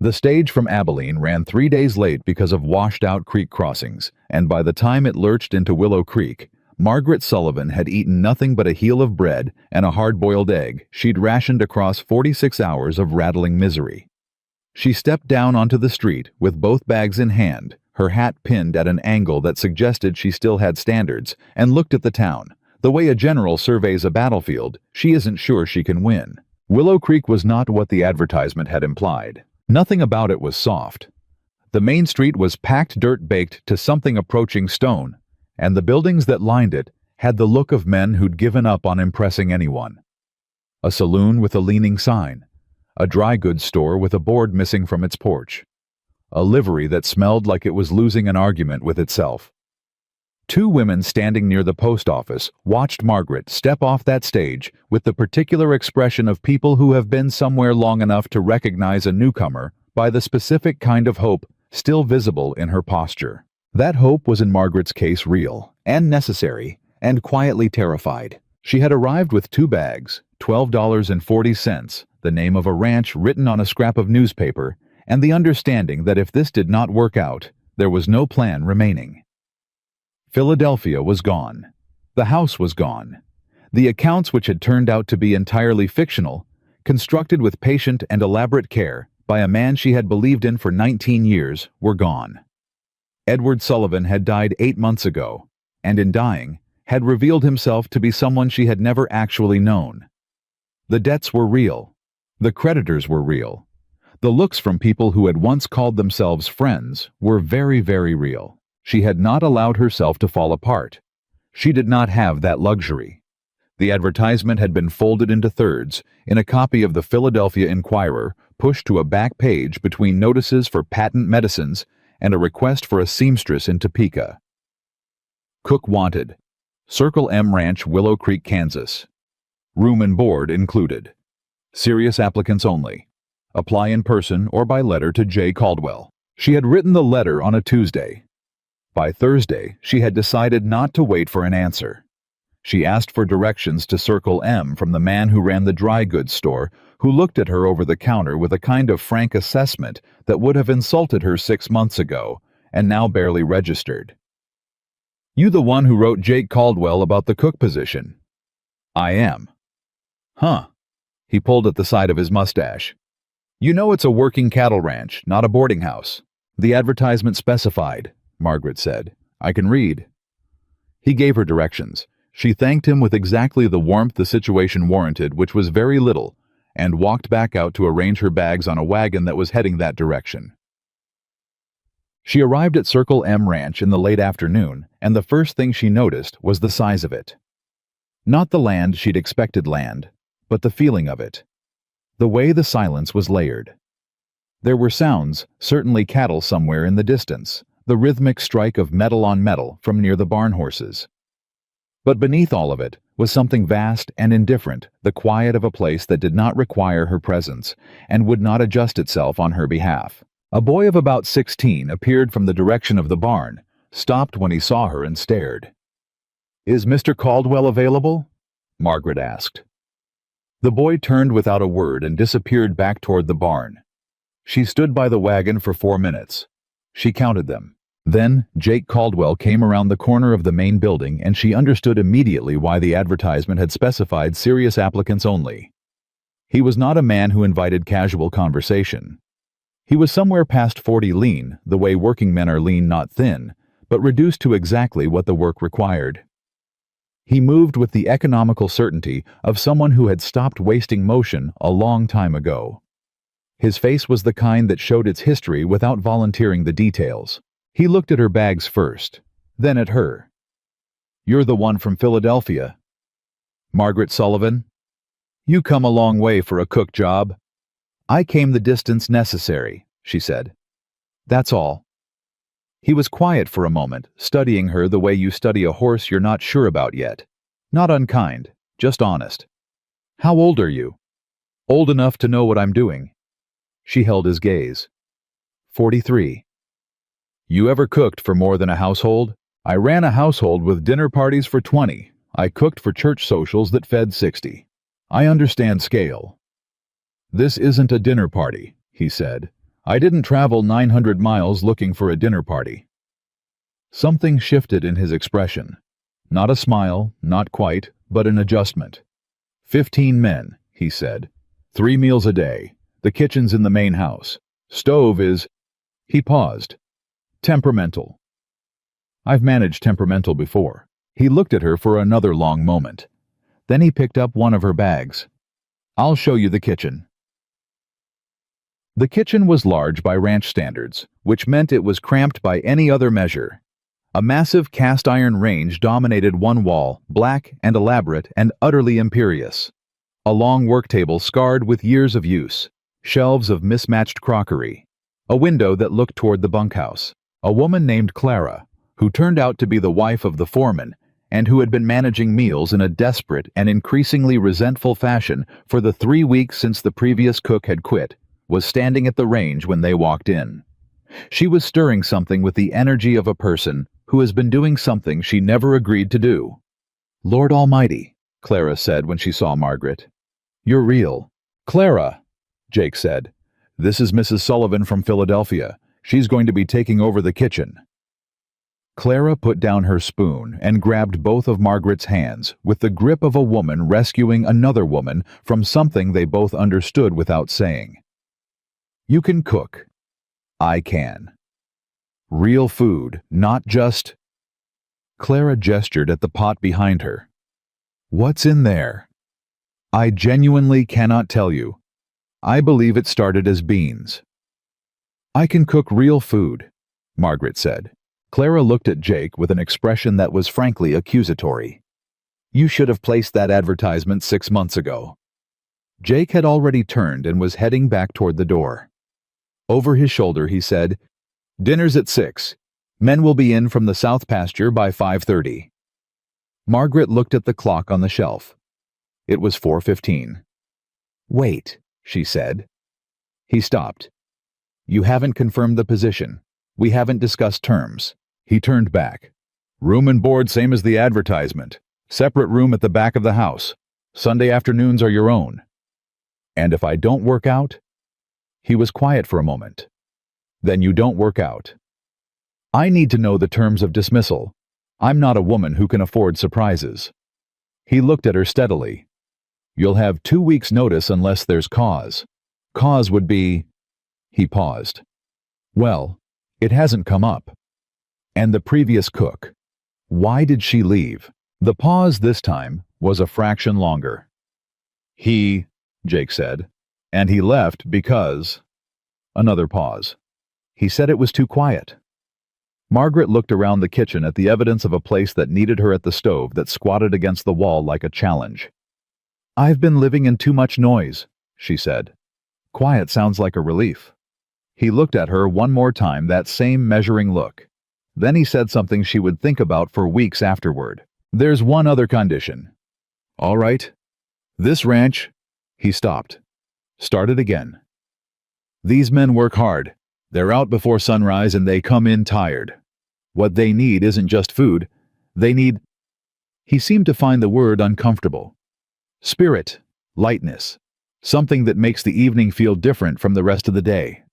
The stage from Abilene ran 3 days late because of washed-out creek crossings, and by the time it lurched into Willow Creek, Margaret Sullivan had eaten nothing but a heel of bread and a hard-boiled egg she'd rationed across 46 hours of rattling misery. She stepped down onto the street with both bags in hand, her hat pinned at an angle that suggested she still had standards, and looked at the town. The way a general surveys a battlefield, she isn't sure she can win. Willow Creek was not what the advertisement had implied. Nothing about it was soft. The main street was packed dirt baked to something approaching stone, and the buildings that lined it had the look of men who'd given up on impressing anyone. A saloon with a leaning sign, a dry goods store with a board missing from its porch, a livery that smelled like it was losing an argument with itself. 2 women standing near the post office watched Margaret step off that stage with the particular expression of people who have been somewhere long enough to recognize a newcomer by the specific kind of hope still visible in her posture. That hope was in Margaret's case real and necessary and quietly terrified. She had arrived with 2 bags, $12.40, the name of a ranch written on a scrap of newspaper, and the understanding that if this did not work out, there was no plan remaining. Philadelphia was gone. The house was gone. The accounts, which had turned out to be entirely fictional, constructed with patient and elaborate care by a man she had believed in for 19 years, were gone. Edward Sullivan had died 8 months ago, and in dying, had revealed himself to be someone she had never actually known. The debts were real. The creditors were real. The looks from people who had once called themselves friends were very, very real. She had not allowed herself to fall apart. She did not have that luxury. The advertisement had been folded into thirds in a copy of the Philadelphia Inquirer, pushed to a back page between notices for patent medicines and a request for a seamstress in Topeka. Cook wanted. Circle M Ranch, Willow Creek, Kansas. Room and board included. Serious applicants only. Apply in person or by letter to J. Caldwell. She had written the letter on a Tuesday. By Thursday, she had decided not to wait for an answer. She asked for directions to Circle M from the man who ran the dry goods store, who looked at her over the counter with a kind of frank assessment that would have insulted her 6 months ago, and now barely registered. "You the one who wrote Jake Caldwell about the cook position?" "I am." "Huh." He pulled at the side of his mustache. "You know it's a working cattle ranch, not a boarding house." "The advertisement specified," Margaret said. "I can read." He gave her directions. She thanked him with exactly the warmth the situation warranted, which was very little, and walked back out to arrange her bags on a wagon that was heading that direction. She arrived at Circle M Ranch in the late afternoon, and the first thing she noticed was the size of it. Not the land she'd expected land, but the feeling of it. The way the silence was layered. There were sounds, certainly cattle somewhere in the distance, the rhythmic strike of metal on metal from near the barn horses. But beneath all of it was something vast and indifferent, the quiet of a place that did not require her presence and would not adjust itself on her behalf. A boy of about 16 appeared from the direction of the barn, stopped when he saw her and stared. "Is Mr. Caldwell available?" Margaret asked. The boy turned without a word and disappeared back toward the barn. She stood by the wagon for 4 minutes. She counted them. Then Jake Caldwell came around the corner of the main building, and she understood immediately why the advertisement had specified serious applicants only. He was not a man who invited casual conversation. He was somewhere past 40, lean, the way working men are lean, not thin, but reduced to exactly what the work required. He moved with the economical certainty of someone who had stopped wasting motion a long time ago. His face was the kind that showed its history without volunteering the details. He looked at her bags first, then at her. "You're the one from Philadelphia." "Margaret Sullivan?" "You come a long way for a cook job." "I came the distance necessary," she said. "That's all." He was quiet for a moment, studying her the way you study a horse you're not sure about yet. Not unkind, just honest. "How old are you?" "Old enough to know what I'm doing." She held his gaze. 43. "You ever cooked for more than a household?" "I ran a household with dinner parties for 20. I cooked for church socials that fed 60. I understand scale." "This isn't a dinner party," he said. I didn't travel 900 miles looking for a dinner party. Something shifted in his expression. Not a smile, not quite, but an adjustment. 15 men, he said. 3 meals a day. The kitchen's in the main house. Stove is... He paused. Temperamental. I've managed temperamental before. He looked at her for another long moment. Then he picked up one of her bags. I'll show you the kitchen. The kitchen was large by ranch standards, which meant it was cramped by any other measure. A massive cast-iron range dominated one wall, black and elaborate and utterly imperious. A long work table scarred with years of use, shelves of mismatched crockery, a window that looked toward the bunkhouse. A woman named Clara, who turned out to be the wife of the foreman and who had been managing meals in a desperate and increasingly resentful fashion for the 3 weeks since the previous cook had quit, was standing at the range when they walked in. She was stirring something with the energy of a person who has been doing something she never agreed to do. Lord Almighty, Clara said when she saw Margaret. You're real. Clara, Jake said. This is Mrs. Sullivan from Philadelphia. She's going to be taking over the kitchen. Clara put down her spoon and grabbed both of Margaret's hands with the grip of a woman rescuing another woman from something they both understood without saying. You can cook. I can. Real food, not just... Clara gestured at the pot behind her. What's in there? I genuinely cannot tell you. I believe it started as beans. I can cook real food, Margaret said. Clara looked at Jake with an expression that was frankly accusatory. You should have placed that advertisement 6 months ago. Jake had already turned and was heading back toward the door. Over his shoulder he said, Dinner's at 6. Men will be in from the south pasture by 5:30. Margaret looked at the clock on the shelf. It was 4:15. Wait, she said. He stopped. You haven't confirmed the position. We haven't discussed terms. He turned back. Room and board same as the advertisement. Separate room at the back of the house. Sunday afternoons are your own. And if I don't work out? He was quiet for a moment. Then you don't work out. I need to know the terms of dismissal. I'm not a woman who can afford surprises. He looked at her steadily. You'll have 2 weeks' notice unless there's cause. Cause would be... He paused. Well, it hasn't come up. And the previous cook. Why did she leave? The pause this time was a fraction longer. Jake said, and he left because... Another pause. He said it was too quiet. Margaret looked around the kitchen at the evidence of a place that needed her at the stove that squatted against the wall like a challenge. I've been living in too much noise, she said. Quiet sounds like a relief. He looked at her one more time, that same measuring look. Then he said something she would think about for weeks afterward. There's one other condition. All right. This ranch... He stopped. Started again. These men work hard. They're out before sunrise and they come in tired. What they need isn't just food. They need... He seemed to find the word uncomfortable. Spirit, lightness, something that makes the evening feel different from the rest of the day.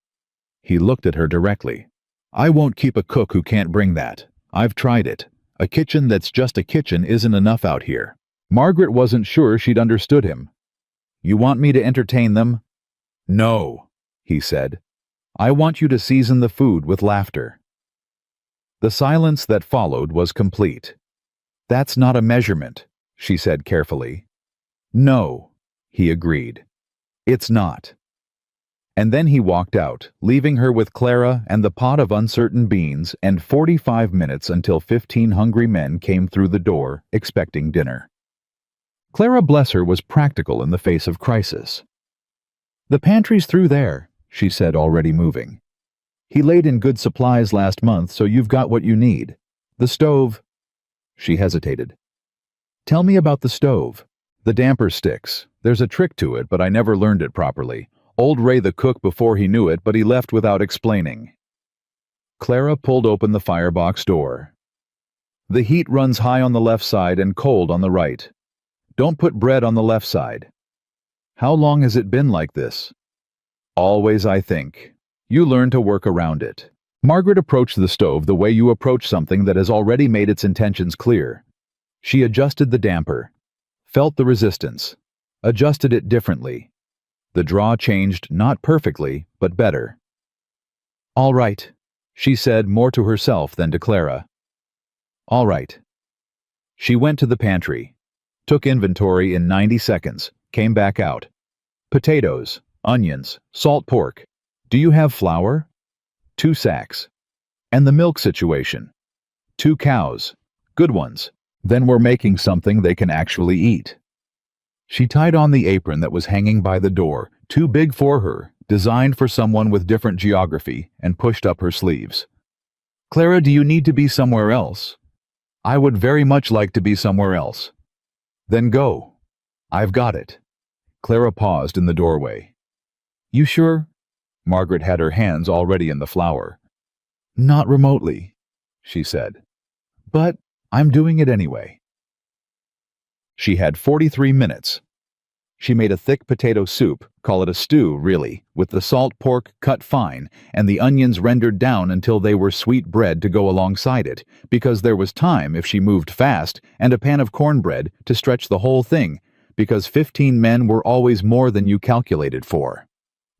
He looked at her directly. I won't keep a cook who can't bring that. I've tried it. A kitchen that's just a kitchen isn't enough out here. Margaret wasn't sure she'd understood him. You want me to entertain them? No, he said. I want you to season the food with laughter. The silence that followed was complete. That's not a measurement, she said carefully. No, he agreed. It's not. And then he walked out, leaving her with Clara and the pot of uncertain beans and 45 minutes until 15 hungry men came through the door, expecting dinner. Clara Blesser was practical in the face of crisis. The pantry's through there, she said, already moving. He laid in good supplies last month, so you've got what you need. The stove... She hesitated. Tell me about the stove. The damper sticks. There's a trick to it, but I never learned it properly. Old Ray the cook before he knew it, but he left without explaining. Clara pulled open the firebox door. The heat runs high on the left side and cold on the right. Don't put bread on the left side. How long has it been like this? Always, I think. You learn to work around it. Margaret approached the stove the way you approach something that has already made its intentions clear. She adjusted the damper, felt the resistance, adjusted it differently. The draw changed not perfectly, but better. "All right," she said more to herself than to Clara. "All right." She went to the pantry, took inventory in 90 seconds, came back out. "Potatoes, onions, salt pork. Do you have flour?" 2 sacks. "And the milk situation?" 2 cows. Good ones. Then we're making something they can actually eat." She tied on the apron that was hanging by the door, too big for her, designed for someone with different geography, and pushed up her sleeves. "Clara, do you need to be somewhere else?" "I would very much like to be somewhere else." "Then go. I've got it." Clara paused in the doorway. "You sure?" Margaret had her hands already in the flour. "Not remotely," she said. "But I'm doing it anyway." She had 43 minutes. She made a thick potato soup, call it a stew, really, with the salt pork cut fine and the onions rendered down until they were sweet bread to go alongside it, because there was time if she moved fast, and a pan of cornbread to stretch the whole thing, because 15 men were always more than you calculated for.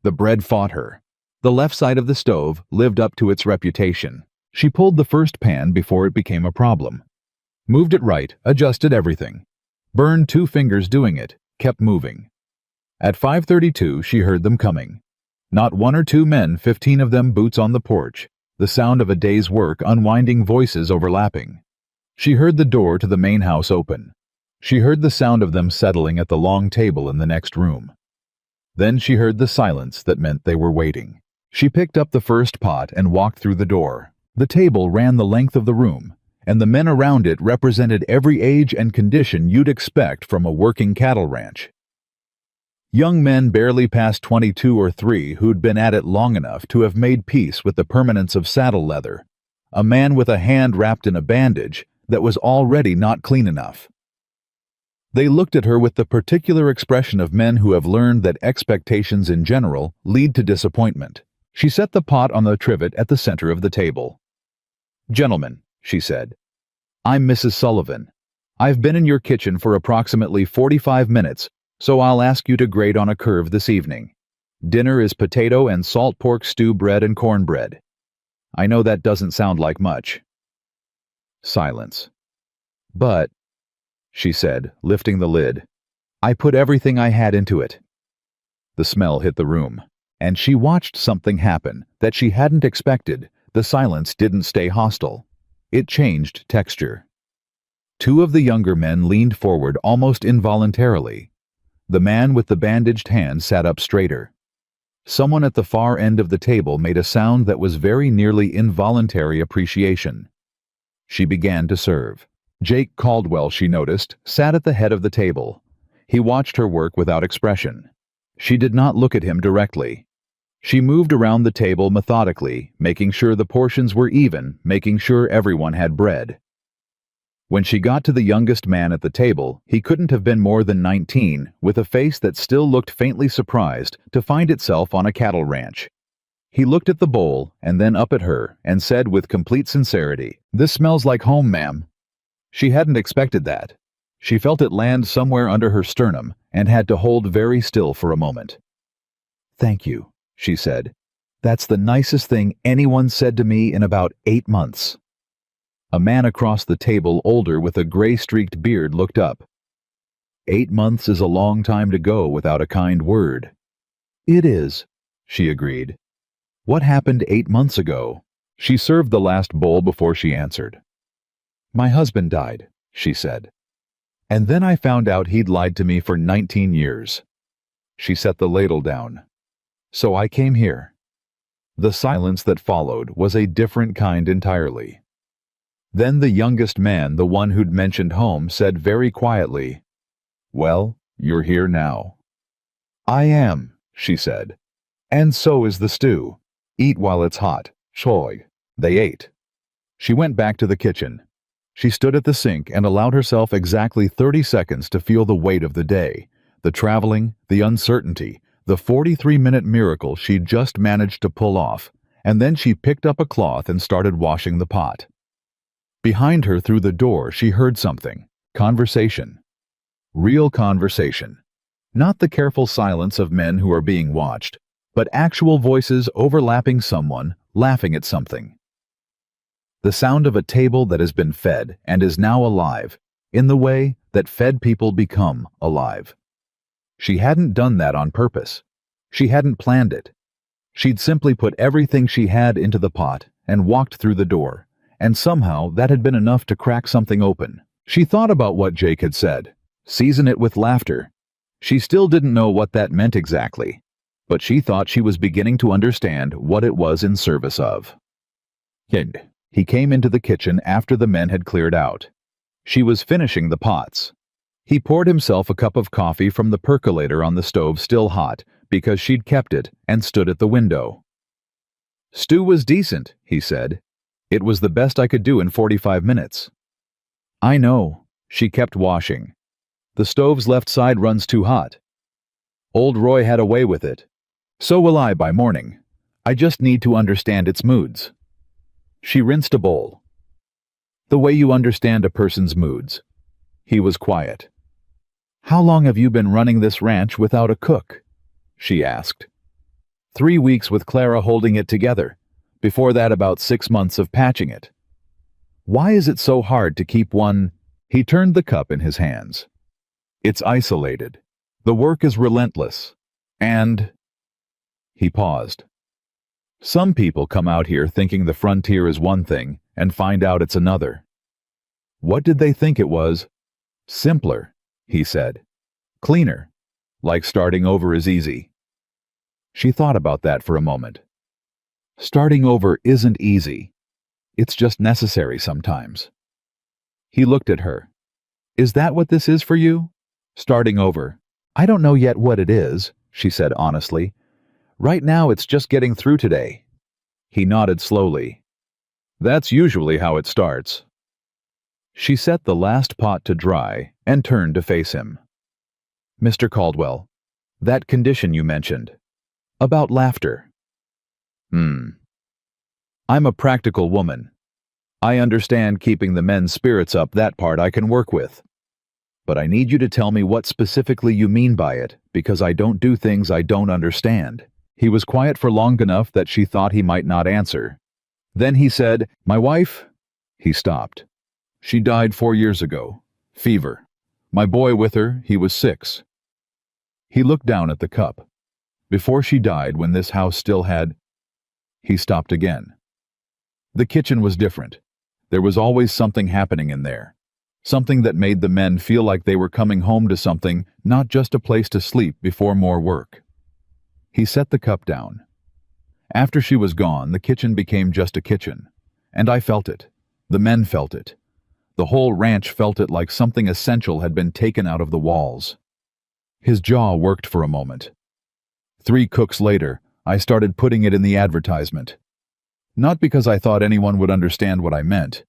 The bread fought her. The left side of the stove lived up to its reputation. She pulled the first pan before it became a problem. Moved it right, adjusted everything. Burned 2 fingers doing it, kept moving. At 5:32 she heard them coming. Not 1 or 2 men, 15 of them boots on the porch, the sound of a day's work, unwinding voices overlapping. She heard the door to the main house open. She heard the sound of them settling at the long table in the next room. Then she heard the silence that meant they were waiting. She picked up the first pot and walked through the door. The table ran the length of the room, and the men around it represented every age and condition you'd expect from a working cattle ranch. Young men barely past 22 or 3 who'd been at it long enough to have made peace with the permanence of saddle leather. A man with a hand wrapped in a bandage that was already not clean enough. They looked at her with the particular expression of men who have learned that expectations in general lead to disappointment. She set the pot on the trivet at the center of the table. "Gentlemen," she said, "I'm Mrs. Sullivan. I've been in your kitchen for approximately 45 minutes, so I'll ask you to grade on a curve this evening. Dinner is potato and salt pork stew bread and cornbread. I know that doesn't sound like much." Silence. "But," she said, lifting the lid, "I put everything I had into it." The smell hit the room, and she watched something happen that she hadn't expected. The silence didn't stay hostile. It changed texture. 2 of the younger men leaned forward almost involuntarily. The man with the bandaged hand sat up straighter. Someone at the far end of the table made a sound that was very nearly involuntary appreciation. She began to serve. Jake Caldwell, she noticed, sat at the head of the table. He watched her work without expression. She did not look at him directly. She moved around the table methodically, making sure the portions were even, making sure everyone had bread. When she got to the youngest man at the table, he couldn't have been more than 19, with a face that still looked faintly surprised to find itself on a cattle ranch. He looked at the bowl and then up at her and said with complete sincerity, "This smells like home, ma'am." She hadn't expected that. She felt it land somewhere under her sternum and had to hold very still for a moment. "Thank you," she said. "That's the nicest thing anyone said to me in about 8 months." A man across the table, older with a gray-streaked beard, looked up. 8 months is a long time to go without a kind word." "It is," she agreed. "What happened 8 months ago?" She served the last bowl before she answered. "My husband died," she said. "And then I found out he'd lied to me for 19 years. She set the ladle down. "So I came here." The silence that followed was a different kind entirely. Then the youngest man, the one who'd mentioned home, said very quietly, "Well, you're here now." "I am," she said. "And so is the stew. Eat while it's hot. Choy." They ate. She went back to the kitchen. She stood at the sink and allowed herself exactly 30 seconds to feel the weight of the day, the traveling, the uncertainty, The 43-minute miracle she'd just managed to pull off, and then she picked up a cloth and started washing the pot. Behind her through the door she heard something. Conversation. Real conversation. Not the careful silence of men who are being watched, but actual voices overlapping someone, laughing at something. The sound of a table that has been fed and is now alive, in the way that fed people become alive. She hadn't done that on purpose. She hadn't planned it. She'd simply put everything she had into the pot and walked through the door, and somehow that had been enough to crack something open. She thought about what Jake had said. Season it with laughter. She still didn't know what that meant exactly, but she thought she was beginning to understand what it was in service of. He came into the kitchen after the men had cleared out. She was finishing the pots. He poured himself a cup of coffee from the percolator on the stove still hot, because she'd kept it, and stood at the window. "Stew was decent," he said. "It was the best I could do in 45 minutes. "I know." She kept washing. "The stove's left side runs too hot. Old Roy had a way with it. So will I by morning. I just need to understand its moods." She rinsed a bowl. "The way you understand a person's moods." He was quiet. "How long have you been running this ranch without a cook?" she asked. 3 weeks with Clara holding it together. Before that, about 6 months of patching it. Why is it so hard to keep one? He turned the cup in his hands. It's isolated. The work is relentless. And... He paused. Some people come out here thinking the frontier is one thing and find out it's another. What did they think it was? Simpler, he said. Cleaner. Like starting over is easy. She thought about that for a moment. Starting over isn't easy. It's just necessary sometimes. He looked at her. Is that what this is for you? Starting over. I don't know yet what it is, she said honestly. Right now it's just getting through today. He nodded slowly. That's usually how it starts. She set the last pot to dry and turned to face him. Mr. Caldwell, that condition you mentioned. About laughter. I'm a practical woman. I understand keeping the men's spirits up, that part I can work with. But I need you to tell me what specifically you mean by it, because I don't do things I don't understand. He was quiet for long enough that she thought he might not answer. Then he said, My wife? He stopped. She died 4 years ago. Fever. My boy with her, he was 6. He looked down at the cup. Before she died, when this house still had... He stopped again. The kitchen was different. There was always something happening in there. Something that made the men feel like they were coming home to something, not just a place to sleep before more work. He set the cup down. After she was gone, the kitchen became just a kitchen. And I felt it. The men felt it. The whole ranch felt it, like something essential had been taken out of the walls. His jaw worked for a moment. 3 cooks later, I started putting it in the advertisement. Not because I thought anyone would understand what I meant,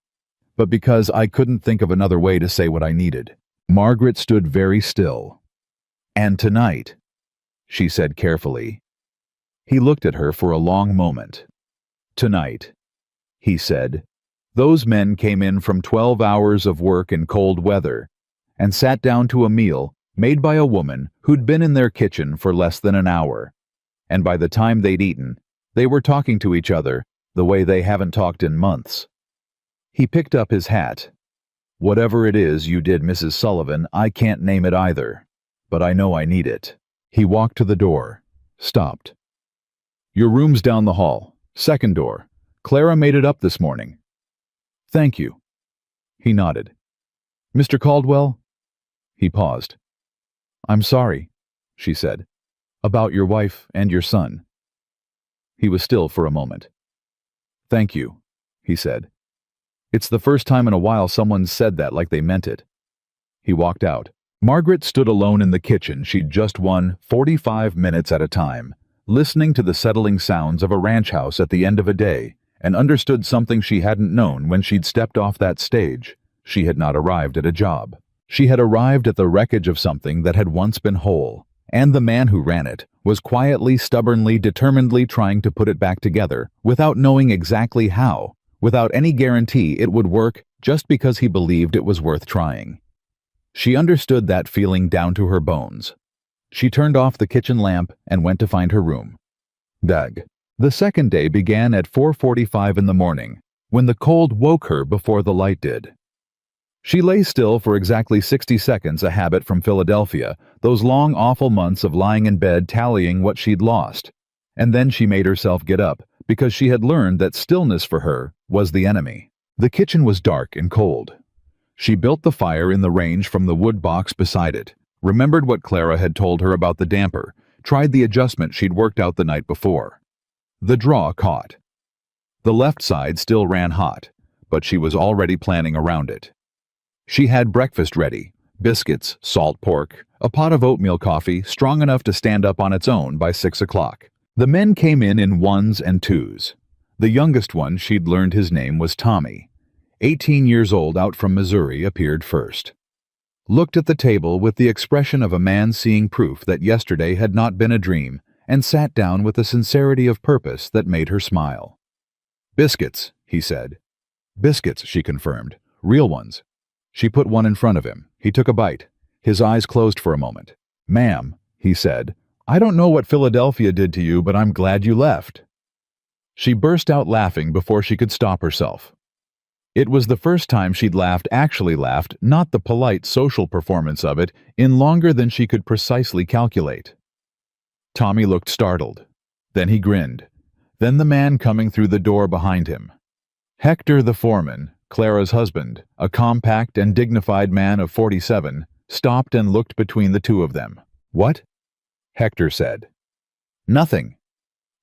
but because I couldn't think of another way to say what I needed. Margaret stood very still. And tonight, she said carefully. He looked at her for a long moment. Tonight, he said, those men came in from 12 hours of work in cold weather and sat down to a meal made by a woman who'd been in their kitchen for less than an hour. And by the time they'd eaten, they were talking to each other the way they haven't talked in months. He picked up his hat. Whatever it is you did, Mrs. Sullivan, I can't name it either, but I know I need it. He walked to the door, stopped. Your room's down the hall, second door. Clara made it up this morning. Thank you. He nodded. Mr. Caldwell? He paused. I'm sorry, she said, about your wife and your son. He was still for a moment. Thank you, he said. It's the first time in a while someone said that like they meant it. He walked out. Margaret stood alone in the kitchen she'd just won 45 minutes at a time, listening to the settling sounds of a ranch house at the end of a day, and understood something she hadn't known when she'd stepped off that stage. She had not arrived at a job. She had arrived at the wreckage of something that had once been whole, and the man who ran it was quietly, stubbornly, determinedly trying to put it back together without knowing exactly how, without any guarantee it would work just because he believed it was worth trying. She understood that feeling down to her bones. She turned off the kitchen lamp and went to find her room. Doug. The second day began at 4:45 in the morning, when the cold woke her before the light did. She lay still for exactly 60 seconds, a habit from Philadelphia, those long, awful months of lying in bed tallying what she'd lost. And then she made herself get up, because she had learned that stillness for her was the enemy. The kitchen was dark and cold. She built the fire in the range from the wood box beside it, remembered what Clara had told her about the damper, tried the adjustment she'd worked out the night before. The draw caught. The left side still ran hot, but she was already planning around it. She had breakfast ready: biscuits, salt pork, a pot of oatmeal coffee strong enough to stand up on its own by 6 o'clock. The men came in ones and twos. The youngest one, she'd learned his name, was Tommy. 18 years old, out from Missouri, appeared first. Looked at the table with the expression of a man seeing proof that yesterday had not been a dream, and sat down with a sincerity of purpose that made her smile. "Biscuits," he said. "Biscuits," she confirmed. "Real ones." She put one in front of him. He took a bite. His eyes closed for a moment. "Ma'am," he said, "I don't know what Philadelphia did to you, but I'm glad you left." She burst out laughing before she could stop herself. It was the first time she'd actually laughed, not the polite social performance of it, in longer than she could precisely calculate. Tommy looked startled. Then he grinned. Then the man coming through the door behind him. Hector, the foreman, Clara's husband, a compact and dignified man of 47, stopped and looked between the two of them. "What?" Hector said. "Nothing,"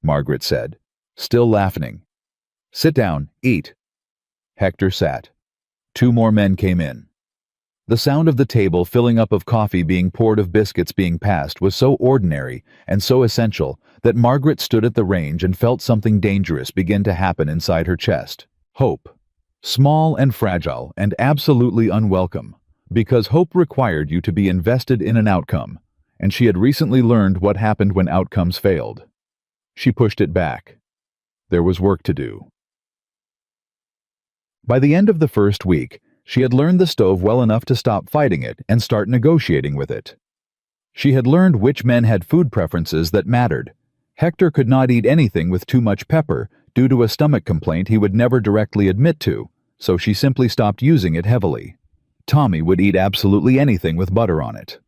Margaret said, still laughing. "Sit down, eat." Hector sat. Two more men came in. The sound of the table filling up, of coffee being poured, of biscuits being passed, was so ordinary and so essential that Margaret stood at the range and felt something dangerous begin to happen inside her chest. Hope. Small and fragile and absolutely unwelcome, because hope required you to be invested in an outcome, and she had recently learned what happened when outcomes failed. She pushed it back. There was work to do. By the end of the first week, she had learned the stove well enough to stop fighting it and start negotiating with it. She had learned which men had food preferences that mattered. Hector could not eat anything with too much pepper due to a stomach complaint he would never directly admit to, so she simply stopped using it heavily. Tommy would eat absolutely anything with butter on it.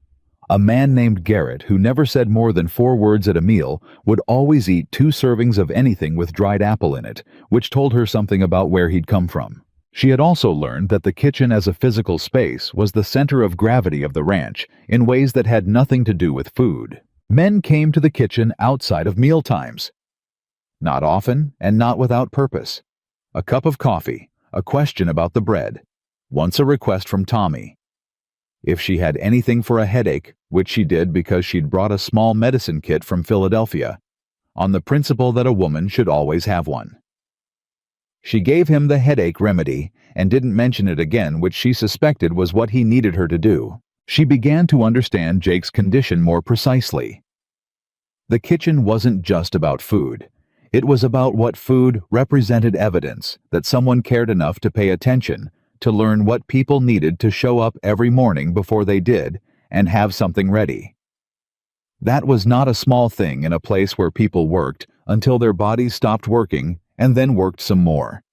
A man named Garrett, who never said more than 4 words at a meal, would always eat 2 servings of anything with dried apple in it, which told her something about where he'd come from. She had also learned that the kitchen as a physical space was the center of gravity of the ranch in ways that had nothing to do with food. Men came to the kitchen outside of meal times. Not often and not without purpose. A cup of coffee, a question about the bread, once a request from Tommy. If she had anything for a headache, which she did because she'd brought a small medicine kit from Philadelphia, on the principle that a woman should always have one. She gave him the headache remedy and didn't mention it again, which she suspected was what he needed her to do. She began to understand Jake's condition more precisely. The kitchen wasn't just about food. It was about what food represented: evidence that someone cared enough to pay attention, to learn what people needed to show up every morning before they did, and have something ready. That was not a small thing in a place where people worked until their bodies stopped working and then worked some more.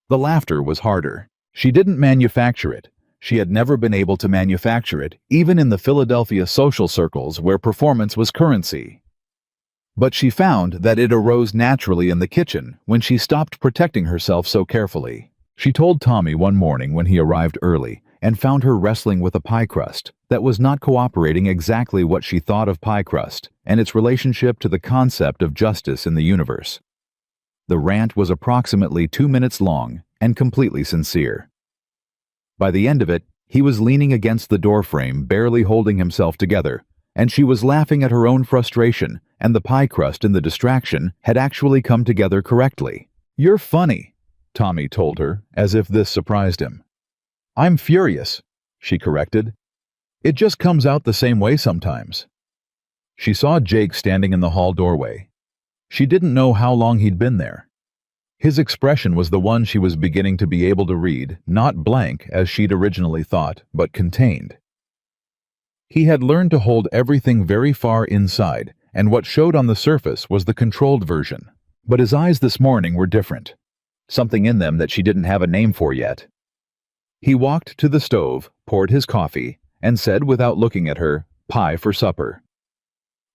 The laughter was harder. She didn't manufacture it. She had never been able to manufacture it, even in the Philadelphia social circles where performance was currency. But she found that it arose naturally in the kitchen when she stopped protecting herself so carefully. She told Tommy one morning when he arrived early and found her wrestling with a pie crust that was not cooperating exactly what she thought of pie crust and its relationship to the concept of justice in the universe. The rant was approximately 2 minutes long and completely sincere. By the end of it, he was leaning against the doorframe, barely holding himself together, and she was laughing at her own frustration, and the pie crust in the distraction had actually come together correctly. "You're funny," Tommy told her, as if this surprised him. "I'm furious," she corrected. "It just comes out the same way sometimes." She saw Jake standing in the hall doorway. She didn't know how long he'd been there. His expression was the one she was beginning to be able to read, not blank as she'd originally thought, but contained. He had learned to hold everything very far inside, and what showed on the surface was the controlled version. But his eyes this morning were different. Something in them that she didn't have a name for yet. He walked to the stove, poured his coffee, and said without looking at her, "Pie for supper."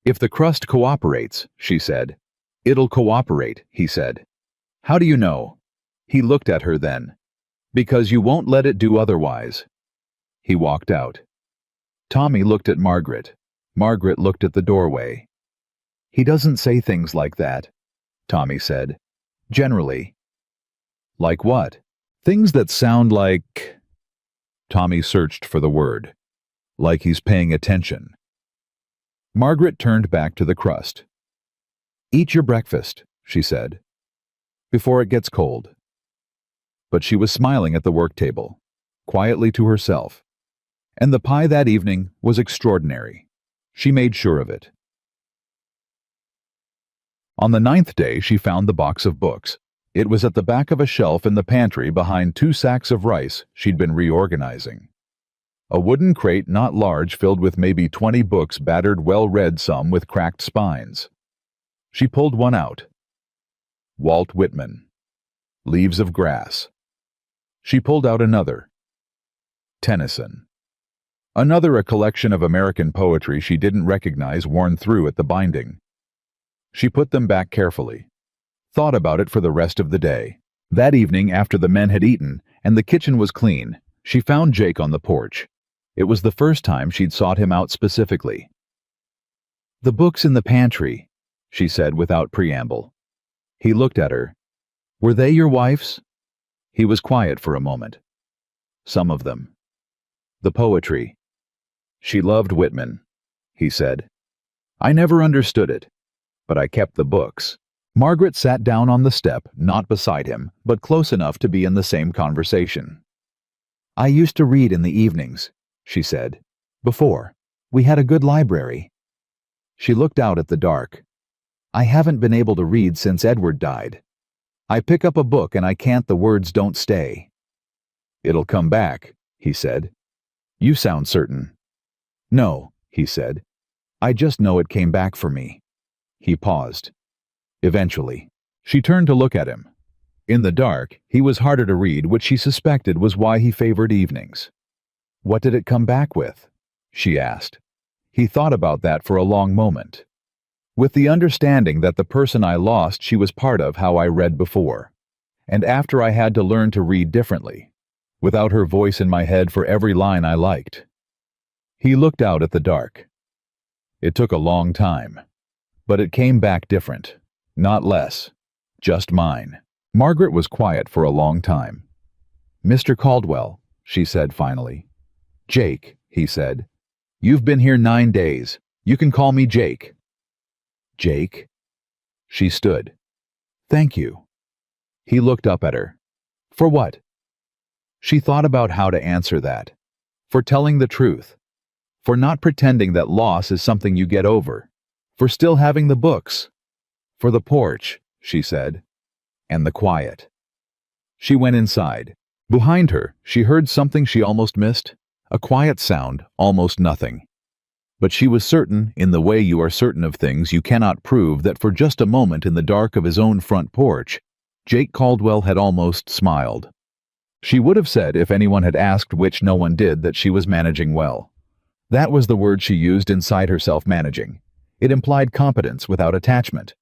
"If the crust cooperates," she said. "It'll cooperate," he said. "How do you know?" He looked at her then. "Because you won't let it do otherwise." He walked out. Tommy looked at Margaret. Margaret looked at the doorway. "He doesn't say things like that," Tommy said. "Generally." "Like what?" "Things that sound like—" Tommy searched for the word. "Like he's paying attention." Margaret turned back to the crust. "Eat your breakfast," she said, "before it gets cold." But she was smiling at the work table, quietly to herself. And the pie that evening was extraordinary. She made sure of it. On the 9th day she found the box of books. It was at the back of a shelf in the pantry behind 2 sacks of rice she'd been reorganizing. A wooden crate not large filled with maybe 20 books battered well-read, some with cracked spines. She pulled one out. Walt Whitman. Leaves of Grass. She pulled out another. Tennyson. Another, a collection of American poetry she didn't recognize, worn through at the binding. She put them back carefully. Thought about it for the rest of the day. That evening, after the men had eaten and the kitchen was clean, she found Jake on the porch. It was the first time she'd sought him out specifically. "The books in the pantry," she said without preamble. He looked at her. "Were they your wife's?" He was quiet for a moment. "Some of them." "The poetry." "She loved Whitman," he said. "I never understood it, but I kept the books." Margaret sat down on the step, not beside him, but close enough to be in the same conversation. "I used to read in the evenings," she said. "Before. We had a good library." She looked out at the dark. "I haven't been able to read since Edward died. I pick up a book and I can't, the words don't stay." "It'll come back," he said. "You sound certain." "No," he said. "I just know it came back for me." He paused. "Eventually." She turned to look at him. In the dark, he was harder to read, which she suspected was why he favored evenings. "What did it come back with?" she asked. He thought about that for a long moment. "With the understanding that the person I lost, she was part of how I read before. And after I had to learn to read differently, without her voice in my head for every line I liked." He looked out at the dark. "It took a long time. But it came back different. Not less. Just mine." Margaret was quiet for a long time. "Mr. Caldwell," she said finally. "Jake," he said. "You've been here 9 days. You can call me Jake." "Jake?" She stood. "Thank you." He looked up at her. "For what?" She thought about how to answer that. For telling the truth. For not pretending that loss is something you get over. For still having the books. "For the porch," she said. "And the quiet." She went inside. Behind her, she heard something she almost missed. A quiet sound, almost nothing. But she was certain, in the way you are certain of things you cannot prove, that for just a moment in the dark of his own front porch, Jake Caldwell had almost smiled. She would have said, if anyone had asked, which no one did, that she was managing well. That was the word she used inside herself, managing. It implied competence without attachment.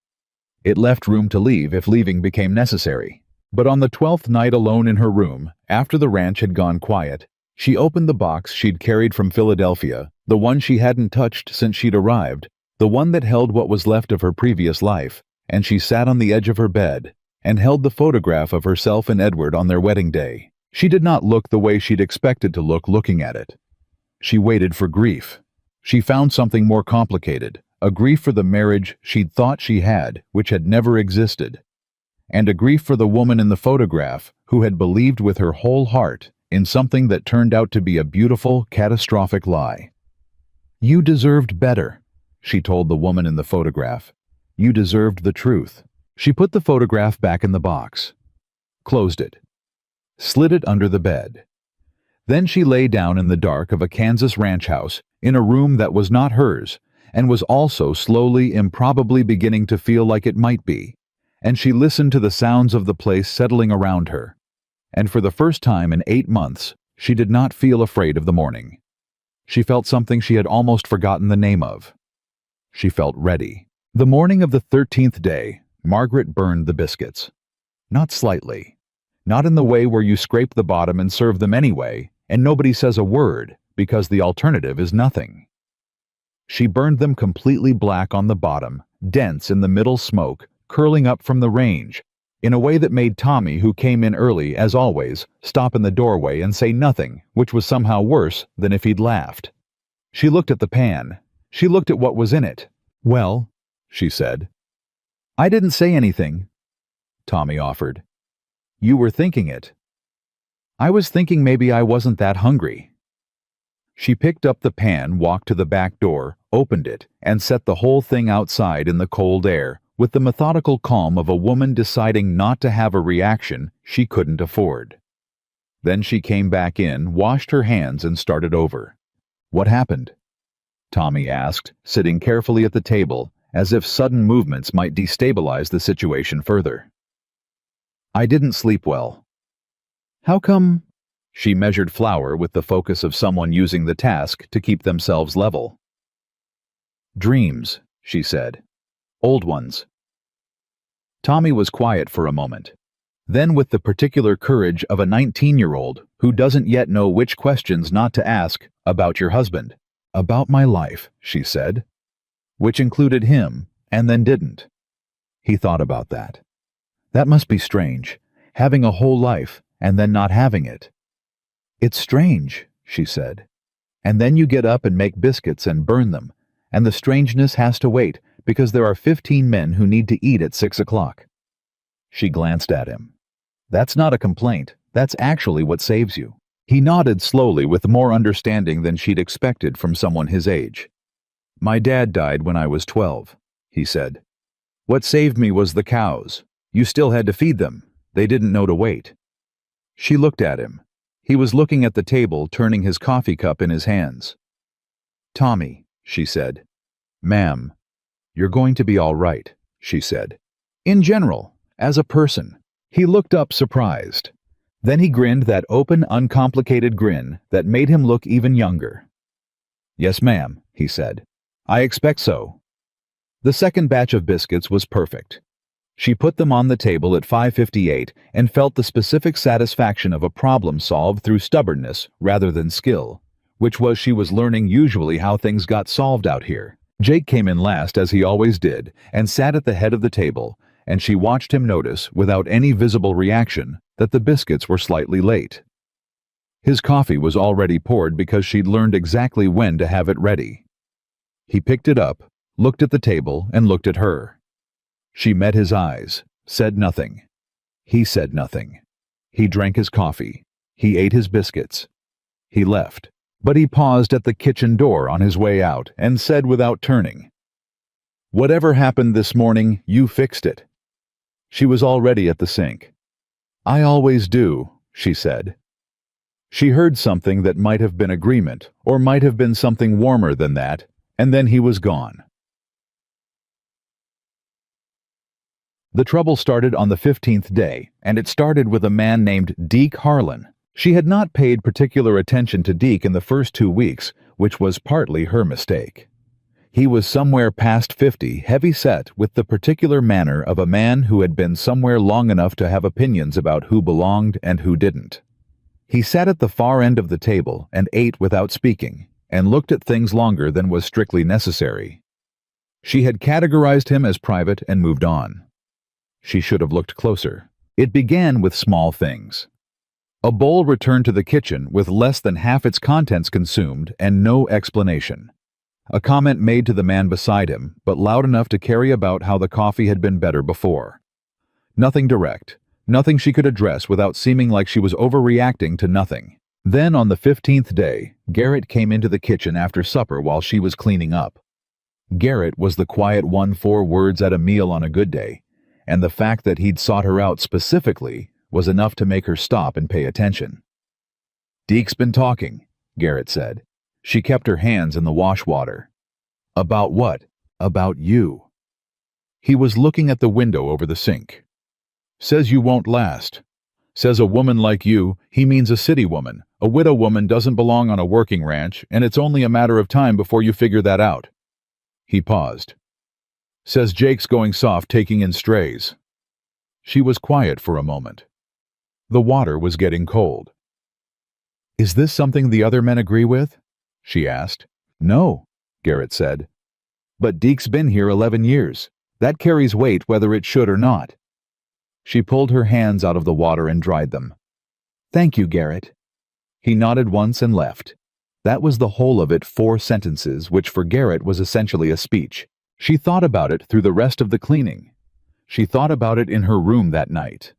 It left room to leave if leaving became necessary. But on the 12th night alone in her room, after the ranch had gone quiet, she opened the box she'd carried from Philadelphia, the one she hadn't touched since she'd arrived, the one that held what was left of her previous life, and she sat on the edge of her bed, and held the photograph of herself and Edward on their wedding day. She did not look the way she'd expected to look looking at it. She waited for grief. She found something more complicated, a grief for the marriage she'd thought she had, which had never existed, and a grief for the woman in the photograph who had believed with her whole heart in something that turned out to be a beautiful, catastrophic lie. "You deserved better," she told the woman in the photograph. You deserved the truth. She put the photograph back in the box, closed it, slid it under the bed. Then she lay down in the dark of a Kansas ranch house in a room that was not hers and was also slowly, improbably beginning to feel like it might be, and she listened to the sounds of the place settling around her. And for the first time in 8 months, she did not feel afraid of the morning. She felt something she had almost forgotten the name of. She felt ready. The morning of the 13th day, Margaret burned the biscuits. Not slightly. Not in the way where you scrape the bottom and serve them anyway, and nobody says a word, because the alternative is nothing. She burned them completely black on the bottom, dense in the middle smoke, curling up from the range, in a way that made Tommy, who came in early, as always, stop in the doorway and say nothing, which was somehow worse than if he'd laughed. She looked at the pan. She looked at what was in it. Well, she said. I didn't say anything, Tommy offered. You were thinking it. I was thinking maybe I wasn't that hungry. She picked up the pan, walked to the back door, opened it, and set the whole thing outside in the cold air, with the methodical calm of a woman deciding not to have a reaction she couldn't afford. Then she came back in, washed her hands, and started over. What happened? Tommy asked, sitting carefully at the table, as if sudden movements might destabilize the situation further. I didn't sleep well. How come? She measured flour with the focus of someone using the task to keep themselves level. Dreams, she said. Old ones. Tommy was quiet for a moment. Then, with the particular courage of a 19-year-old who doesn't yet know which questions not to ask, about your husband. About my life, she said. Which included him, and then didn't. He thought about that. That must be strange, having a whole life, and then not having it. It's strange, she said. And then you get up and make biscuits and burn them, and the strangeness has to wait because there are 15 men who need to eat at 6 o'clock. She glanced at him. That's not a complaint. That's actually what saves you. He nodded slowly with more understanding than she'd expected from someone his age. My dad died when I was 12, he said. What saved me was the cows. You still had to feed them. They didn't know to wait. She looked at him. He was looking at the table, turning his coffee cup in his hands. Tommy, she said. Ma'am, you're going to be all right, she said. In general, as a person. He looked up surprised. Then he grinned that open, uncomplicated grin that made him look even younger. Yes, ma'am, he said. I expect so. The second batch of biscuits was perfect. She put them on the table at 5:58 and felt the specific satisfaction of a problem solved through stubbornness rather than skill, which was she was learning usually how things got solved out here. Jake came in last, as he always did, and sat at the head of the table, and she watched him notice, without any visible reaction, that the biscuits were slightly late. His coffee was already poured because she'd learned exactly when to have it ready. He picked it up, looked at the table, and looked at her. She met his eyes, said nothing. He said nothing. He drank his coffee. He ate his biscuits. He left, but he paused at the kitchen door on his way out and said without turning, Whatever happened this morning, you fixed it. She was already at the sink. I always do, she said. She heard something that might have been agreement, or might have been something warmer than that, and then he was gone. The trouble started on the 15th day, and it started with a man named Deke Harlan. She had not paid particular attention to Deke in the first 2 weeks, which was partly her mistake. He was somewhere past 50, heavy-set, with the particular manner of a man who had been somewhere long enough to have opinions about who belonged and who didn't. He sat at the far end of the table and ate without speaking, and looked at things longer than was strictly necessary. She had categorized him as private and moved on. She should have looked closer. It began with small things. A bowl returned to the kitchen with less than half its contents consumed and no explanation. A comment made to the man beside him, but loud enough to carry about how the coffee had been better before. Nothing direct, nothing she could address without seeming like she was overreacting to nothing. Then on the 15th day, Garrett came into the kitchen after supper while she was cleaning up. Garrett was the quiet one, 4 words at a meal on a good day, and the fact that he'd sought her out specifically was enough to make her stop and pay attention. "Deke's been talking," Garrett said. She kept her hands in the wash water. "About what?" "About you." He was looking at the window over the sink. "Says you won't last. Says a woman like you, he means a city woman. A widow woman doesn't belong on a working ranch, and it's only a matter of time before you figure that out." He paused. "Says Jake's going soft taking in strays." She was quiet for a moment. The water was getting cold. "Is this something the other men agree with?" she asked. "No," Garrett said. "But Deke's been here 11 years. That carries weight whether it should or not." She pulled her hands out of the water and dried them. "Thank you, Garrett." He nodded once and left. That was the whole of it, 4 sentences, which for Garrett was essentially a speech. She thought about it through the rest of the cleaning. She thought about it in her room that night.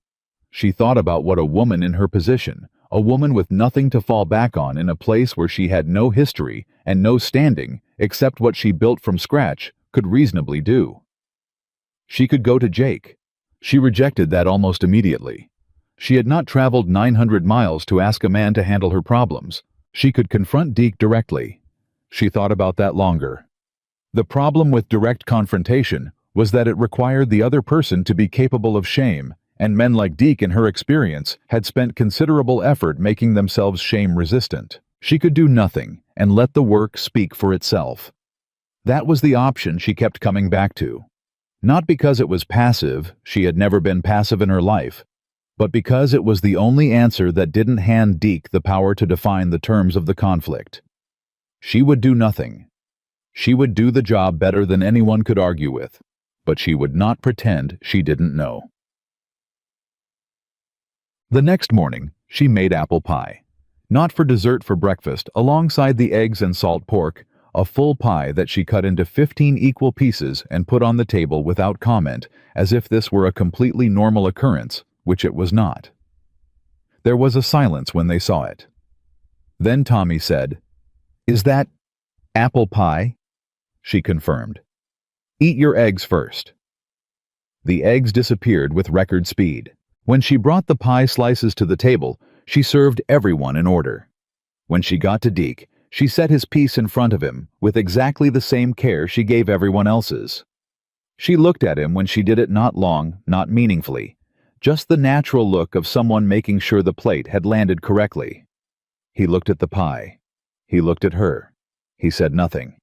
She thought about what a woman in her position, a woman with nothing to fall back on in a place where she had no history and no standing except what she built from scratch, could reasonably do. She could go to Jake. She rejected that almost immediately. She had not traveled 900 miles to ask a man to handle her problems. She could confront Deke directly. She thought about that longer. The problem with direct confrontation was that it required the other person to be capable of shame, and men like Deke, in her experience, had spent considerable effort making themselves shame-resistant. She could do nothing and let the work speak for itself. That was the option she kept coming back to. Not because it was passive, she had never been passive in her life, but because it was the only answer that didn't hand Deke the power to define the terms of the conflict. She would do nothing. She would do the job better than anyone could argue with, but she would not pretend she didn't know. The next morning, she made apple pie. Not for dessert for breakfast, alongside the eggs and salt pork, a full pie that she cut into 15 equal pieces and put on the table without comment, as if this were a completely normal occurrence, which it was not. There was a silence when they saw it. Then Tommy said, "Is that apple pie?" She confirmed. "Eat your eggs first." The eggs disappeared with record speed. When she brought the pie slices to the table, she served everyone in order. When she got to Deke, she set his piece in front of him with exactly the same care she gave everyone else's. She looked at him when she did it, not long, not meaningfully, just the natural look of someone making sure the plate had landed correctly. He looked at the pie. He looked at her. He said nothing.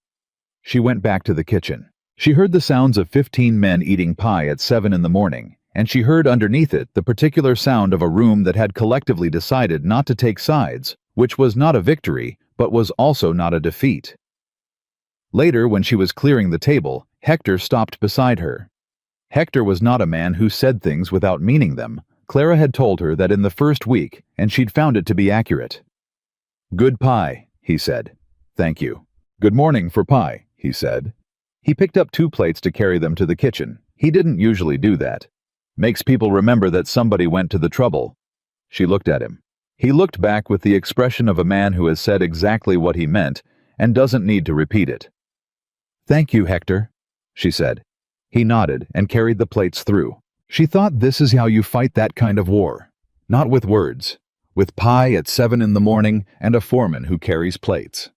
She went back to the kitchen. She heard the sounds of 15 men eating pie at 7 in the morning, and she heard underneath it the particular sound of a room that had collectively decided not to take sides, which was not a victory, but was also not a defeat. Later, when she was clearing the table, Hector stopped beside her. Hector was not a man who said things without meaning them. Clara had told her that in the first week, and she'd found it to be accurate. "Good pie," he said. "Thank you." "Good morning for pie," he said. He picked up 2 plates to carry them to the kitchen. He didn't usually do that. Makes people remember that somebody went to the trouble. She looked at him. He looked back with the expression of a man who has said exactly what he meant and doesn't need to repeat it. "Thank you, Hector," she said. He nodded and carried the plates through. She thought, this is how you fight that kind of war. Not with words. With pie at 7 in the morning and a foreman who carries plates.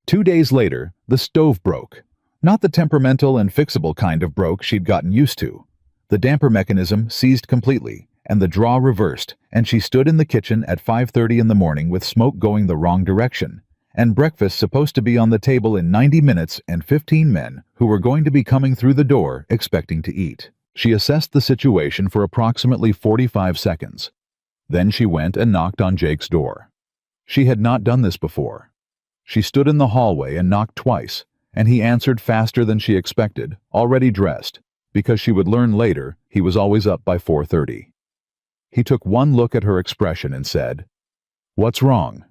2 days later, the stove broke. Not the temperamental and fixable kind of broke she'd gotten used to. The damper mechanism seized completely, and the draw reversed, and she stood in the kitchen at 5:30 in the morning with smoke going the wrong direction, and breakfast supposed to be on the table in 90 minutes and 15 men who were going to be coming through the door expecting to eat. She assessed the situation for approximately 45 seconds. Then she went and knocked on Jake's door. She had not done this before. She stood in the hallway and knocked twice, and he answered faster than she expected, already dressed, because she would learn later he was always up by 4:30. He took one look at her expression and said, "What's wrong?"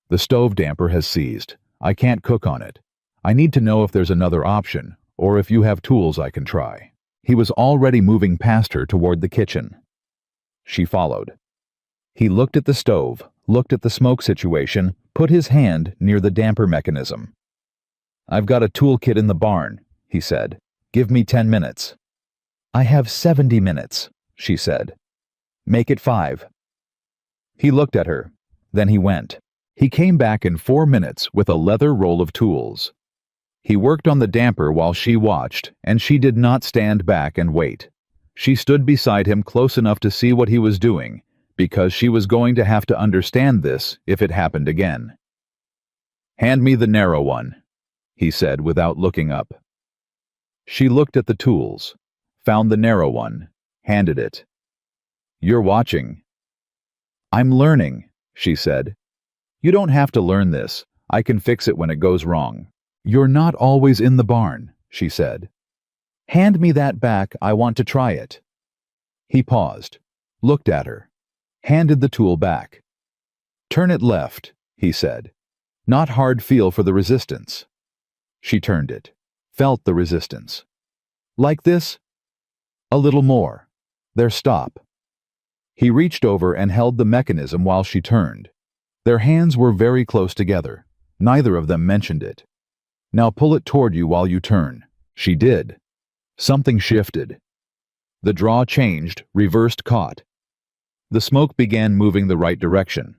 "The stove damper has seized. I can't cook on it. I need to know if there's another option, or if you have tools I can try." He was already moving past her toward the kitchen. She followed. He looked at the stove, looked at the smoke situation, put his hand near the damper mechanism. I've got a toolkit in the barn, he said. Give me 10 minutes. I have 70 minutes, she said. Make it 5. He looked at her. Then he went. He came back in 4 minutes with a leather roll of tools. He worked on the damper while she watched, and she did not stand back and wait. She stood beside him close enough to see what he was doing, because she was going to have to understand this if it happened again. Hand me the narrow one, he said without looking up. She looked at the tools, found the narrow one, handed it. You're watching. I'm learning, she said. You don't have to learn this. I can fix it when it goes wrong. You're not always in the barn, she said. Hand me that back, I want to try it. He paused, looked at her, handed the tool back. Turn it left, he said. Not hard feel for the resistance. She turned it, felt the resistance. Like this? A little more. There, stop. He reached over and held the mechanism while she turned. Their hands were very close together. Neither of them mentioned it. Now pull it toward you while you turn. She did. Something shifted. The draw changed, reversed, caught. The smoke began moving the right direction.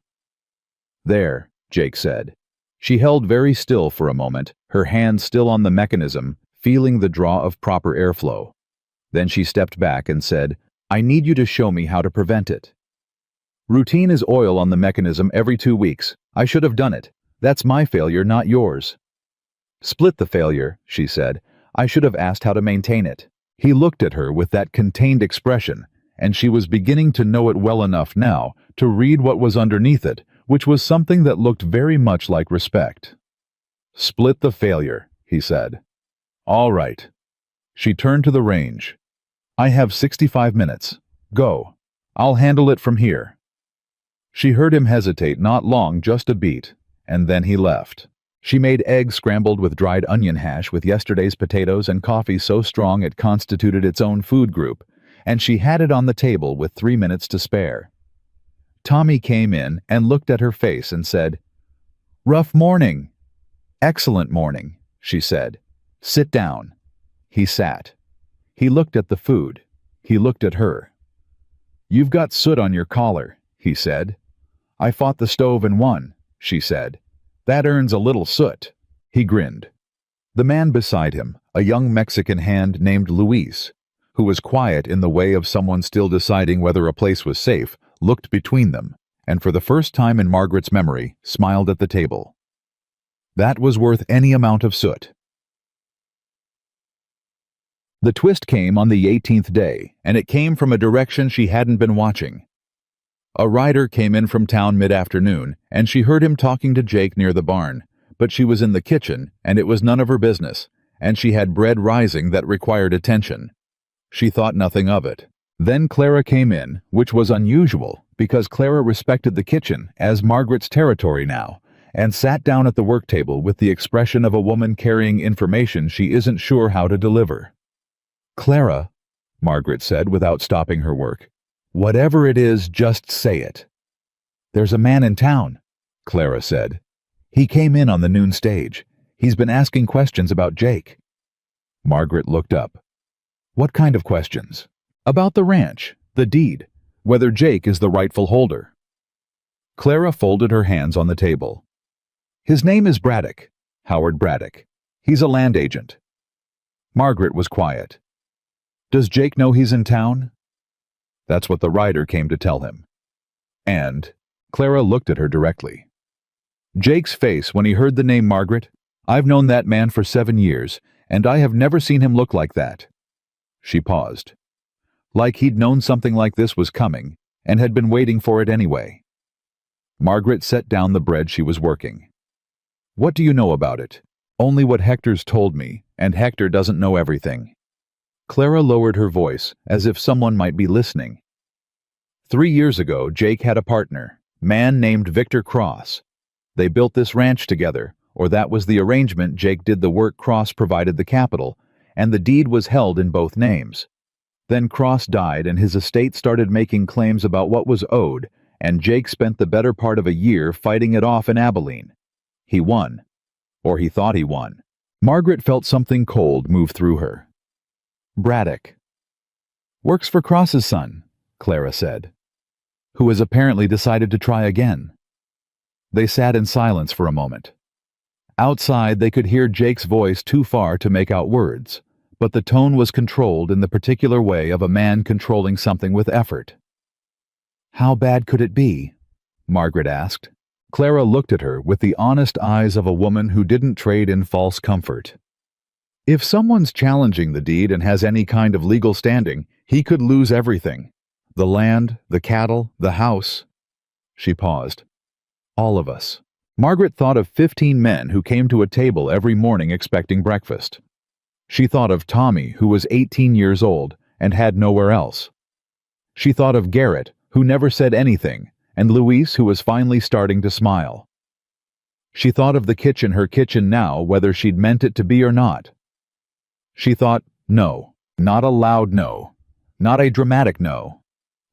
There, Jake said. She held very still for a moment, her hand still on the mechanism, feeling the draw of proper airflow. Then she stepped back and said, I need you to show me how to prevent it. Routine is oil on the mechanism every 2 weeks. I should have done it. That's my failure, not yours. Split the failure, she said. I should have asked how to maintain it. He looked at her with that contained expression, and she was beginning to know it well enough now to read what was underneath it, which was something that looked very much like respect. Split the failure, he said. All right. She turned to the range. I have 65 minutes. Go. I'll handle it from here. She heard him hesitate not long, just a beat, and then he left. She made eggs scrambled with dried onion hash with yesterday's potatoes and coffee so strong it constituted its own food group, and she had it on the table with 3 minutes to spare. Tommy came in and looked at her face and said, Rough morning. Excellent morning, she said. Sit down. He sat. He looked at the food. He looked at her. You've got soot on your collar, he said. I fought the stove and won, she said. That earns a little soot. He grinned. The man beside him, a young Mexican hand named Luis, who was quiet in the way of someone still deciding whether a place was safe, looked between them, and for the first time in Margaret's memory, smiled at the table. That was worth any amount of soot. The twist came on the 18th day, and it came from a direction she hadn't been watching. A rider came in from town mid-afternoon, and she heard him talking to Jake near the barn, but she was in the kitchen, and it was none of her business, and she had bread rising that required attention. She thought nothing of it. Then Clara came in, which was unusual, because Clara respected the kitchen as Margaret's territory now, and sat down at the work table with the expression of a woman carrying information she isn't sure how to deliver. Clara, Margaret said without stopping her work, whatever it is, just say it. There's a man in town, Clara said. He came in on the noon stage. He's been asking questions about Jake. Margaret looked up. What kind of questions? About the ranch, the deed, whether Jake is the rightful holder. Clara folded her hands on the table. His name is Braddock, Howard Braddock. He's a land agent. Margaret was quiet. Does Jake know he's in town? That's what the rider came to tell him. And Clara looked at her directly. Jake's face when he heard the name Margaret, I've known that man for 7 years, and I have never seen him look like that. She paused. Like he'd known something like this was coming, and had been waiting for it anyway. Margaret set down the bread she was working. What do you know about it? Only what Hector's told me, and Hector doesn't know everything. Clara lowered her voice, as if someone might be listening. 3 years ago, Jake had a partner, man named Victor Cross. They built this ranch together, or that was the arrangement. Jake did the work, Cross provided the capital, and the deed was held in both names. Then Cross died and his estate started making claims about what was owed, and Jake spent the better part of a year fighting it off in Abilene. He won. Or he thought he won. Margaret felt something cold move through her. Braddock. Works for Cross's son, Clara said, who has apparently decided to try again. They sat in silence for a moment. Outside, they could hear Jake's voice too far to make out words, but the tone was controlled in the particular way of a man controlling something with effort. How bad could it be? Margaret asked. Clara looked at her with the honest eyes of a woman who didn't trade in false comfort. If someone's challenging the deed and has any kind of legal standing, he could lose everything. The land, the cattle, the house. She paused. All of us. Margaret thought of 15 men who came to a table every morning expecting breakfast. She thought of Tommy, who was 18 years old and had nowhere else. She thought of Garrett, who never said anything, and Louise, who was finally starting to smile. She thought of the kitchen, her kitchen now, whether she'd meant it to be or not. She thought, no, not a loud no, not a dramatic no.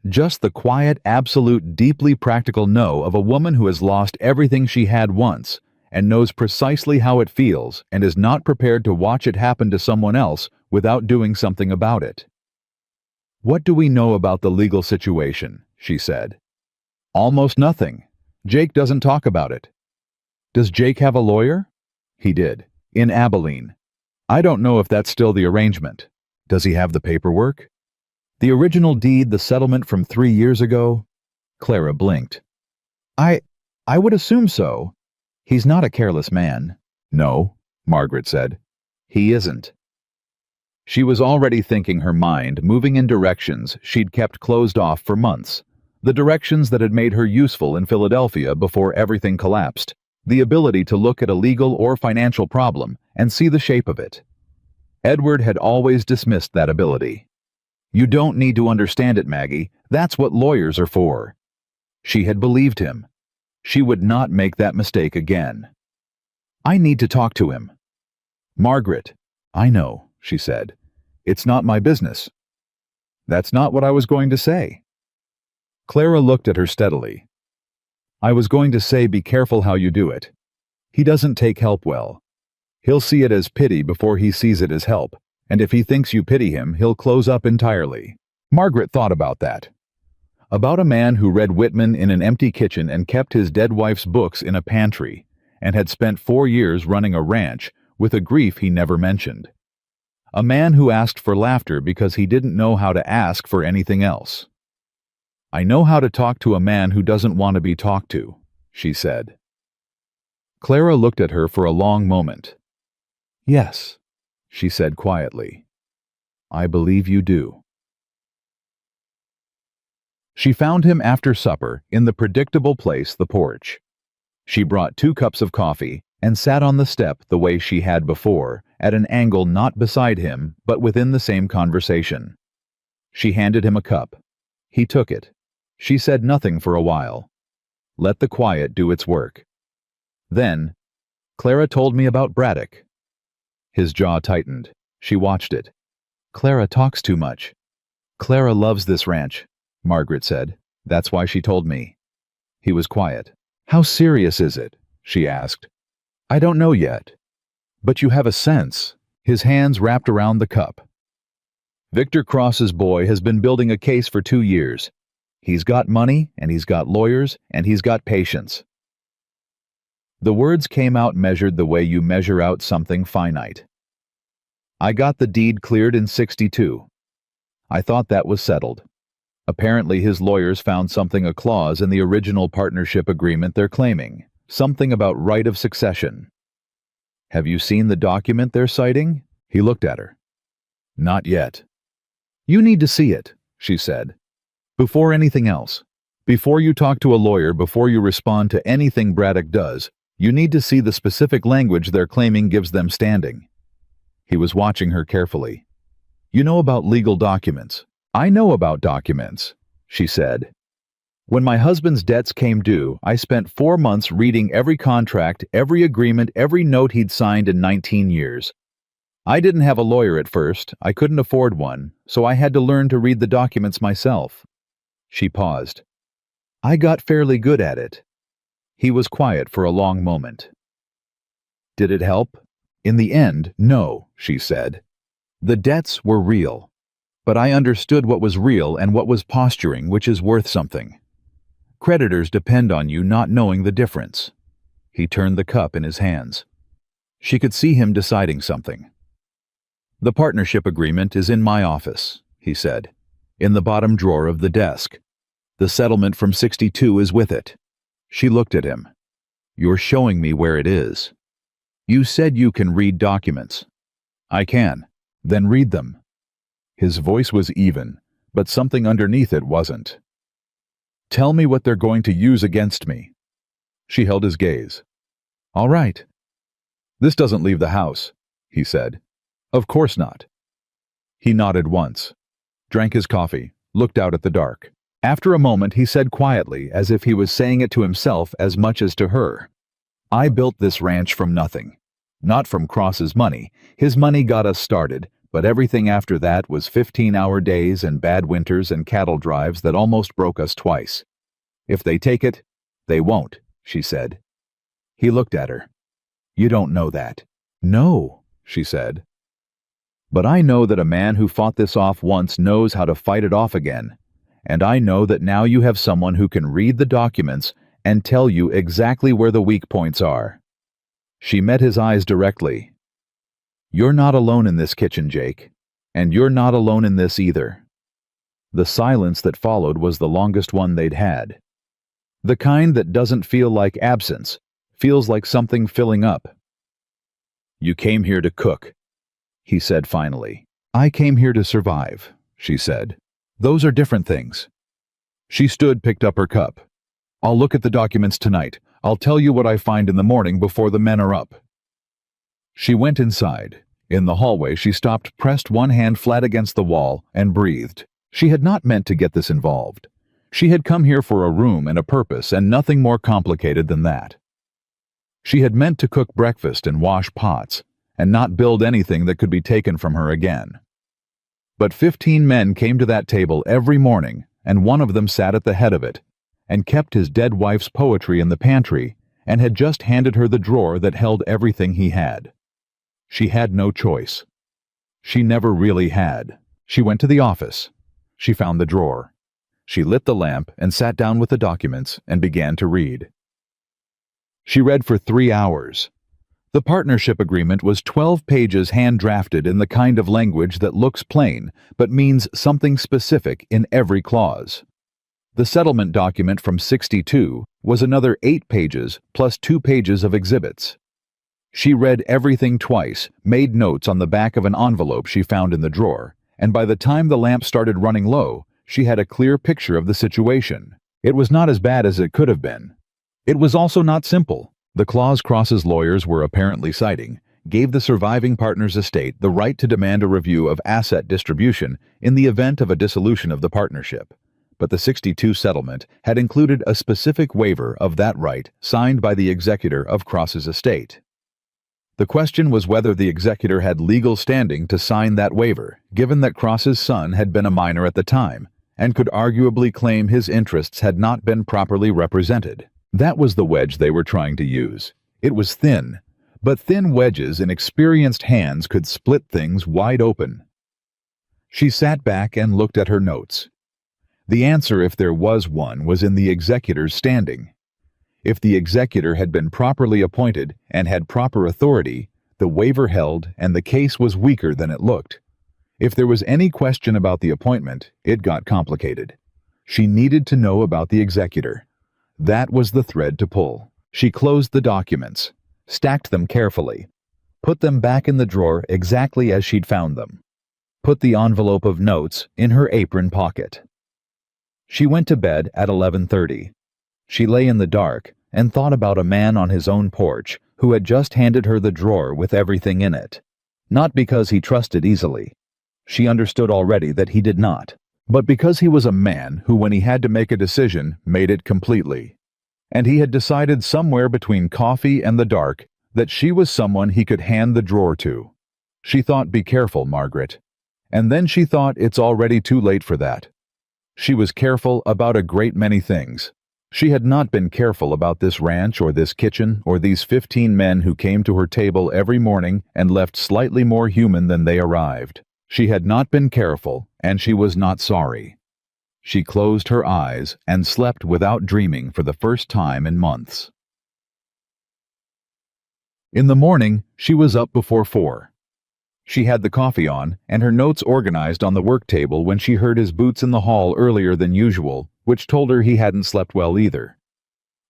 Just the quiet, absolute, deeply practical no of a woman who has lost everything she had once and knows precisely how it feels and is not prepared to watch it happen to someone else without doing something about it. What do we know about the legal situation? She said. Almost nothing. Jake doesn't talk about it. Does Jake have a lawyer? He did, in Abilene. I don't know if that's still the arrangement. Does he have the paperwork? The original deed, the settlement from 3 years ago? Clara blinked. I would assume so. He's not a careless man. No, Margaret said. He isn't. She was already thinking, her mind moving in directions she'd kept closed off for months. The directions that had made her useful in Philadelphia before everything collapsed. The ability to look at a legal or financial problem and see the shape of it. Edward had always dismissed that ability. You don't need to understand it, Maggie. That's what lawyers are for. She had believed him. She would not make that mistake again. I need to talk to him. Margaret. I know, she said. It's not my business. That's not what I was going to say. Clara looked at her steadily. I was going to say, be careful how you do it. He doesn't take help well. He'll see it as pity before he sees it as help, and if he thinks you pity him, he'll close up entirely. Margaret thought about that. About a man who read Whitman in an empty kitchen and kept his dead wife's books in a pantry, and had spent 4 years running a ranch with a grief he never mentioned. A man who asked for laughter because he didn't know how to ask for anything else. I know how to talk to a man who doesn't want to be talked to, she said. Clara looked at her for a long moment. Yes, she said quietly. I believe you do. She found him after supper in the predictable place, the porch. She brought 2 cups of coffee and sat on the step the way she had before, at an angle not beside him but within the same conversation. She handed him a cup. He took it. She said nothing for a while. Let the quiet do its work. Then, Clara told me about Braddock. His jaw tightened. She watched it. Clara talks too much. Clara loves this ranch, Margaret said. That's why she told me. He was quiet. How serious is it? She asked. I don't know yet. But you have a sense. His hands wrapped around the cup. Victor Cross's boy has been building a case for 2 years. He's got money, and he's got lawyers, and he's got patience. The words came out measured the way you measure out something finite. I got the deed cleared in 62. I thought that was settled. Apparently his lawyers found a clause in the original partnership agreement they're claiming, something about right of succession. Have you seen the document they're citing? He looked at her. Not yet. You need to see it, she said. Before anything else. Before you talk to a lawyer, before you respond to anything Braddock does, you need to see the specific language they're claiming gives them standing. He was watching her carefully. You know about legal documents. I know about documents, she said. When my husband's debts came due, I spent 4 months reading every contract, every agreement, every note he'd signed in 19 years. I didn't have a lawyer at first. I couldn't afford one, so I had to learn to read the documents myself. She paused. I got fairly good at it. He was quiet for a long moment. Did it help? In the end, no, she said. The debts were real. But I understood what was real and what was posturing, which is worth something. Creditors depend on you not knowing the difference. He turned the cup in his hands. She could see him deciding something. The partnership agreement is in my office, he said, in the bottom drawer of the desk. The settlement from 62 is with it. She looked at him. You're showing me where it is. You said you can read documents. I can. Then read them. His voice was even, but something underneath it wasn't. Tell me what they're going to use against me. She held his gaze. All right. This doesn't leave the house, he said. Of course not. He nodded once, drank his coffee, looked out at the dark. After a moment, he said quietly, as if he was saying it to himself as much as to her. I built this ranch from nothing. Not from Cross's money. His money got us started, but everything after that was 15-hour days and bad winters and cattle drives that almost broke us twice. If they take it, they won't, she said. He looked at her. You don't know that. No, she said. But I know that a man who fought this off once knows how to fight it off again. And I know that now you have someone who can read the documents and tell you exactly where the weak points are. She met his eyes directly. You're not alone in this kitchen, Jake. And you're not alone in this either. The silence that followed was the longest one they'd had. The kind that doesn't feel like absence, feels like something filling up. You came here to cook, he said finally. I came here to survive, she said. Those are different things. She stood, picked up her cup. I'll look at the documents tonight. I'll tell you what I find in the morning before the men are up. She went inside. In the hallway, she stopped, pressed one hand flat against the wall, and breathed. She had not meant to get this involved. She had come here for a room and a purpose, and nothing more complicated than that. She had meant to cook breakfast and wash pots, and not build anything that could be taken from her again. But 15 men came to that table every morning, and one of them sat at the head of it, and kept his dead wife's poetry in the pantry, and had just handed her the drawer that held everything he had. She had no choice. She never really had. She went to the office. She found the drawer. She lit the lamp and sat down with the documents and began to read. She read for 3 hours. The partnership agreement was 12 pages hand-drafted in the kind of language that looks plain but means something specific in every clause. The settlement document from 62 was another 8 pages plus 2 pages of exhibits. She read everything twice, made notes on the back of an envelope she found in the drawer, and by the time the lamp started running low, she had a clear picture of the situation. It was not as bad as it could have been. It was also not simple. The clause Cross's lawyers were apparently citing gave the surviving partner's estate the right to demand a review of asset distribution in the event of a dissolution of the partnership. But the 62 settlement had included a specific waiver of that right signed by the executor of Cross's estate. The question was whether the executor had legal standing to sign that waiver, given that Cross's son had been a minor at the time, and could arguably claim his interests had not been properly represented. That was the wedge they were trying to use. It was thin, but thin wedges in experienced hands could split things wide open. She sat back and looked at her notes. The answer, if there was one, was in the executor's standing. If the executor had been properly appointed and had proper authority, the waiver held and the case was weaker than it looked. If there was any question about the appointment, it got complicated. She needed to know about the executor. That was the thread to pull. She closed the documents, stacked them carefully, put them back in the drawer exactly as she'd found them, put the envelope of notes in her apron pocket. She went to bed at 11:30. She lay in the dark and thought about a man on his own porch who had just handed her the drawer with everything in it. Not because he trusted easily. She understood already that he did not. But because he was a man who, when he had to make a decision, made it completely. And he had decided somewhere between coffee and the dark that she was someone he could hand the drawer to. She thought, be careful, Margaret. And then she thought, it's already too late for that. She was careful about a great many things. She had not been careful about this ranch or this kitchen or these 15 men who came to her table every morning and left slightly more human than they arrived. She had not been careful, and she was not sorry. She closed her eyes and slept without dreaming for the first time in months. In the morning, she was up before 4. She had the coffee on and her notes organized on the work table when she heard his boots in the hall earlier than usual, which told her he hadn't slept well either.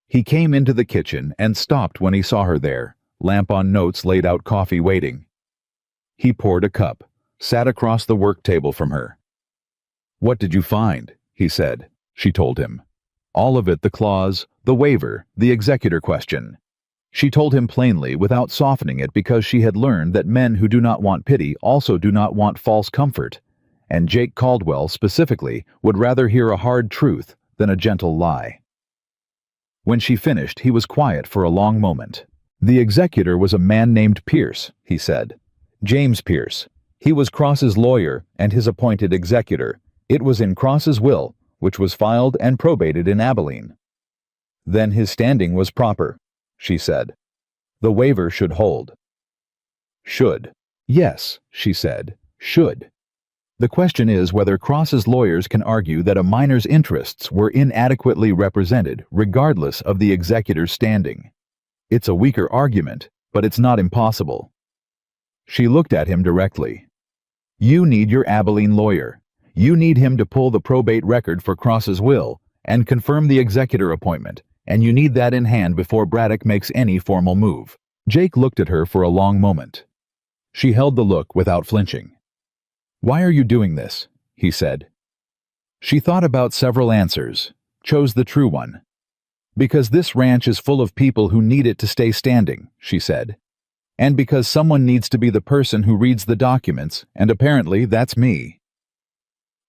He came into the kitchen and stopped when he saw her there, lamp on notes laid out, coffee waiting. He poured a cup, sat across the work table from her. "What did you find?" he said. She told him. All of it, the clause, the waiver, the executor question. She told him plainly without softening it because she had learned that men who do not want pity also do not want false comfort, and Jake Caldwell specifically would rather hear a hard truth than a gentle lie. When she finished, he was quiet for a long moment. "The executor was a man named Pierce," he said. "James Pierce. He was Cross's lawyer and his appointed executor. It was in Cross's will, which was filed and probated in Abilene." "Then his standing was proper," she said. "The waiver should hold." "Should." "Yes," she said, "should." The question is whether Cross's lawyers can argue that a minor's interests were inadequately represented regardless of the executor's standing. It's a weaker argument, but it's not impossible. She looked at him directly. "You need your Abilene lawyer. You need him to pull the probate record for Cross's will and confirm the executor appointment, and you need that in hand before Braddock makes any formal move." Jake looked at her for a long moment. She held the look without flinching. "Why are you doing this?" he said. She thought about several answers, chose the true one. "Because this ranch is full of people who need it to stay standing," she said. "And because someone needs to be the person who reads the documents, and apparently that's me."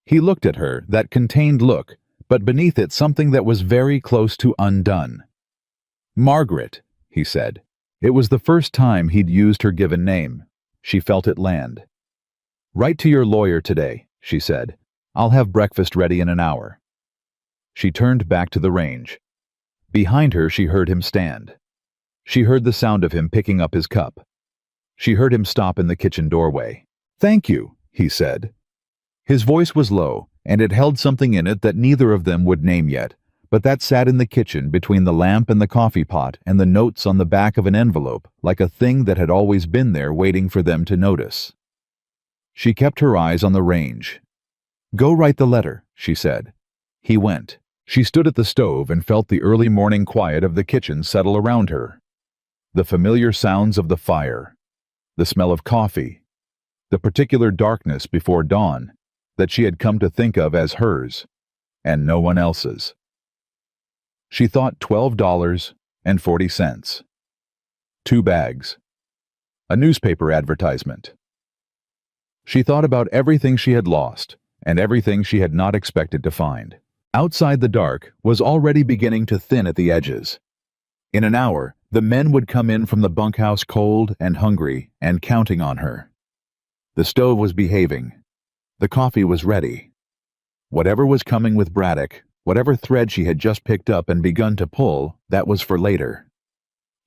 He looked at her, that contained look, but beneath it something that was very close to undone. "Margaret," he said. It was the first time he'd used her given name. She felt it land. "Write to your lawyer today," she said. "I'll have breakfast ready in an hour." She turned back to the range. Behind her she heard him stand. She heard the sound of him picking up his cup. She heard him stop in the kitchen doorway. "Thank you," he said. His voice was low, and it held something in it that neither of them would name yet, but that sat in the kitchen between the lamp and the coffee pot and the notes on the back of an envelope like a thing that had always been there waiting for them to notice. She kept her eyes on the range. "Go write the letter," she said. He went. She stood at the stove and felt the early morning quiet of the kitchen settle around her. The familiar sounds of the fire, the smell of coffee, the particular darkness before dawn that she had come to think of as hers, and no one else's. She thought $12.40. 2 bags. A newspaper advertisement. She thought about everything she had lost, and everything she had not expected to find. Outside the dark was already beginning to thin at the edges. In an hour, the men would come in from the bunkhouse cold and hungry and counting on her. The stove was behaving. The coffee was ready. Whatever was coming with Braddock, whatever thread she had just picked up and begun to pull, that was for later.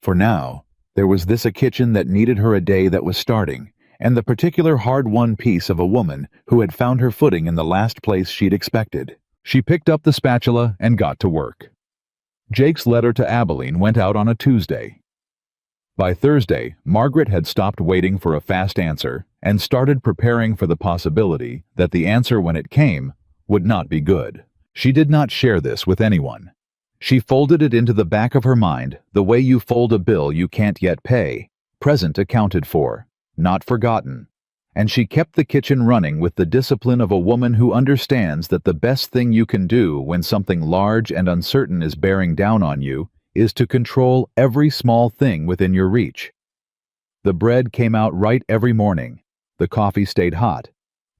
For now, there was this a kitchen that needed her a day that was starting, and the particular hard-won piece of a woman who had found her footing in the last place she'd expected. She picked up the spatula and got to work. Jake's letter to Abilene went out on a Tuesday. By Thursday, Margaret had stopped waiting for a fast answer and started preparing for the possibility that the answer, when it came, would not be good. She did not share this with anyone. She folded it into the back of her mind the way you fold a bill you can't yet pay, present accounted for, not forgotten. And she kept the kitchen running with the discipline of a woman who understands that the best thing you can do when something large and uncertain is bearing down on you is to control every small thing within your reach. The bread came out right every morning. The coffee stayed hot.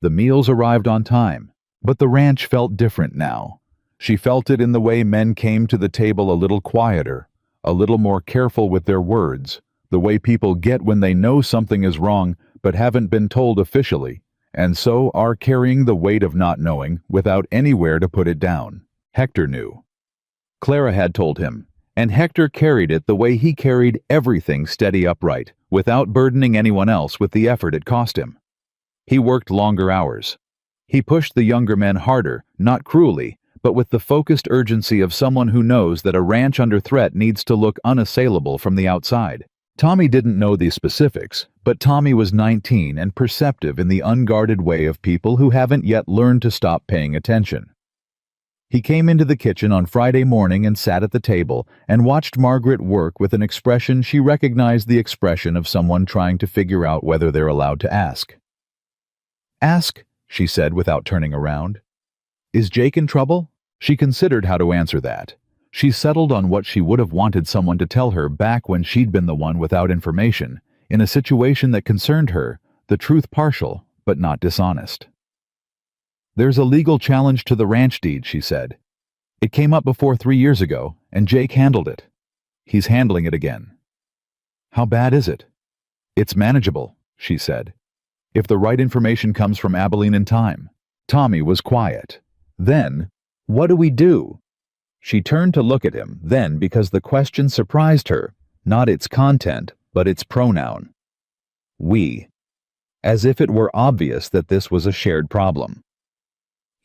The meals arrived on time. But the ranch felt different now. She felt it in the way men came to the table a little quieter, a little more careful with their words, the way people get when they know something is wrong but haven't been told officially, and so are carrying the weight of not knowing without anywhere to put it down. Hector knew. Clara had told him, and Hector carried it the way he carried everything steady upright, without burdening anyone else with the effort it cost him. He worked longer hours. He pushed the younger men harder, not cruelly, but with the focused urgency of someone who knows that a ranch under threat needs to look unassailable from the outside. Tommy didn't know the specifics, but Tommy was 19 and perceptive in the unguarded way of people who haven't yet learned to stop paying attention. He came into the kitchen on Friday morning and sat at the table and watched Margaret work with an expression she recognized the expression of someone trying to figure out whether they're allowed to ask. "Ask," she said without turning around. "Is Jake in trouble?" She considered how to answer that. She settled on what she would have wanted someone to tell her back when she'd been the one without information, in a situation that concerned her, the truth partial, but not dishonest. "There's a legal challenge to the ranch deed," she said. "It came up before 3 years ago, and Jake handled it. He's handling it again." "How bad is it?" "It's manageable," she said. "If the right information comes from Abilene in time." Tommy was quiet. Then, "What do we do?" She turned to look at him, then because the question surprised her, not its content, but its pronoun. "We." As if it were obvious that this was a shared problem.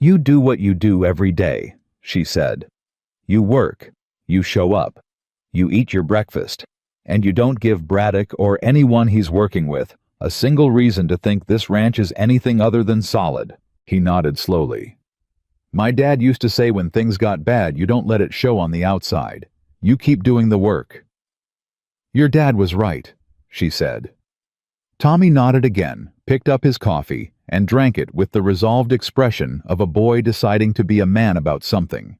"You do what you do every day," she said. "You work, you show up, you eat your breakfast, and you don't give Braddock or anyone he's working with a single reason to think this ranch is anything other than solid." He nodded slowly. "My dad used to say when things got bad, you don't let it show on the outside. You keep doing the work." "Your dad was right," she said. Tommy nodded again, picked up his coffee, and drank it with the resolved expression of a boy deciding to be a man about something.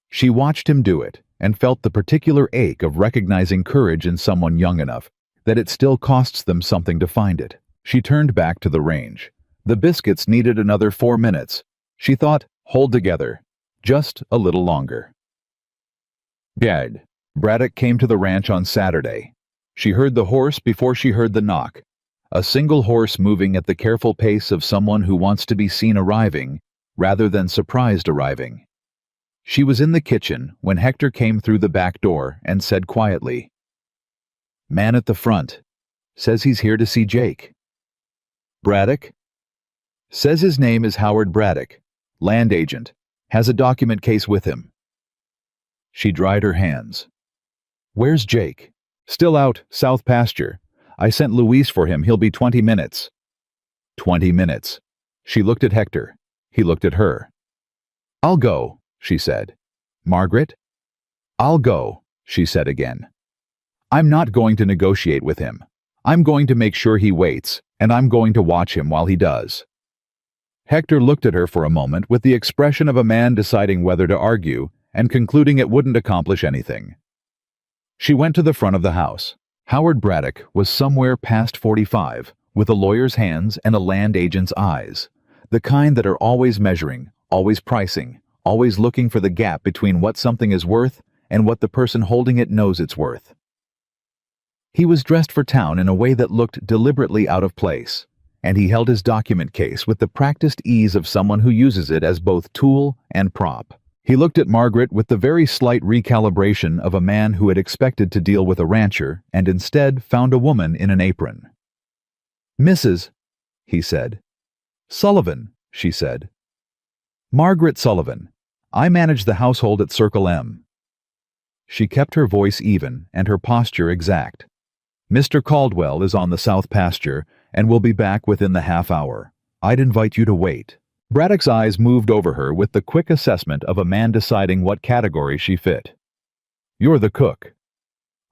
She watched him do it, and felt the particular ache of recognizing courage in someone young enough that it still costs them something to find it. She turned back to the range. The biscuits needed another 4 minutes. She thought, hold together. Just a little longer. Dad. Braddock came to the ranch on Saturday. She heard the horse before she heard the knock. A single horse moving at the careful pace of someone who wants to be seen arriving, rather than surprised arriving. She was in the kitchen when Hector came through the back door and said quietly, "Man at the front. Says he's here to see Jake." "Braddock?" "Says his name is Howard Braddock. Land agent. Has a document case with him." She dried her hands. "Where's Jake?" "Still out, south pasture. I sent Luis for him. He'll be 20 minutes. 20 minutes. She looked at Hector. He looked at her. "I'll go," she said. "Margaret?" "I'll go," she said again. "I'm not going to negotiate with him. I'm going to make sure he waits, and I'm going to watch him while he does." Hector looked at her for a moment with the expression of a man deciding whether to argue and concluding it wouldn't accomplish anything. She went to the front of the house. Howard Braddock was somewhere past 45, with a lawyer's hands and a land agent's eyes, the kind that are always measuring, always pricing, always looking for the gap between what something is worth and what the person holding it knows it's worth. He was dressed for town in a way that looked deliberately out of place, and he held his document case with the practiced ease of someone who uses it as both tool and prop. He looked at Margaret with the very slight recalibration of a man who had expected to deal with a rancher and instead found a woman in an apron. "Mrs.," he said. "Sullivan," she said. "Margaret Sullivan. I manage the household at Circle M." She kept her voice even and her posture exact. "Mr. Caldwell is on the south pasture and will be back within the half hour. I'd invite you to wait." Braddock's eyes moved over her with the quick assessment of a man deciding what category she fit. "You're the cook."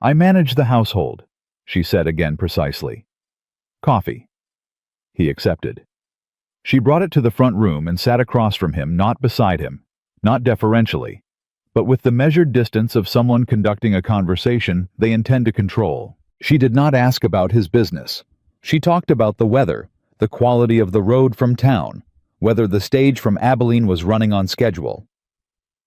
"I manage the household," she said again precisely. "Coffee." He accepted. She brought it to the front room and sat across from him, not beside him, not deferentially, but with the measured distance of someone conducting a conversation they intend to control. She did not ask about his business. She talked about the weather, the quality of the road from town, whether the stage from Abilene was running on schedule.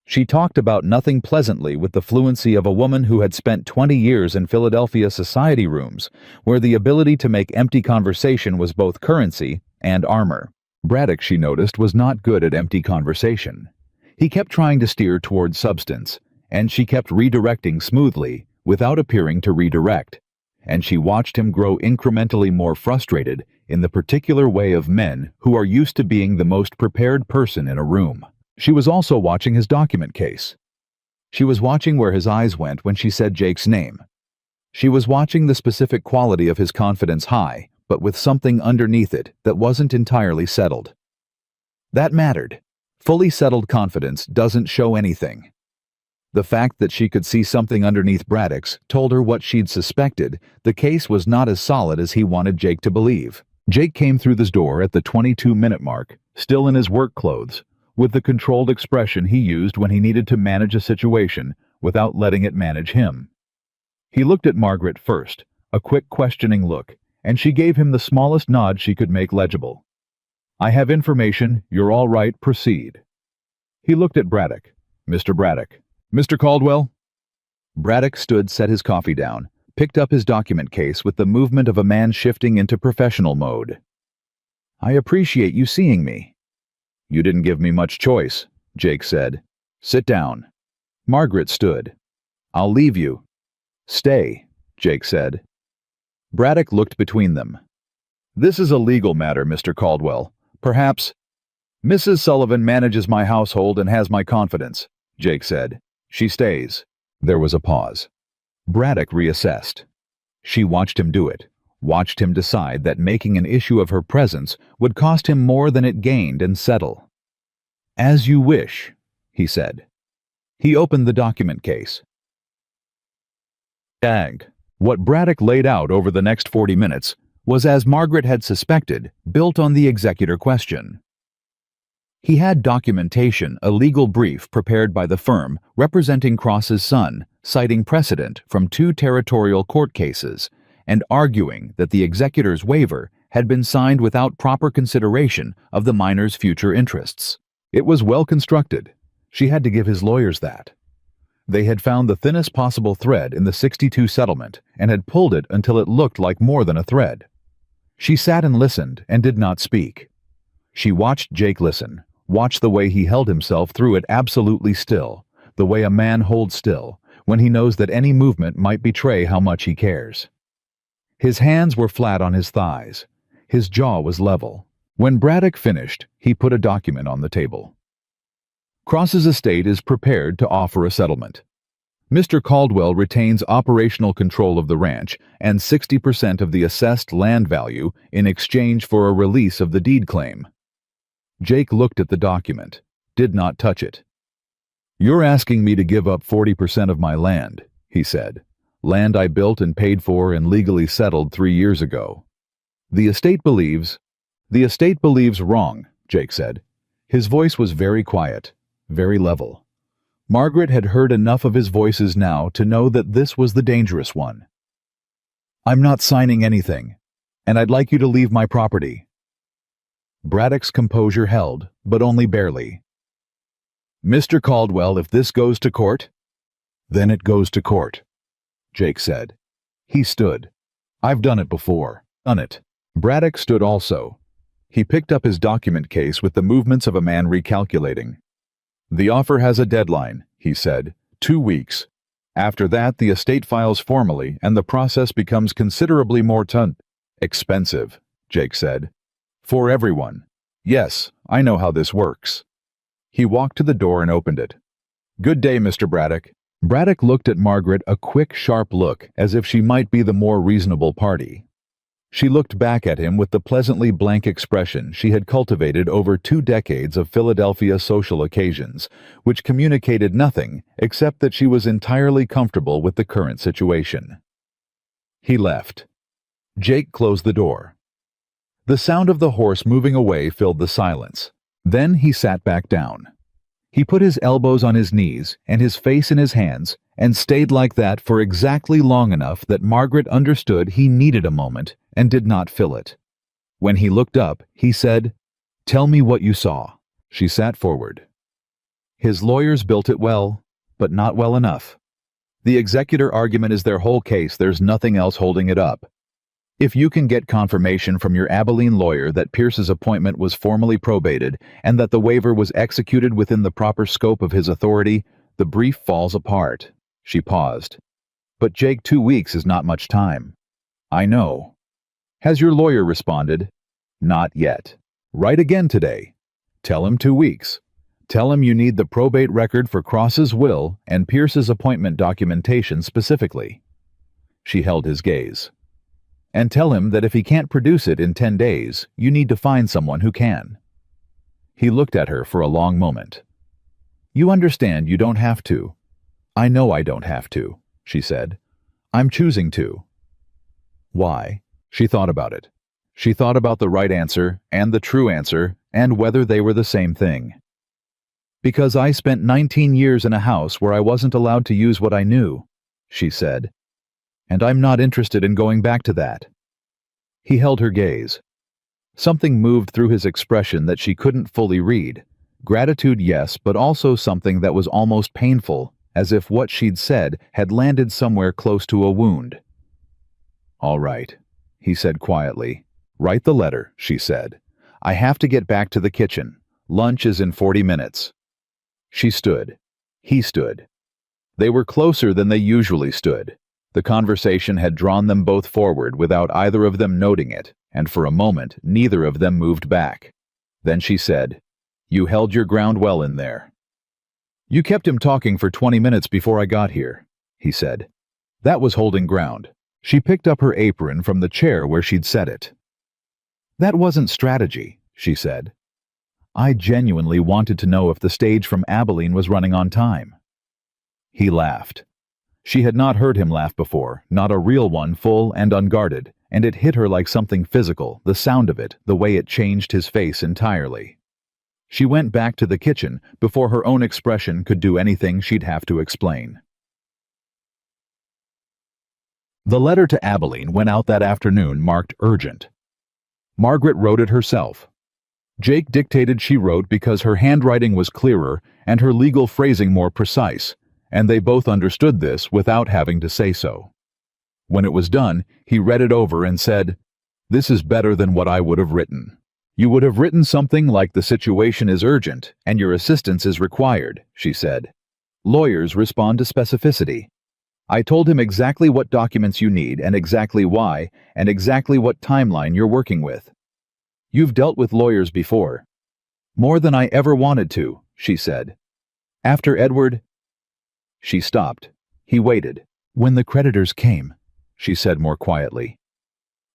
She talked about nothing pleasantly with the fluency of a woman who had spent 20 years in Philadelphia society rooms, where the ability to make empty conversation was both currency and armor. Braddock, she noticed, was not good at empty conversation. He kept trying to steer toward substance, and she kept redirecting smoothly, without appearing to redirect. And she watched him grow incrementally more frustrated in the particular way of men who are used to being the most prepared person in a room. She was also watching his document case. She was watching where his eyes went when she said Jake's name. She was watching the specific quality of his confidence high, but with something underneath it that wasn't entirely settled. That mattered. Fully settled confidence doesn't show anything. The fact that she could see something underneath Braddock's told her what she'd suspected. The case was not as solid as he wanted Jake to believe. Jake came through this door at the 22-minute mark, still in his work clothes, with the controlled expression he used when he needed to manage a situation without letting it manage him. He looked at Margaret first, a quick questioning look, and she gave him the smallest nod she could make legible. "I have information. You're all right. Proceed." He looked at Braddock. "Mr. Braddock." "Mr. Caldwell?" Braddock set his coffee down, picked up his document case with the movement of a man shifting into professional mode. "I appreciate you seeing me." "You didn't give me much choice," Jake said. "Sit down." Margaret stood. "I'll leave you." "Stay," Jake said. Braddock looked between them. "This is a legal matter, Mr. Caldwell. Perhaps—" "Mrs. Sullivan manages my household and has my confidence," Jake said. "She stays." There was a pause. Braddock reassessed. She watched him do it, watched him decide that making an issue of her presence would cost him more than it gained and settle. "As you wish," he said. He opened the document case. What Braddock laid out over the next 40 minutes was, as Margaret had suspected, built on the executor question. He had documentation, a legal brief prepared by the firm representing Cross's son, citing precedent from 2 territorial court cases, and arguing that the executor's waiver had been signed without proper consideration of the minor's future interests. It was well constructed. She had to give his lawyers that. They had found the thinnest possible thread in the 62 settlement and had pulled it until it looked like more than a thread. She sat and listened and did not speak. She watched Jake listen, watched the way he held himself through it absolutely still, the way a man holds still when he knows that any movement might betray how much he cares. His hands were flat on his thighs. His jaw was level. When Braddock finished, he put a document on the table. Cross's estate is prepared to offer a settlement. Mr. Caldwell retains operational control of the ranch and 60% of the assessed land value in exchange for a release of the deed claim. Jake looked at the document, did not touch it. "You're asking me to give up 40% of my land," he said. "Land I built and paid for and legally settled 3 years ago." The estate believes wrong," Jake said. His voice was very quiet, very level. Margaret had heard enough of his voices now to know that this was the dangerous one. "I'm not signing anything, and I'd like you to leave my property." Braddock's composure held, but only barely. "Mr. Caldwell, if this goes to court—" "Then it goes to court," Jake said. He stood. "I've done it before. Done it." Braddock stood also. He picked up his document case with the movements of a man recalculating. "The offer has a deadline," he said. 2 weeks. After that, the estate files formally, and the process becomes considerably more expensive," Jake said. "For everyone. Yes, I know how this works." He walked to the door and opened it. "Good day, Mr. Braddock." Braddock looked at Margaret, a quick, sharp look, as if she might be the more reasonable party. She looked back at him with the pleasantly blank expression she had cultivated over 2 decades of Philadelphia social occasions, which communicated nothing except that she was entirely comfortable with the current situation. He left. Jake closed the door. The sound of the horse moving away filled the silence. Then he sat back down. He put his elbows on his knees and his face in his hands and stayed like that for exactly long enough that Margaret understood he needed a moment and did not fill it. When he looked up, he said, "Tell me what you saw." She sat forward. "His lawyers built it well, but not well enough. The executor argument is their whole case. There's nothing else holding it up. If you can get confirmation from your Abilene lawyer that Pierce's appointment was formally probated and that the waiver was executed within the proper scope of his authority, The brief falls apart. She paused. But Jake, 2 weeks is not much time. I know. Has your lawyer responded? Not yet. Write again today. Tell him 2 weeks. Tell him you need the probate record for Cross's will and Pierce's appointment documentation specifically. She held his gaze. And tell him that if he can't produce it in 10 days, you need to find someone who can. He looked at her for a long moment. You understand you don't have to. I know I don't have to, she said. I'm choosing to. Why? She thought about it. She thought about the right answer and the true answer and whether they were the same thing. Because I spent 19 years in a house where I wasn't allowed to use what I knew, she said. And I'm not interested in going back to that. He held her gaze. Something moved through his expression that she couldn't fully read. Gratitude, yes, but also something that was almost painful, as if what she'd said had landed somewhere close to a wound. All right, he said quietly. Write the letter, she said. I have to get back to the kitchen. Lunch is in 40 minutes. She stood. He stood. They were closer than they usually stood. The conversation had drawn them both forward without either of them noting it, and for a moment neither of them moved back. Then she said, You held your ground well in there. You kept him talking for 20 minutes before I got here, he said. That was holding ground. She picked up her apron from the chair where she'd set it. That wasn't strategy, she said. I genuinely wanted to know if the stage from Abilene was running on time. He laughed. She had not heard him laugh before, not a real one, full and unguarded, and it hit her like something physical, the sound of it, the way it changed his face entirely. She went back to the kitchen before her own expression could do anything she'd have to explain. The letter to Abilene went out that afternoon marked urgent. Margaret wrote it herself. Jake dictated she wrote because her handwriting was clearer and her legal phrasing more precise, and they both understood this without having to say so. When it was done, he read it over and said, This is better than what I would have written. You would have written something like the situation is urgent and your assistance is required, she said. Lawyers respond to specificity. I told him exactly what documents you need and exactly why and exactly what timeline you're working with. You've dealt with lawyers before. More than I ever wanted to, she said. After Edward... She stopped. He waited. When the creditors came, she said more quietly.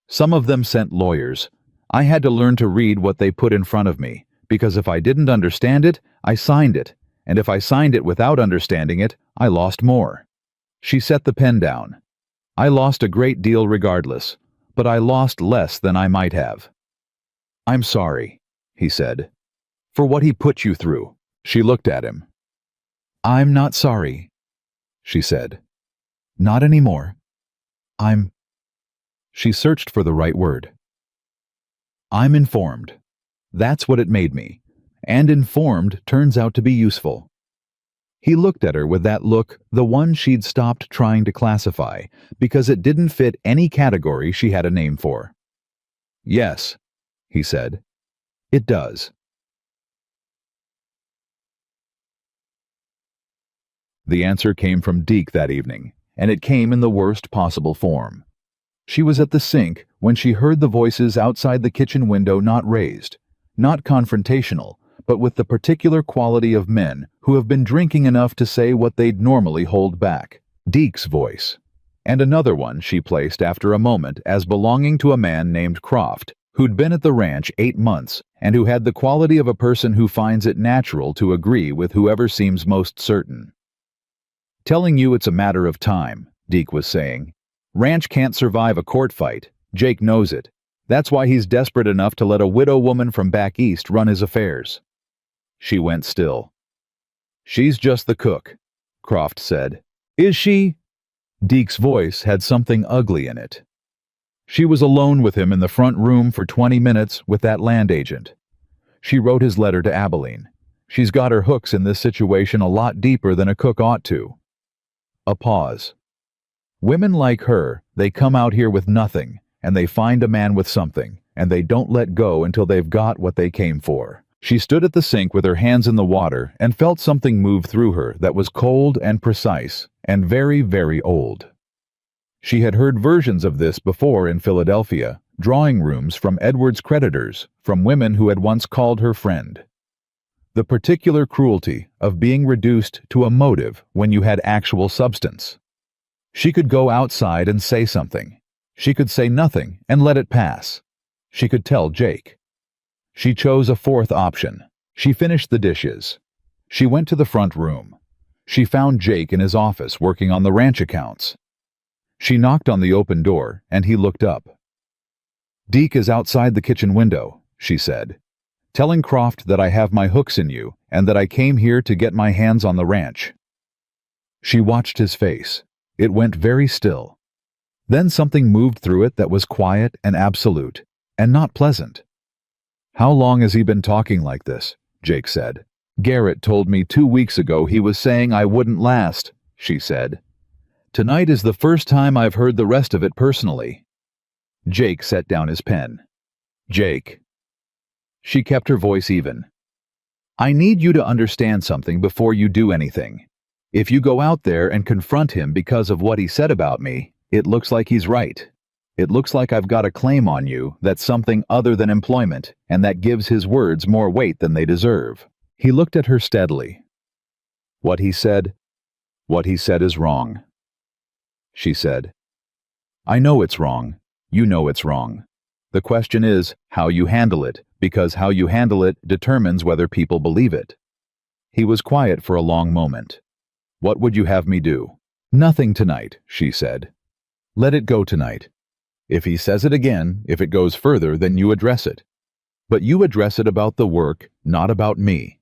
Some of them sent lawyers. I had to learn to read what they put in front of me, because if I didn't understand it, I signed it, and if I signed it without understanding it, I lost more. She set the pen down. I lost a great deal regardless, but I lost less than I might have. I'm sorry, he said, for what he put you through. She looked at him. I'm not sorry, she said. Not anymore. She searched for the right word. I'm informed. That's what it made me. And informed turns out to be useful. He looked at her with that look, the one she'd stopped trying to classify, because it didn't fit any category she had a name for. Yes, he said. It does. The answer came from Deke that evening, and it came in the worst possible form. She was at the sink when she heard the voices outside the kitchen window, not raised, not confrontational, but with the particular quality of men who have been drinking enough to say what they'd normally hold back. Deke's voice. And another one she placed after a moment as belonging to a man named Croft, who'd been at the ranch 8 months and who had the quality of a person who finds it natural to agree with whoever seems most certain. Telling you it's a matter of time, Deke was saying. Ranch can't survive a court fight. Jake knows it. That's why he's desperate enough to let a widow woman from back east run his affairs. She went still. She's just the cook, Croft said. Is she? Deke's voice had something ugly in it. She was alone with him in the front room for 20 minutes with that land agent. She wrote his letter to Abilene. She's got her hooks in this situation a lot deeper than a cook ought to. A pause. Women like her, they come out here with nothing, and they find a man with something, and they don't let go until they've got what they came for. She stood at the sink with her hands in the water and felt something move through her that was cold and precise and very, very old. She had heard versions of this before in Philadelphia, drawing rooms from Edward's creditors, from women who had once called her friend. The particular cruelty of being reduced to a motive when you had actual substance. She could go outside and say something. She could say nothing and let it pass. She could tell Jake. She chose a fourth option. She finished the dishes. She went to the front room. She found Jake in his office working on the ranch accounts. She knocked on the open door, and he looked up. "Deke is outside the kitchen window," she said, "telling Croft that I have my hooks in you and that I came here to get my hands on the ranch." She watched his face. It went very still. Then something moved through it that was quiet and absolute, and not pleasant. "How long has he been talking like this?" Jake said. "Garrett told me 2 weeks ago he was saying I wouldn't last," she said. "Tonight is the first time I've heard the rest of it personally." Jake set down his pen. "Jake." She kept her voice even. "I need you to understand something before you do anything. If you go out there and confront him because of what he said about me, it looks like he's right. It looks like I've got a claim on you that's something other than employment, and that gives his words more weight than they deserve." He looked at her steadily. What he said is wrong," she said. "I know it's wrong. You know it's wrong. The question is how you handle it, because how you handle it determines whether people believe it." He was quiet for a long moment. "What would you have me do?" "Nothing tonight," she said. "Let it go tonight. If he says it again, if it goes further, then you address it. But you address it about the work, not about me.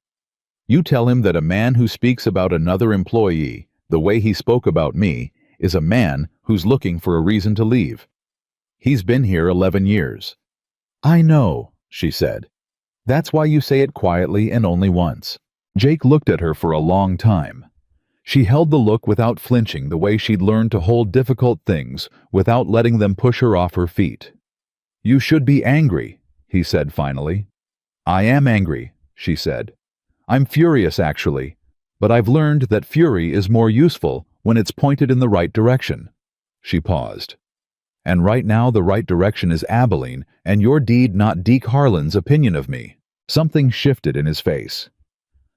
You tell him that a man who speaks about another employee, the way he spoke about me, is a man who's looking for a reason to leave. He's been here 11 years. "I know," she said. "That's why you say it quietly and only once." Jake looked at her for a long time. She held the look without flinching, the way she'd learned to hold difficult things without letting them push her off her feet. "You should be angry," he said finally. "I am angry," she said. "I'm furious, actually, but I've learned that fury is more useful when it's pointed in the right direction." She paused. "And right now the right direction is Abilene and your deed, not Deke Harlan's opinion of me." Something shifted in his face.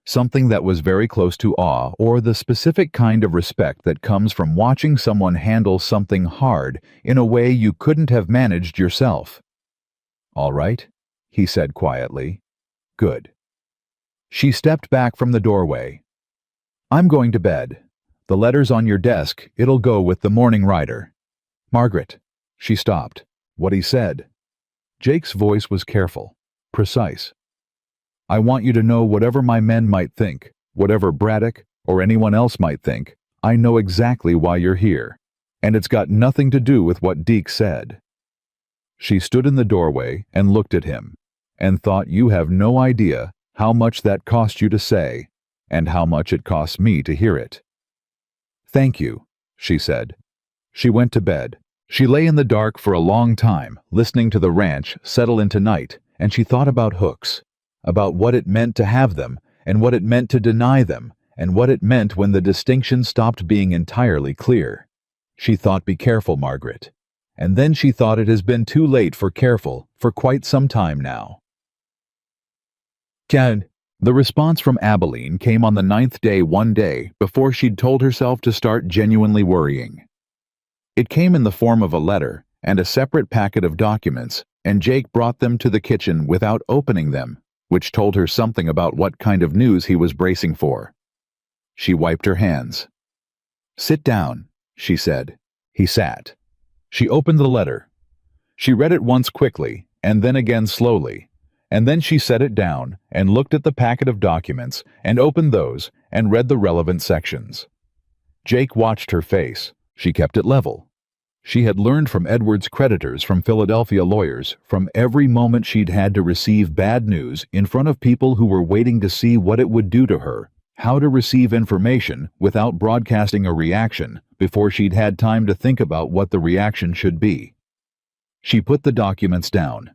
Something that was very close to awe, or the specific kind of respect that comes from watching someone handle something hard in a way you couldn't have managed yourself. "All right," he said quietly. "Good." She stepped back from the doorway. "I'm going to bed. The letter's on your desk. It'll go with the morning rider." "Margaret." She stopped. What he said. Jake's voice was careful, precise. "I want you to know whatever my men might think, whatever Braddock or anyone else might think, I know exactly why you're here, and it's got nothing to do with what Deke said." She stood in the doorway and looked at him, and thought, "You have no idea how much that cost you to say, and how much it cost me to hear it." "Thank you," she said. She went to bed. She lay in the dark for a long time, listening to the ranch settle into night, and she thought about hooks, about what it meant to have them, and what it meant to deny them, and what it meant when the distinction stopped being entirely clear. She thought, "Be careful, Margaret." And then she thought it has been too late for careful for quite some time now. "Ken." The response from Abilene came on the 9th day, one day before she'd told herself to start genuinely worrying. It came in the form of a letter and a separate packet of documents, and Jake brought them to the kitchen without opening them, which told her something about what kind of news he was bracing for. She wiped her hands. "Sit down," she said. He sat. She opened the letter. She read it once quickly, and then again slowly, and then she set it down and looked at the packet of documents and opened those and read the relevant sections. Jake watched her face. She kept it level. She had learned from Edward's creditors, from Philadelphia lawyers, from every moment she'd had to receive bad news in front of people who were waiting to see what it would do to her, how to receive information without broadcasting a reaction before she'd had time to think about what the reaction should be. She put the documents down.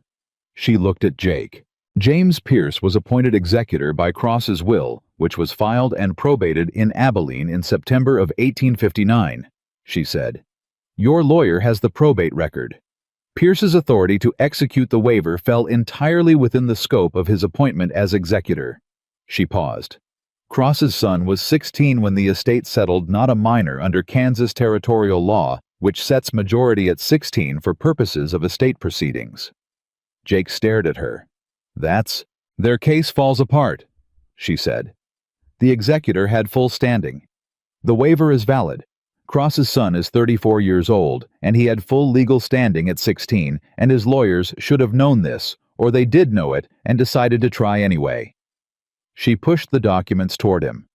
She looked at Jake. James Pierce was appointed executor by Cross's will, which was filed and probated in Abilene in September of 1859, she said. Your lawyer has the probate record. Pierce's authority to execute the waiver fell entirely within the scope of his appointment as executor. She paused. Cross's son was 16 when the estate settled not a minor under Kansas territorial law, which sets majority at 16 for purposes of estate proceedings. Jake stared at her. Their case falls apart, she said. The executor had full standing. The waiver is valid. Cross's son is 34 years old, and he had full legal standing at 16, and his lawyers should have known this, or they did know it and decided to try anyway. She pushed the documents toward him.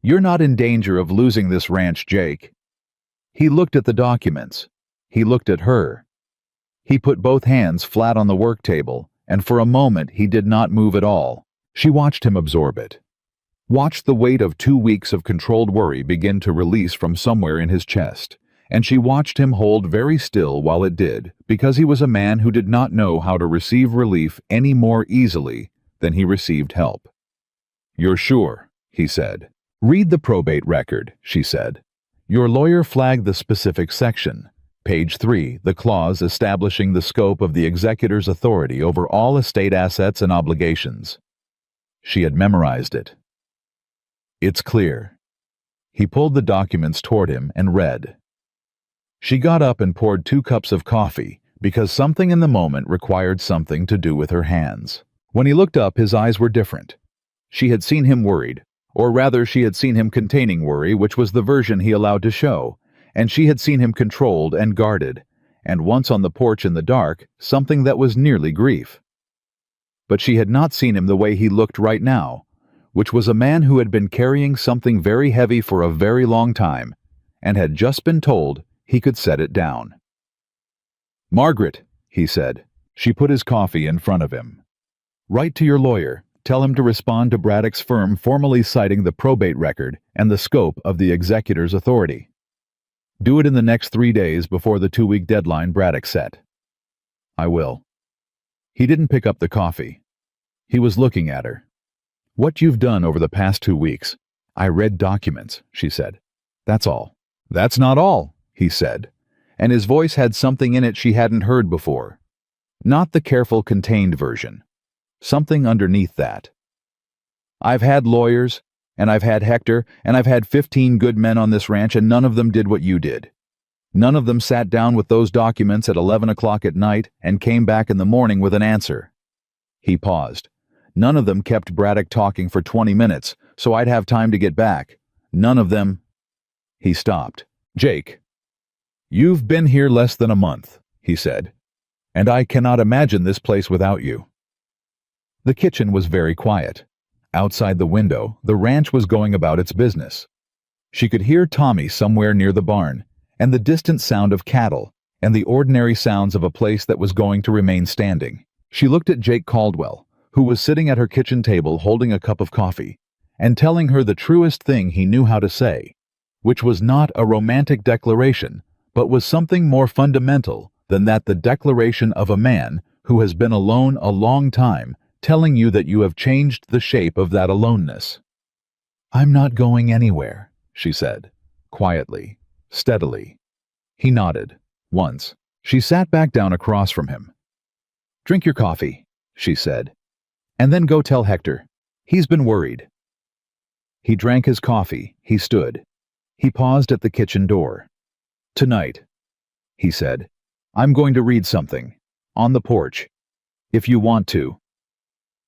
You're not in danger of losing this ranch, Jake. He looked at the documents. He looked at her. He put both hands flat on the work table, and for a moment he did not move at all. She watched him absorb it. Watched the weight of 2 weeks of controlled worry begin to release from somewhere in his chest, and she watched him hold very still while it did, because he was a man who did not know how to receive relief any more easily than he received help. You're sure, he said. Read the probate record, she said. Your lawyer flagged the specific section. Page 3, the clause establishing the scope of the executor's authority over all estate assets and obligations. She had memorized it. It's clear. He pulled the documents toward him and read. She got up and poured 2 cups of coffee, because something in the moment required something to do with her hands. When he looked up, his eyes were different. She had seen him worried, or rather she had seen him containing worry, which was the version he allowed to show, and she had seen him controlled and guarded, and once on the porch in the dark, something that was nearly grief. But she had not seen him the way he looked right now, which was a man who had been carrying something very heavy for a very long time, and had just been told he could set it down. Margaret, he said. She put his coffee in front of him. Write to your lawyer. Tell him to respond to Braddock's firm formally citing the probate record and the scope of the executor's authority. Do it in the next 3 days before the 2-week deadline Braddock set. I will. He didn't pick up the coffee. He was looking at her. What you've done over the past 2 weeks. I read documents, she said. That's all. That's not all, he said, and his voice had something in it she hadn't heard before. Not the careful, contained version. Something underneath that. I've had lawyers, and I've had Hector, and I've had 15 good men on this ranch, and none of them did what you did. None of them sat down with those documents at 11 o'clock at night and came back in the morning with an answer. He paused. None of them kept Braddock talking for 20 minutes, so I'd have time to get back. None of them... He stopped. Jake, you've been here less than a month, he said, and I cannot imagine this place without you. The kitchen was very quiet. Outside the window, the ranch was going about its business. She could hear Tommy somewhere near the barn, and the distant sound of cattle, and the ordinary sounds of a place that was going to remain standing. She looked at Jake Caldwell, who was sitting at her kitchen table holding a cup of coffee, and telling her the truest thing he knew how to say, which was not a romantic declaration, but was something more fundamental than that, the declaration of a man who has been alone a long time, telling you that you have changed the shape of that aloneness. I'm not going anywhere, she said, quietly, steadily. He nodded, once. She sat back down across from him. Drink your coffee, she said, and then go tell Hector. He's been worried. He drank his coffee. He stood. He paused at the kitchen door. Tonight, he said, I'm going to read something. On the porch. If you want to.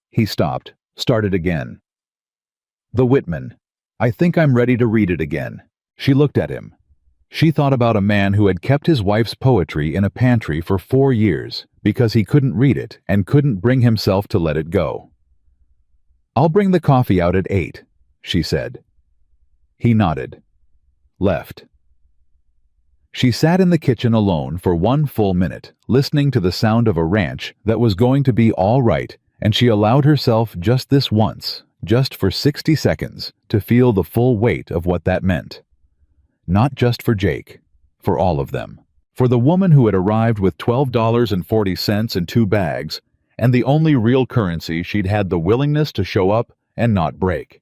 He stopped, started again. The Whitman. I think I'm ready to read it again. She looked at him. She thought about a man who had kept his wife's poetry in a pantry for 4 years because he couldn't read it and couldn't bring himself to let it go. I'll bring the coffee out at 8, she said. He nodded. Left. She sat in the kitchen alone for 1 full minute, listening to the sound of a ranch that was going to be all right, and she allowed herself just this once, just for 60 seconds, to feel the full weight of what that meant. Not just for Jake, for all of them. For the woman who had arrived with $12.40 in 2 bags, and the only real currency she'd had the willingness to show up and not break.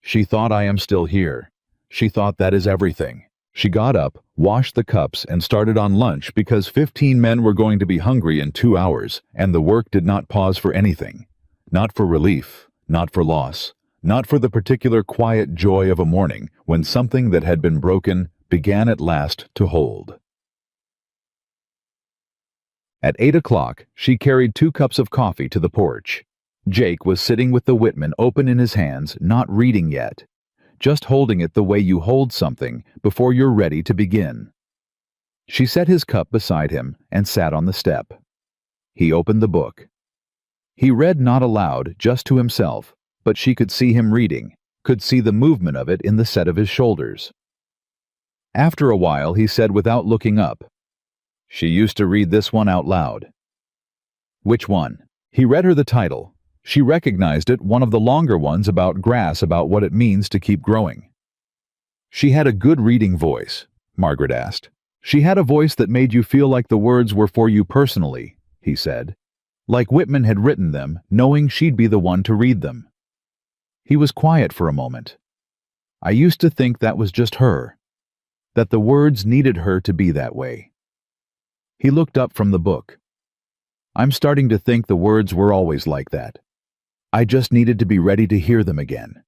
She thought, I am still here. She thought that is everything. She got up, washed the cups, and started on lunch because 15 men were going to be hungry in 2 hours, and the work did not pause for anything. Not for relief, not for loss, not for the particular quiet joy of a morning when something that had been broken began at last to hold. At 8 o'clock, she carried 2 cups of coffee to the porch. Jake was sitting with the Whitman open in his hands, not reading yet, just holding it the way you hold something before you're ready to begin. She set his cup beside him and sat on the step. He opened the book. He read not aloud, just to himself, but she could see him reading, could see the movement of it in the set of his shoulders. After a while, he said without looking up, "She used to read this one out loud." "Which one?" He read her the title. She recognized it, one of the longer ones about grass, about what it means to keep growing. "She had a good reading voice," Margaret asked. "She had a voice that made you feel like the words were for you personally," he said. Like Whitman had written them, knowing she'd be the one to read them. He was quiet for a moment. "I used to think that was just her, that the words needed her to be that way." He looked up from the book. "I'm starting to think the words were always like that. I just needed to be ready to hear them again."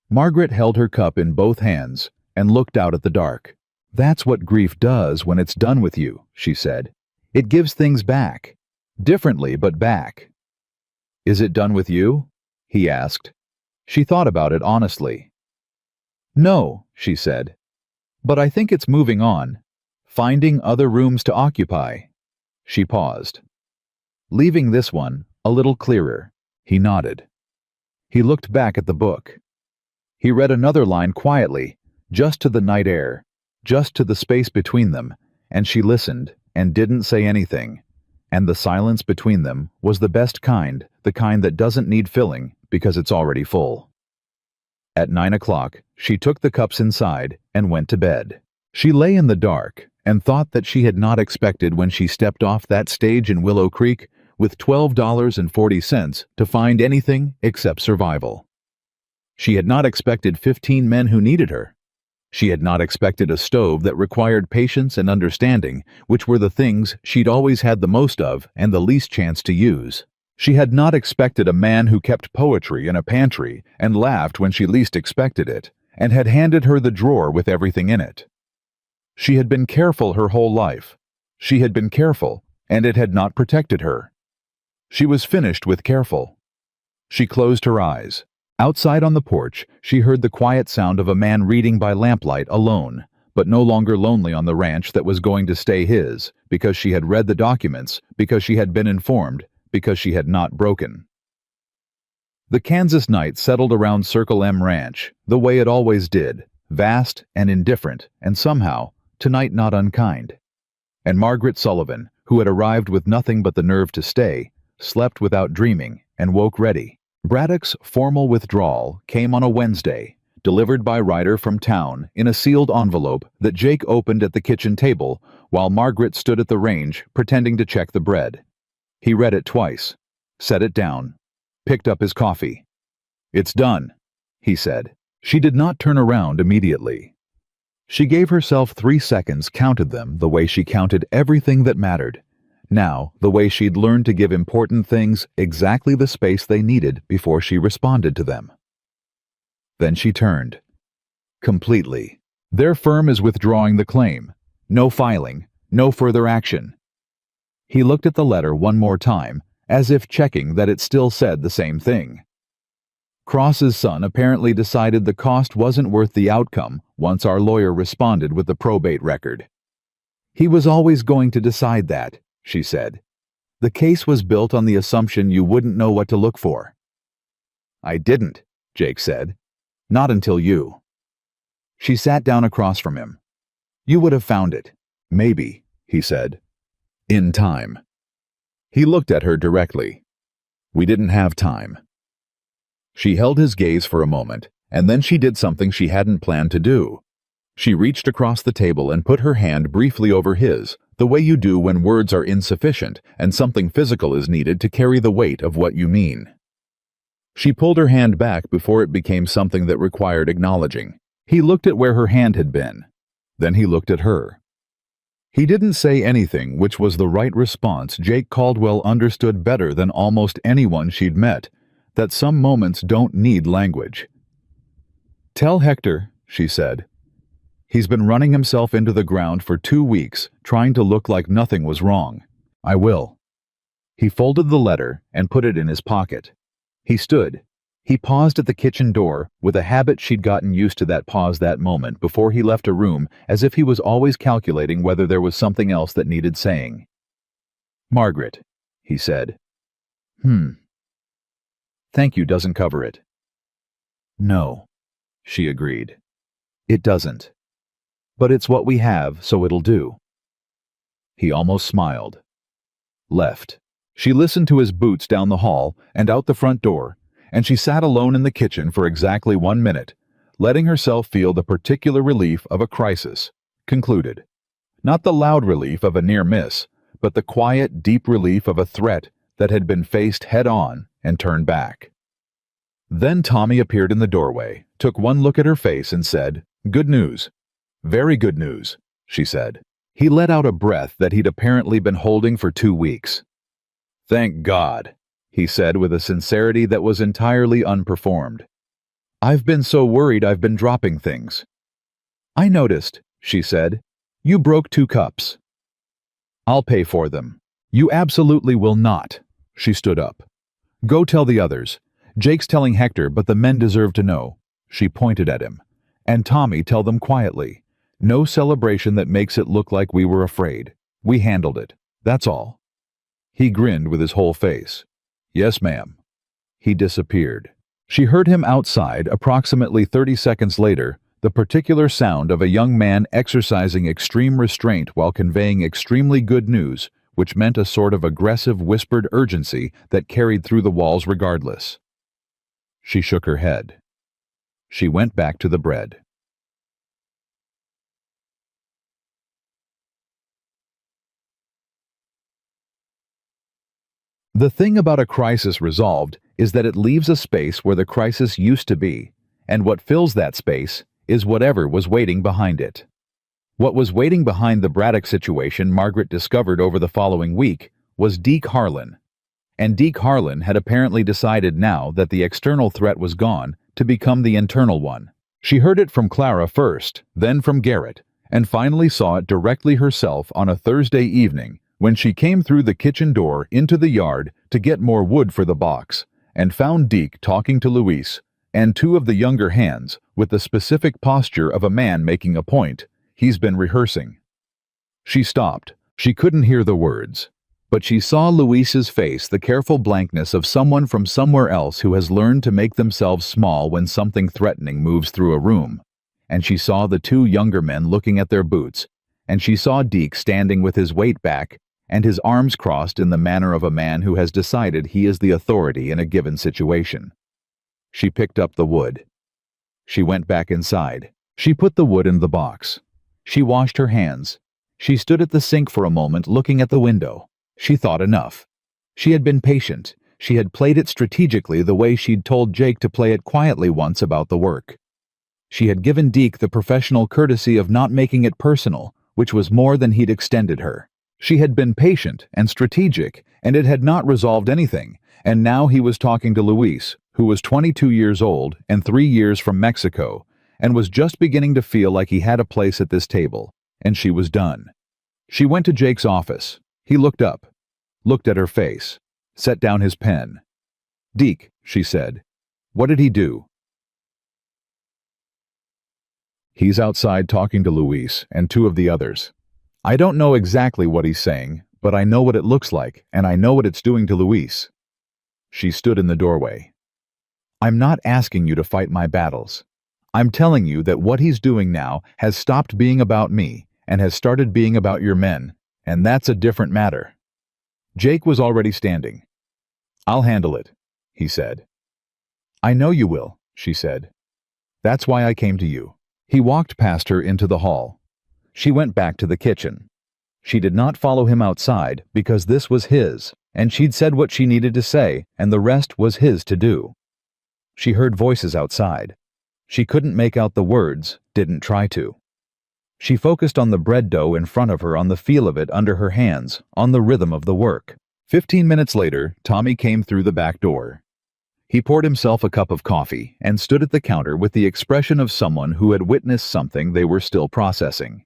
Margaret held her cup in both hands and looked out at the dark. "That's what grief does when it's done with you," she said. "It gives things back. Differently, but back." "Is it done with you?" he asked. She thought about it honestly. "No," she said. "But I think it's moving on, finding other rooms to occupy." She paused. "Leaving this one a little clearer." He nodded. He looked back at the book. He read another line quietly, just to the night air, just to the space between them, and she listened and didn't say anything. And the silence between them was the best kind, the kind that doesn't need filling because it's already full. At 9 o'clock, she took the cups inside and went to bed. She lay in the dark and thought that she had not expected when she stepped off that stage in Willow Creek with $12.40 to find anything except survival. She had not expected 15 men who needed her. She had not expected a stove that required patience and understanding, which were the things she'd always had the most of and the least chance to use. She had not expected a man who kept poetry in a pantry and laughed when she least expected it, and had handed her the drawer with everything in it. She had been careful her whole life. She had been careful, and it had not protected her. She was finished with careful. She closed her eyes. Outside on the porch, she heard the quiet sound of a man reading by lamplight alone, but no longer lonely on the ranch that was going to stay his, because she had read the documents, because she had been informed, because she had not broken. The Kansas night settled around Circle M Ranch, the way it always did, vast and indifferent, and somehow, tonight not unkind. And Margaret Sullivan, who had arrived with nothing but the nerve to stay, slept without dreaming, and woke ready. Braddock's formal withdrawal came on a Wednesday, delivered by Ryder from town in a sealed envelope that Jake opened at the kitchen table while Margaret stood at the range pretending to check the bread. He read it twice, set it down, picked up his coffee. "It's done," he said. She did not turn around immediately. She gave herself 3 seconds, counted them the way she counted everything that mattered. Now, the way she'd learned to give important things exactly the space they needed before she responded to them. Then she turned. Completely. Their firm is withdrawing the claim. No filing, no further action. He looked at the letter one more time, as if checking that it still said the same thing. Cross's son apparently decided the cost wasn't worth the outcome once our lawyer responded with the probate record. "He was always going to decide that," she said. "The case was built on the assumption you wouldn't know what to look for." "I didn't," Jake said. "Not until you." She sat down across from him. "You would have found it. Maybe," he said. "In time." He looked at her directly. "We didn't have time." She held his gaze for a moment, and then she did something she hadn't planned to do. She reached across the table and put her hand briefly over his, the way you do when words are insufficient and something physical is needed to carry the weight of what you mean. She pulled her hand back before it became something that required acknowledging. He looked at where her hand had been. Then he looked at her. He didn't say anything, which was the right response. Jake Caldwell understood better than almost anyone she'd met that some moments don't need language. "Tell Hector," she said. "He's been running himself into the ground for 2 weeks, trying to look like nothing was wrong." "I will." He folded the letter and put it in his pocket. He stood. He paused at the kitchen door, with a habit she'd gotten used to that pause that moment before he left a room, as if he was always calculating whether there was something else that needed saying. "Margaret," he said. "Thank you doesn't cover it." "No," she agreed. "It doesn't. But it's what we have, so it'll do." He almost smiled. Left. She listened to his boots down the hall and out the front door, and she sat alone in the kitchen for exactly 1 minute, letting herself feel the particular relief of a crisis concluded. Not the loud relief of a near miss, but the quiet, deep relief of a threat that had been faced head-on and turned back. Then Tommy appeared in the doorway, took one look at her face and said, "Good news." "Very good news," she said. He let out a breath that he'd apparently been holding for 2 weeks. "Thank God," he said with a sincerity that was entirely unperformed. "I've been so worried I've been dropping things." "I noticed," she said. "You broke 2 cups." "I'll pay for them." "You absolutely will not." She stood up. "Go tell the others. Jake's telling Hector, but the men deserve to know." She pointed at him. "And Tommy, tell them quietly. No celebration that makes it look like we were afraid. We handled it. That's all." He grinned with his whole face. "Yes, ma'am." He disappeared. She heard him outside. Approximately 30 seconds later, the particular sound of a young man exercising extreme restraint while conveying extremely good news, which meant a sort of aggressive whispered urgency that carried through the walls regardless. She shook her head. She went back to the bread. The thing about a crisis resolved is that it leaves a space where the crisis used to be, and what fills that space is whatever was waiting behind it. What was waiting behind the Braddock situation, Margaret discovered over the following week, was Deke Harlan. And Deke Harlan had apparently decided now that the external threat was gone to become the internal one. She heard it from Clara first, then from Garrett, and finally saw it directly herself on a Thursday evening when she came through the kitchen door into the yard to get more wood for the box, and found Deke talking to Luis and 2 of the younger hands with the specific posture of a man making a point he's been rehearsing. She stopped. She couldn't hear the words, but she saw Luis's face, the careful blankness of someone from somewhere else who has learned to make themselves small when something threatening moves through a room. And she saw the 2 younger men looking at their boots, and she saw Deke standing with his weight back and his arms crossed in the manner of a man who has decided he is the authority in a given situation. She picked up the wood. She went back inside. She put the wood in the box. She washed her hands. She stood at the sink for a moment looking at the window. She thought enough. She had been patient. She had played it strategically the way she'd told Jake to play it quietly once about the work. She had given Deke the professional courtesy of not making it personal, which was more than he'd extended her. She had been patient and strategic, and it had not resolved anything, and now he was talking to Luis, who was 22 years old and 3 years from Mexico, and was just beginning to feel like he had a place at this table, and she was done. She went to Jake's office. He looked up, looked at her face, set down his pen. "Deke," she said, "what did he do?" "He's outside talking to Luis and 2 of the others. I don't know exactly what he's saying, but I know what it looks like, and I know what it's doing to Luis." She stood in the doorway. "I'm not asking you to fight my battles. I'm telling you that what he's doing now has stopped being about me and has started being about your men, and that's a different matter." Jake was already standing. "I'll handle it," he said. "I know you will," she said. "That's why I came to you. He walked past her into the hall. She went back to the kitchen. She did not follow him outside because this was his, and she'd said what she needed to say, and the rest was his to do. She heard voices outside. She couldn't make out the words, didn't try to. She focused on the bread dough in front of her, on the feel of it under her hands, on the rhythm of the work. 15 minutes later, Tommy came through the back door. He poured himself a cup of coffee and stood at the counter with the expression of someone who had witnessed something they were still processing.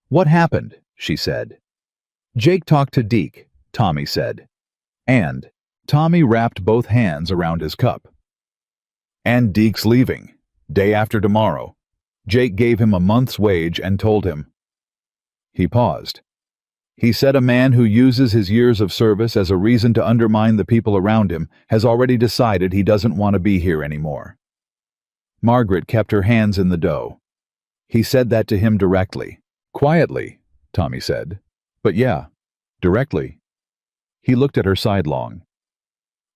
"What happened?" she said. "Jake talked to Deke," Tommy said. "And," Tommy wrapped both hands around his cup. "And Deke's leaving. Day after tomorrow. Jake gave him a month's wage and told him." He paused. "He said a man who uses his years of service as a reason to undermine the people around him has already decided he doesn't want to be here anymore." Margaret kept her hands in the dough. "He said that to him directly." "Quietly," Tommy said. "But yeah, directly." He looked at her sidelong.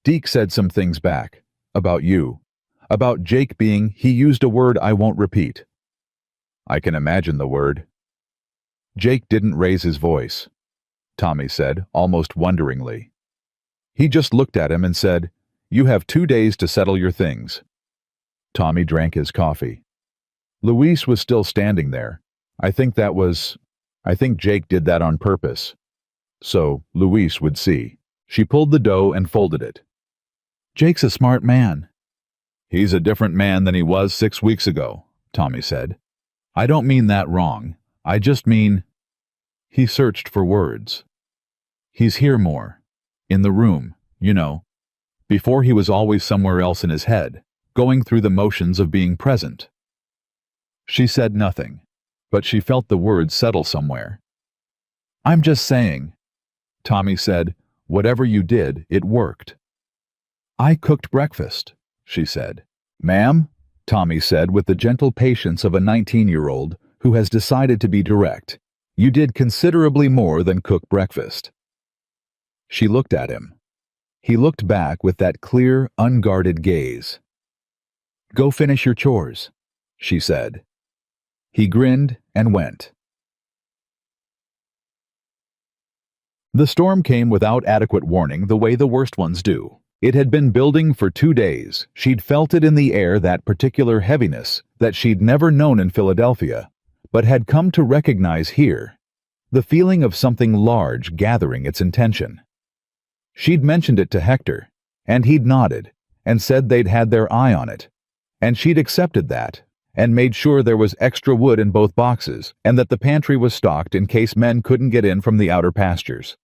"Deke said some things back. About you. About Jake being, he used a word I won't repeat." "I can imagine the word." "Jake didn't raise his voice," Tommy said, almost wonderingly. "He just looked at him and said, 'You have 2 days to settle your things.'" Tommy drank his coffee. Luis was still standing there. I think Jake did that on purpose. So Luis would see. She pulled the dough and folded it. "Jake's a smart man." "He's a different man than he was 6 weeks ago," Tommy said. "I don't mean that wrong. I just mean—" He searched for words. "He's here more. In the room, you know. Before he was always somewhere else in his head, going through the motions of being present." She said nothing, but she felt the words settle somewhere. "I'm just saying," Tommy said, "whatever you did, it worked." "I cooked breakfast," she said. "Ma'am?" Tommy said with the gentle patience of a 19-year-old who has decided to be direct. "You did considerably more than cook breakfast." She looked at him. He looked back with that clear, unguarded gaze. "Go finish your chores," she said. He grinned and went. The storm came without adequate warning, the way the worst ones do. It had been building for 2 days. She'd felt it in the air, that particular heaviness that she'd never known in Philadelphia, but had come to recognize here. The feeling of something large gathering its intention. She'd mentioned it to Hector, and he'd nodded, and said they'd had their eye on it. And she'd accepted that, and made sure there was extra wood in both boxes, and that the pantry was stocked in case men couldn't get in from the outer pastures.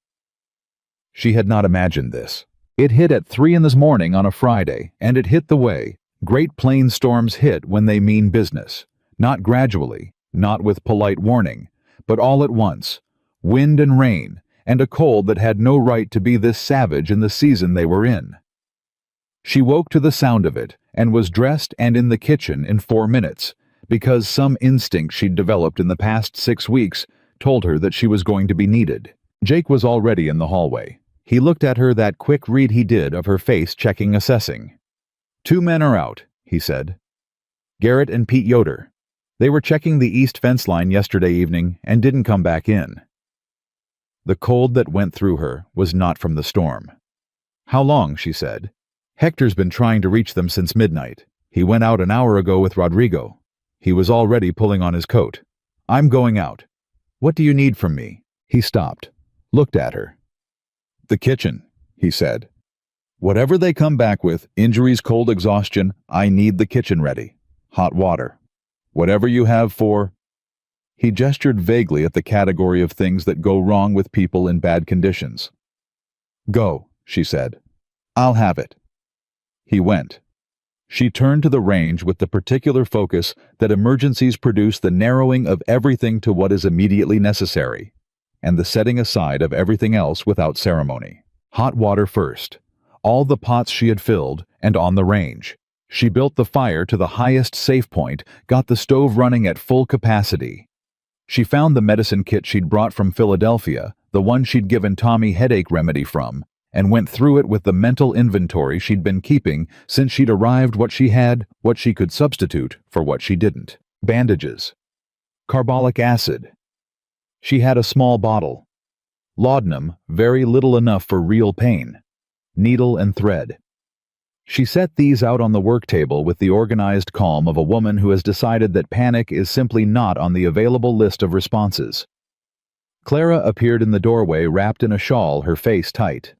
She had not imagined this. It hit at 3 in the morning on a Friday, and it hit the way Great Plains storms hit when they mean business. Not gradually, not with polite warning, but all at once. Wind and rain, and a cold that had no right to be this savage in the season they were in. She woke to the sound of it, and was dressed and in the kitchen in 4 minutes, because some instinct she'd developed in the past 6 weeks told her that she was going to be needed. Jake was already in the hallway. He looked at her, that quick read he did of her face, checking, assessing. "2 men are out," he said. "Garrett and Pete Yoder. They were checking the east fence line yesterday evening and didn't come back in." The cold that went through her was not from the storm. "How long?" she said. "Hector's been trying to reach them since midnight. He went out an hour ago with Rodrigo. He was already pulling on his coat. I'm going out. What do you need from me?" He stopped, looked at her. "The kitchen," he said. "Whatever they come back with, injuries, cold, exhaustion, I need the kitchen ready. Hot water. Whatever you have for—" He gestured vaguely at the category of things that go wrong with people in bad conditions. "Go," she said. "I'll have it." He went. She turned to the range with the particular focus that emergencies produce, the narrowing of everything to what is immediately necessary, and the setting aside of everything else without ceremony. Hot water first. All the pots she had filled, and on the range. She built the fire to the highest safe point, got the stove running at full capacity. She found the medicine kit she'd brought from Philadelphia, the one she'd given Tommy headache remedy from, and went through it with the mental inventory she'd been keeping since she'd arrived, what she had, what she could substitute for what she didn't. Bandages. Carbolic acid. She had a small bottle. Laudanum, very little enough for real pain. Needle and thread. She set these out on the work table with the organized calm of a woman who has decided that panic is simply not on the available list of responses. Clara appeared in the doorway wrapped in a shawl, her face tight.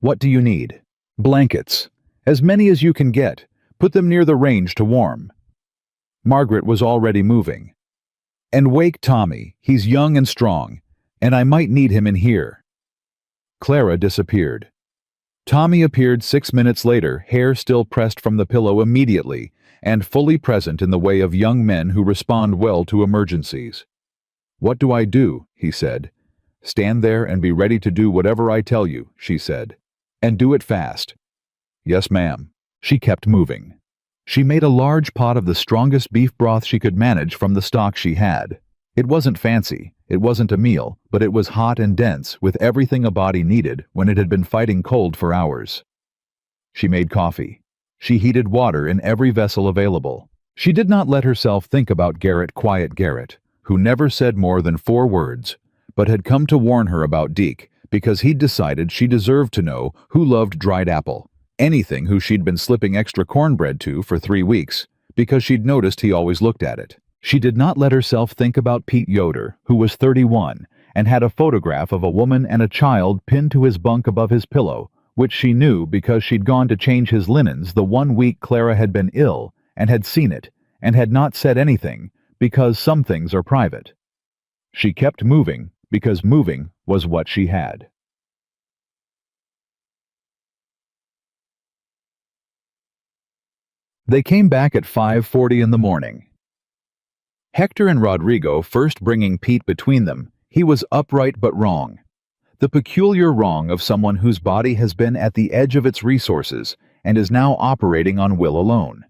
"What do you need?" "Blankets. As many as you can get. Put them near the range to warm." Margaret was already moving. "And wake Tommy. He's young and strong. And I might need him in here." Clara disappeared. Tommy appeared 6 minutes later, hair still pressed from the pillow immediately, and fully present in the way of young men who respond well to emergencies. "What do I do?" he said. "Stand there and be ready to do whatever I tell you," she said. "And do it fast." "Yes, ma'am." She kept moving. She made a large pot of the strongest beef broth she could manage from the stock she had. It wasn't fancy, it wasn't a meal, but it was hot and dense, with everything a body needed when it had been fighting cold for hours. She made coffee. She heated water in every vessel available. She did not let herself think about Quiet Garrett, who never said more than 4 words, but had come to warn her about Deke, because he'd decided she deserved to know who loved dried apple, anything who she'd been slipping extra cornbread to for 3 weeks, because she'd noticed he always looked at it. She did not let herself think about Pete Yoder, who was 31, and had a photograph of a woman and a child pinned to his bunk above his pillow, which she knew because she'd gone to change his linens the 1 week Clara had been ill, and had seen it, and had not said anything, because some things are private. She kept moving, because moving was what she had. They came back at 5:40 in the morning. Hector and Rodrigo first bringing Pete between them, he was upright but wrong. The peculiar wrong of someone whose body has been at the edge of its resources and is now operating on will alone.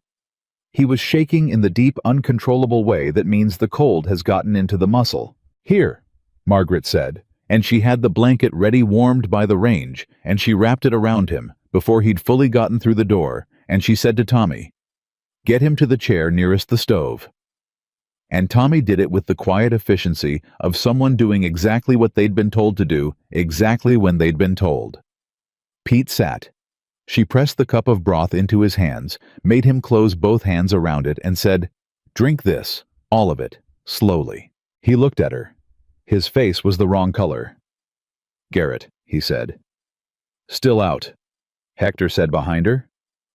He was shaking in the deep, uncontrollable way that means the cold has gotten into the muscle. "Here," Margaret said, and she had the blanket ready warmed by the range, and she wrapped it around him before he'd fully gotten through the door, and she said to Tommy, "Get him to the chair nearest the stove." And Tommy did it with the quiet efficiency of someone doing exactly what they'd been told to do, exactly when they'd been told. Pete sat. She pressed the cup of broth into his hands, made him close both hands around it, and said, "Drink this, all of it, slowly." He looked at her. His face was the wrong color. "Garrett," he said. "Still out," Hector said behind her.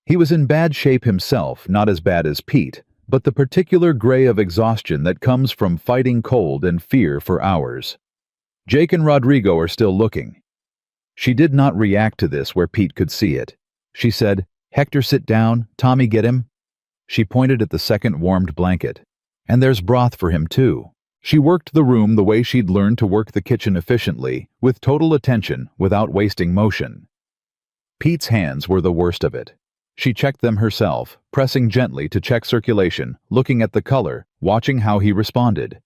He was in bad shape himself, not as bad as Pete, but the particular gray of exhaustion that comes from fighting cold and fear for hours. "Jake and Rodrigo are still looking." She did not react to this where Pete could see it. She said, "Hector, sit down. Tommy, get him." She pointed at the second warmed blanket. "And there's broth for him, too." She worked the room the way she'd learned to work the kitchen efficiently, with total attention, without wasting motion. Pete's hands were the worst of it. She checked them herself, pressing gently to check circulation, looking at the color, watching how he responded.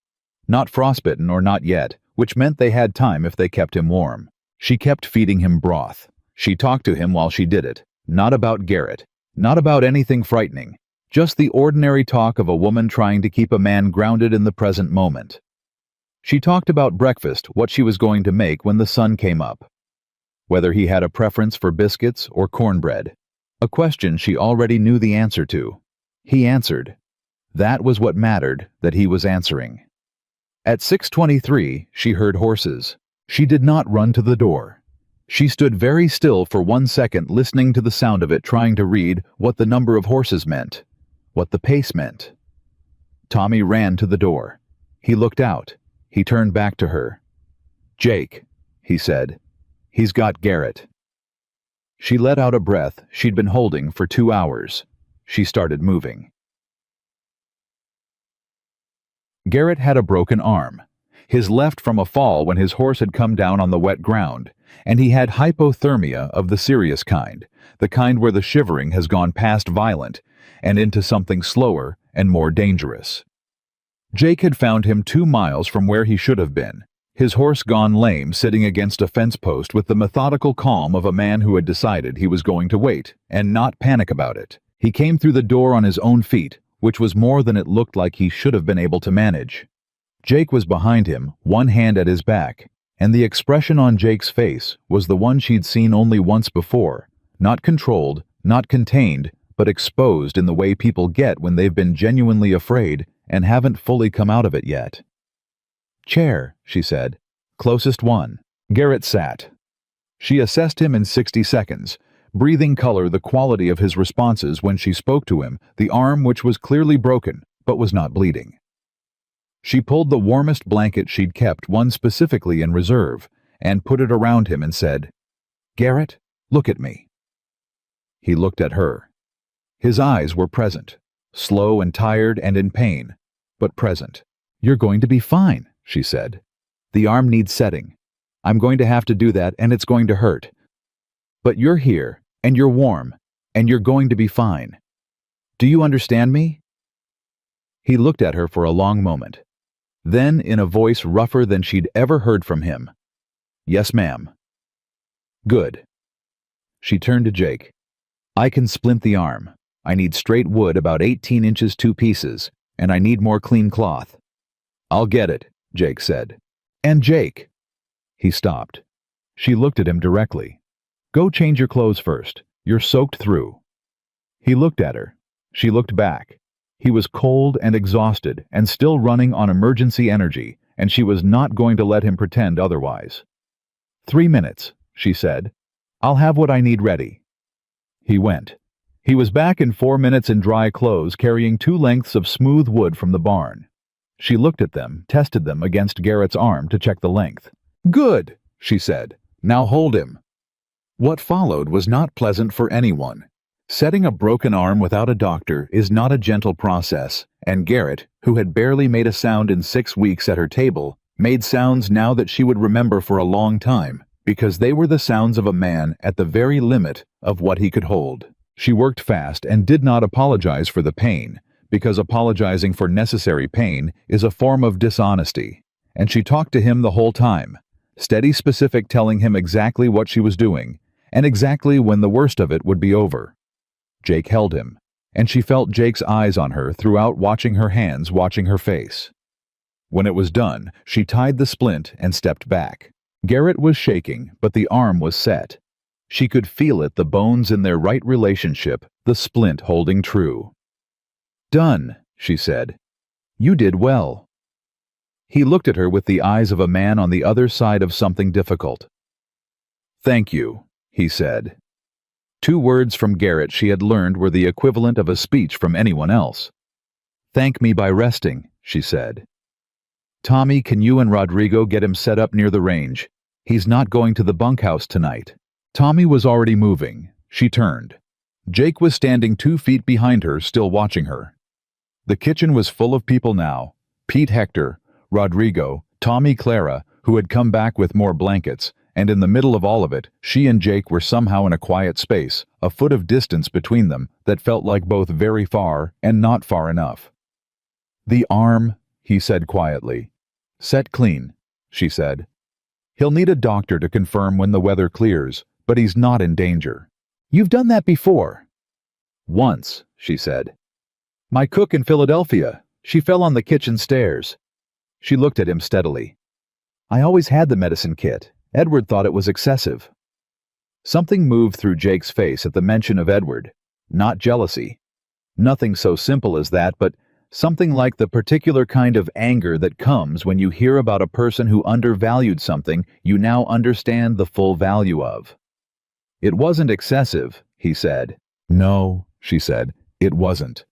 Not frostbitten or not yet, which meant they had time if they kept him warm. She kept feeding him broth. She talked to him while she did it, not about Garrett, not about anything frightening, just the ordinary talk of a woman trying to keep a man grounded in the present moment. She talked about breakfast, what she was going to make when the sun came up. Whether he had a preference for biscuits or cornbread. A question she already knew the answer to. He answered. That was what mattered, that he was answering. At 6:23, she heard horses. She did not run to the door. She stood very still for 1 second, listening to the sound of it, trying to read what the number of horses meant, what the pace meant. Tommy ran to the door. He looked out. He turned back to her. "Jake," he said. "He's got Garrett." She let out a breath she'd been holding for 2 hours. She started moving. Garrett had a broken arm, his left from a fall when his horse had come down on the wet ground, and he had hypothermia of the serious kind, the kind where the shivering has gone past violent and into something slower and more dangerous. Jake had found him 2 miles from where he should have been, his horse gone lame, sitting against a fence post with the methodical calm of a man who had decided he was going to wait and not panic about it. He came through the door on his own feet, which was more than it looked like he should have been able to manage. Jake was behind him, one hand at his back, and the expression on Jake's face was the one she'd seen only once before, not controlled, not contained, but exposed in the way people get when they've been genuinely afraid and haven't fully come out of it yet. "Chair," she said. "Closest one." Garrett sat. She assessed him in 60 seconds, breathing color the quality of his responses when she spoke to him, the arm which was clearly broken, but was not bleeding. She pulled the warmest blanket she'd kept, one specifically in reserve, and put it around him and said, "Garrett, look at me." He looked at her. His eyes were present, slow and tired and in pain, but present. "You're going to be fine," she said. "The arm needs setting. I'm going to have to do that, and it's going to hurt. But you're here, and you're warm, and you're going to be fine. Do you understand me?" He looked at her for a long moment. Then, in a voice rougher than she'd ever heard from him, "Yes, ma'am." "Good." She turned to Jake. "I can splint the arm. I need straight wood, about 18 inches 2 pieces, and I need more clean cloth." "I'll get it," Jake said. "And Jake." He stopped. She looked at him directly. "Go change your clothes first. You're soaked through." He looked at her. She looked back. He was cold and exhausted and still running on emergency energy, and she was not going to let him pretend otherwise. 3 minutes, she said. "I'll have what I need ready." He went. He was back in 4 minutes in dry clothes, carrying 2 lengths of smooth wood from the barn. She looked at them, tested them against Garrett's arm to check the length. "Good," she said. "Now hold him." What followed was not pleasant for anyone. Setting a broken arm without a doctor is not a gentle process, and Garrett, who had barely made a sound in 6 weeks at her table, made sounds now that she would remember for a long time, because they were the sounds of a man at the very limit of what he could hold. She worked fast and did not apologize for the pain, because apologizing for necessary pain is a form of dishonesty, and she talked to him the whole time, steady, specific, telling him exactly what she was doing, and exactly when the worst of it would be over. Jake held him, and she felt Jake's eyes on her throughout, watching her hands, watching her face. When it was done, she tied the splint and stepped back. Garrett was shaking, but the arm was set. She could feel it, the bones in their right relationship, the splint holding true. "Done," she said. "You did well." He looked at her with the eyes of a man on the other side of something difficult. "Thank you," he said. 2 words from Garrett she had learned were the equivalent of a speech from anyone else. "Thank me by resting," she said. "Tommy, can you and Rodrigo get him set up near the range? He's not going to the bunkhouse tonight." Tommy was already moving. She turned. Jake was standing 2 feet behind her, still watching her. The kitchen was full of people now. Pete, Hector, Rodrigo, Tommy, Clara, who had come back with more blankets, and in the middle of all of it, she and Jake were somehow in a quiet space, a foot of distance between them that felt like both very far and not far enough. "The arm," he said quietly. "Set clean," she said. "He'll need a doctor to confirm when the weather clears, but he's not in danger." "You've done that before." "Once," she said. "My cook in Philadelphia. She fell on the kitchen stairs." She looked at him steadily. "I always had the medicine kit. Edward thought it was excessive." Something moved through Jake's face at the mention of Edward. Not jealousy. Nothing so simple as that, but something like the particular kind of anger that comes when you hear about a person who undervalued something you now understand the full value of. "It wasn't excessive," he said. "No," she said, "it wasn't."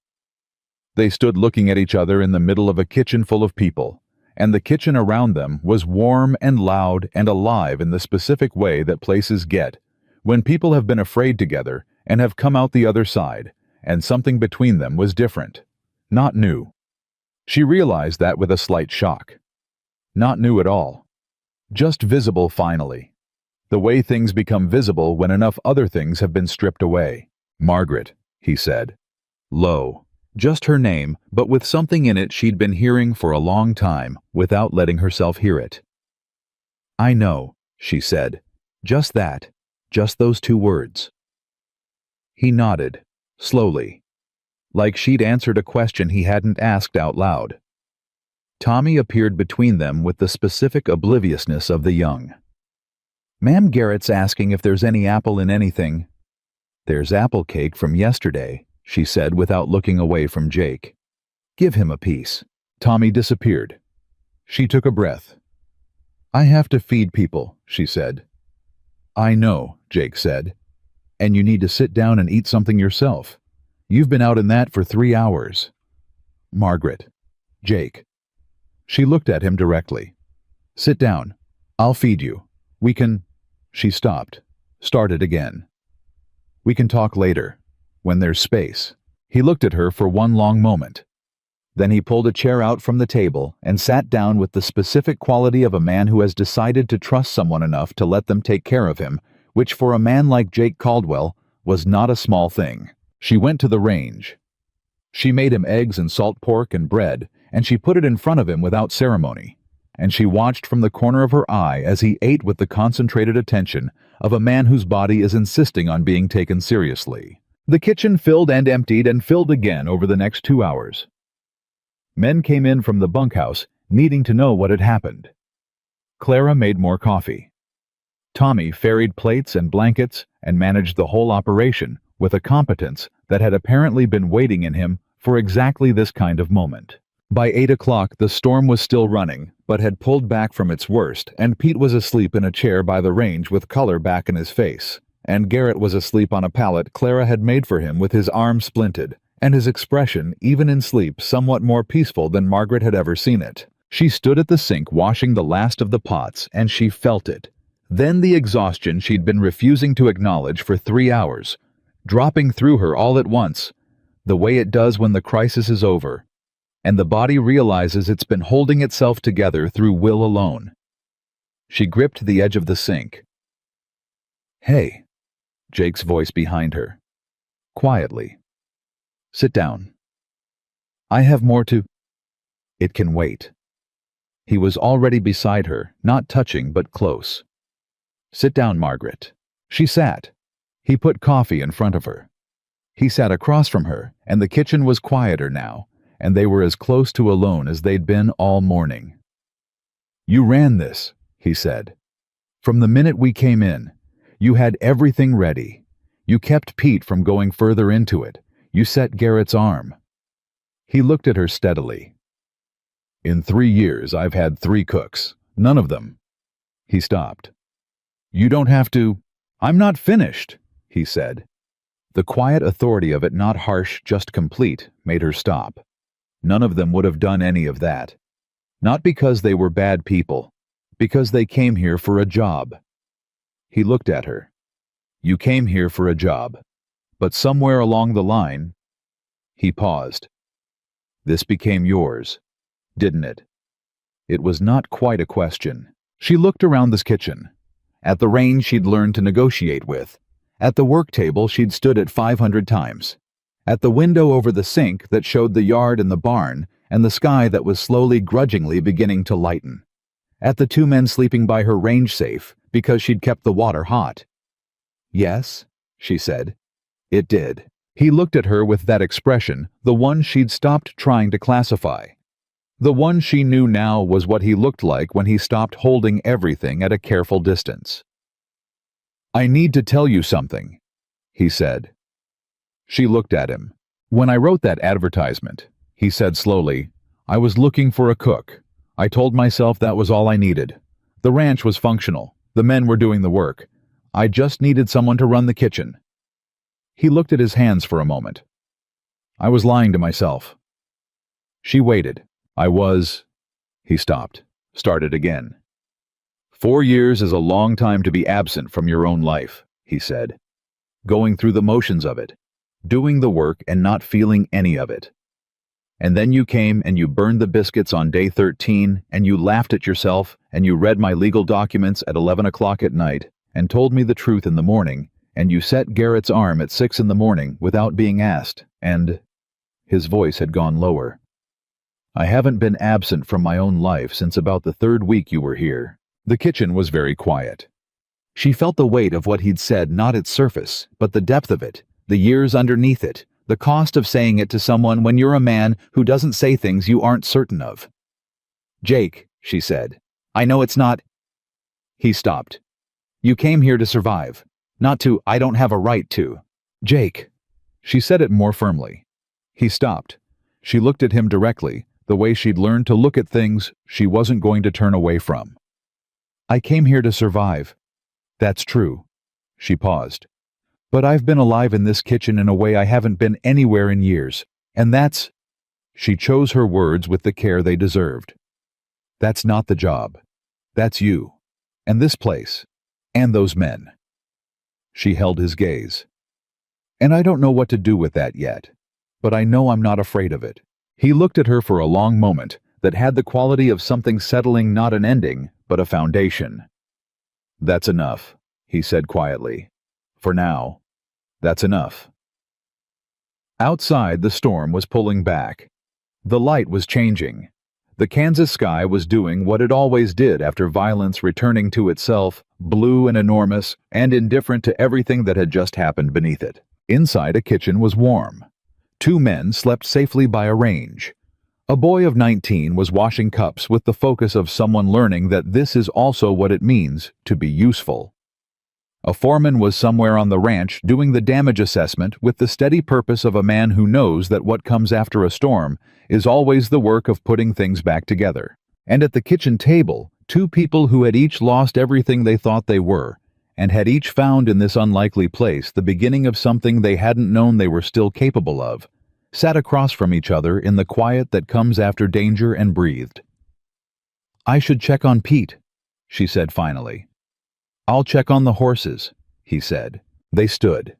They stood looking at each other in the middle of a kitchen full of people, and the kitchen around them was warm and loud and alive in the specific way that places get when people have been afraid together and have come out the other side, and something between them was different, not new. She realized that with a slight shock. Not new at all. Just visible finally. The way things become visible when enough other things have been stripped away. "Margaret," he said. Low. Just her name, but with something in it she'd been hearing for a long time, without letting herself hear it. "I know," she said. Just that. Just those 2 words. He nodded, slowly. like she'd answered a question he hadn't asked out loud. Tommy appeared between them with the specific obliviousness of the young. "Ma'am Garrett's asking if there's any apple in anything." "There's apple cake from yesterday," she said without looking away from Jake. "Give him a piece." Tommy disappeared. She took a breath. "I have to feed people," she said. "I know," Jake said. "And you need to sit down and eat something yourself. You've been out in that for 3 hours." "Margaret." "Jake." She looked at him directly. "Sit down. I'll feed you. We can—" She stopped, started again. "We can talk later, when there's space." He looked at her for one long moment. Then he pulled a chair out from the table and sat down with the specific quality of a man who has decided to trust someone enough to let them take care of him, which for a man like Jake Caldwell was not a small thing. She went to the range. She made him eggs and salt pork and bread, and she put it in front of him without ceremony. And she watched from the corner of her eye as he ate with the concentrated attention of a man whose body is insisting on being taken seriously. The kitchen filled and emptied and filled again over the next 2 hours. Men came in from the bunkhouse, needing to know what had happened. Clara made more coffee. Tommy ferried plates and blankets and managed the whole operation with a competence that had apparently been waiting in him for exactly this kind of moment. By 8 o'clock, the storm was still running, but had pulled back from its worst, and Pete was asleep in a chair by the range with color back in his face, and Garrett was asleep on a pallet Clara had made for him with his arm splinted, and his expression, even in sleep, somewhat more peaceful than Margaret had ever seen it. She stood at the sink washing the last of the pots, and she felt it. Then the exhaustion she'd been refusing to acknowledge for 3 hours, dropping through her all at once, the way it does when the crisis is over, and the body realizes it's been holding itself together through will alone. She gripped the edge of the sink. "Hey," Jake's voice behind her. Quietly. "Sit down. I have more to—" "It can wait." He was already beside her, not touching but close. "Sit down, Margaret." She sat. He put coffee in front of her. He sat across from her, and the kitchen was quieter now, and they were as close to alone as they'd been all morning. "You ran this," he said. "From the minute we came in. You had everything ready. You kept Pete from going further into it. You set Garrett's arm." He looked at her steadily. "In 3 years I've had 3 cooks. None of them—" He stopped. "You don't have to—" "I'm not finished," he said. The quiet authority of it, not harsh, just complete, made her stop. None of them would have done any of that. Not because they were bad people, because they came here for a job. He looked at her. "You came here for a job. But somewhere along the line—" He paused. "This became yours, didn't it?" It was not quite a question. She looked around this kitchen. At the range she'd learned to negotiate with. At the work table she'd stood at 500 times. At the window over the sink that showed the yard and the barn, and the sky that was slowly, grudgingly beginning to lighten. At the 2 men sleeping by her range safe, because she'd kept the water hot. "Yes," she said. It did. He looked at her with that expression, the one she'd stopped trying to classify. The one she knew now was what he looked like when he stopped holding everything at a careful distance. "I need to tell you something," he said. She looked at him. "When I wrote that advertisement," he said slowly, "I was looking for a cook. I told myself that was all I needed. The ranch was functional. The men were doing the work. I just needed someone to run the kitchen." He looked at his hands for a moment. "I was lying to myself." She waited. He stopped, started again. 4 years is a long time to be absent from your own life," he said. "Going through the motions of it, doing the work and not feeling any of it. And then you came and you burned the biscuits on day 13, and you laughed at yourself, and you read my legal documents at 11 o'clock at night, and told me the truth in the morning, and you set Garrett's arm at 6 in the morning without being asked, and—" His voice had gone lower. "I haven't been absent from my own life since about the 3rd week you were here." The kitchen was very quiet. She felt the weight of what he'd said, not its surface, but the depth of it, the years underneath it, The cost of saying it to someone when you're a man who doesn't say things you aren't certain of. "Jake," she said, "I know it's not—" He stopped. "You came here to survive, not to, I don't have a right to." "Jake." She said it more firmly. He stopped. She looked at him directly, the way she'd learned to look at things she wasn't going to turn away from. "I came here to survive." "That's true." She paused. "But I've been alive in this kitchen in a way I haven't been anywhere in years. And that's—" She chose her words with the care they deserved. "That's not the job. That's you. And this place. And those men." She held his gaze. "And I don't know what to do with that yet. But I know I'm not afraid of it." He looked at her for a long moment that had the quality of something settling not an ending, but a foundation. "That's enough," he said quietly. "For now, that's enough." Outside, the storm was pulling back. The light was changing. The Kansas sky was doing what it always did after violence, returning to itself, blue and enormous, and indifferent to everything that had just happened beneath it. Inside, a kitchen was warm. 2 men slept safely by a range. A boy of 19 was washing cups with the focus of someone learning that this is also what it means to be useful. A foreman was somewhere on the ranch doing the damage assessment with the steady purpose of a man who knows that what comes after a storm is always the work of putting things back together. And at the kitchen table, 2 people who had each lost everything they thought they were, and had each found in this unlikely place the beginning of something they hadn't known they were still capable of, sat across from each other in the quiet that comes after danger and breathed. "I should check on Pete," she said finally. "I'll check on the horses," he said. They stood.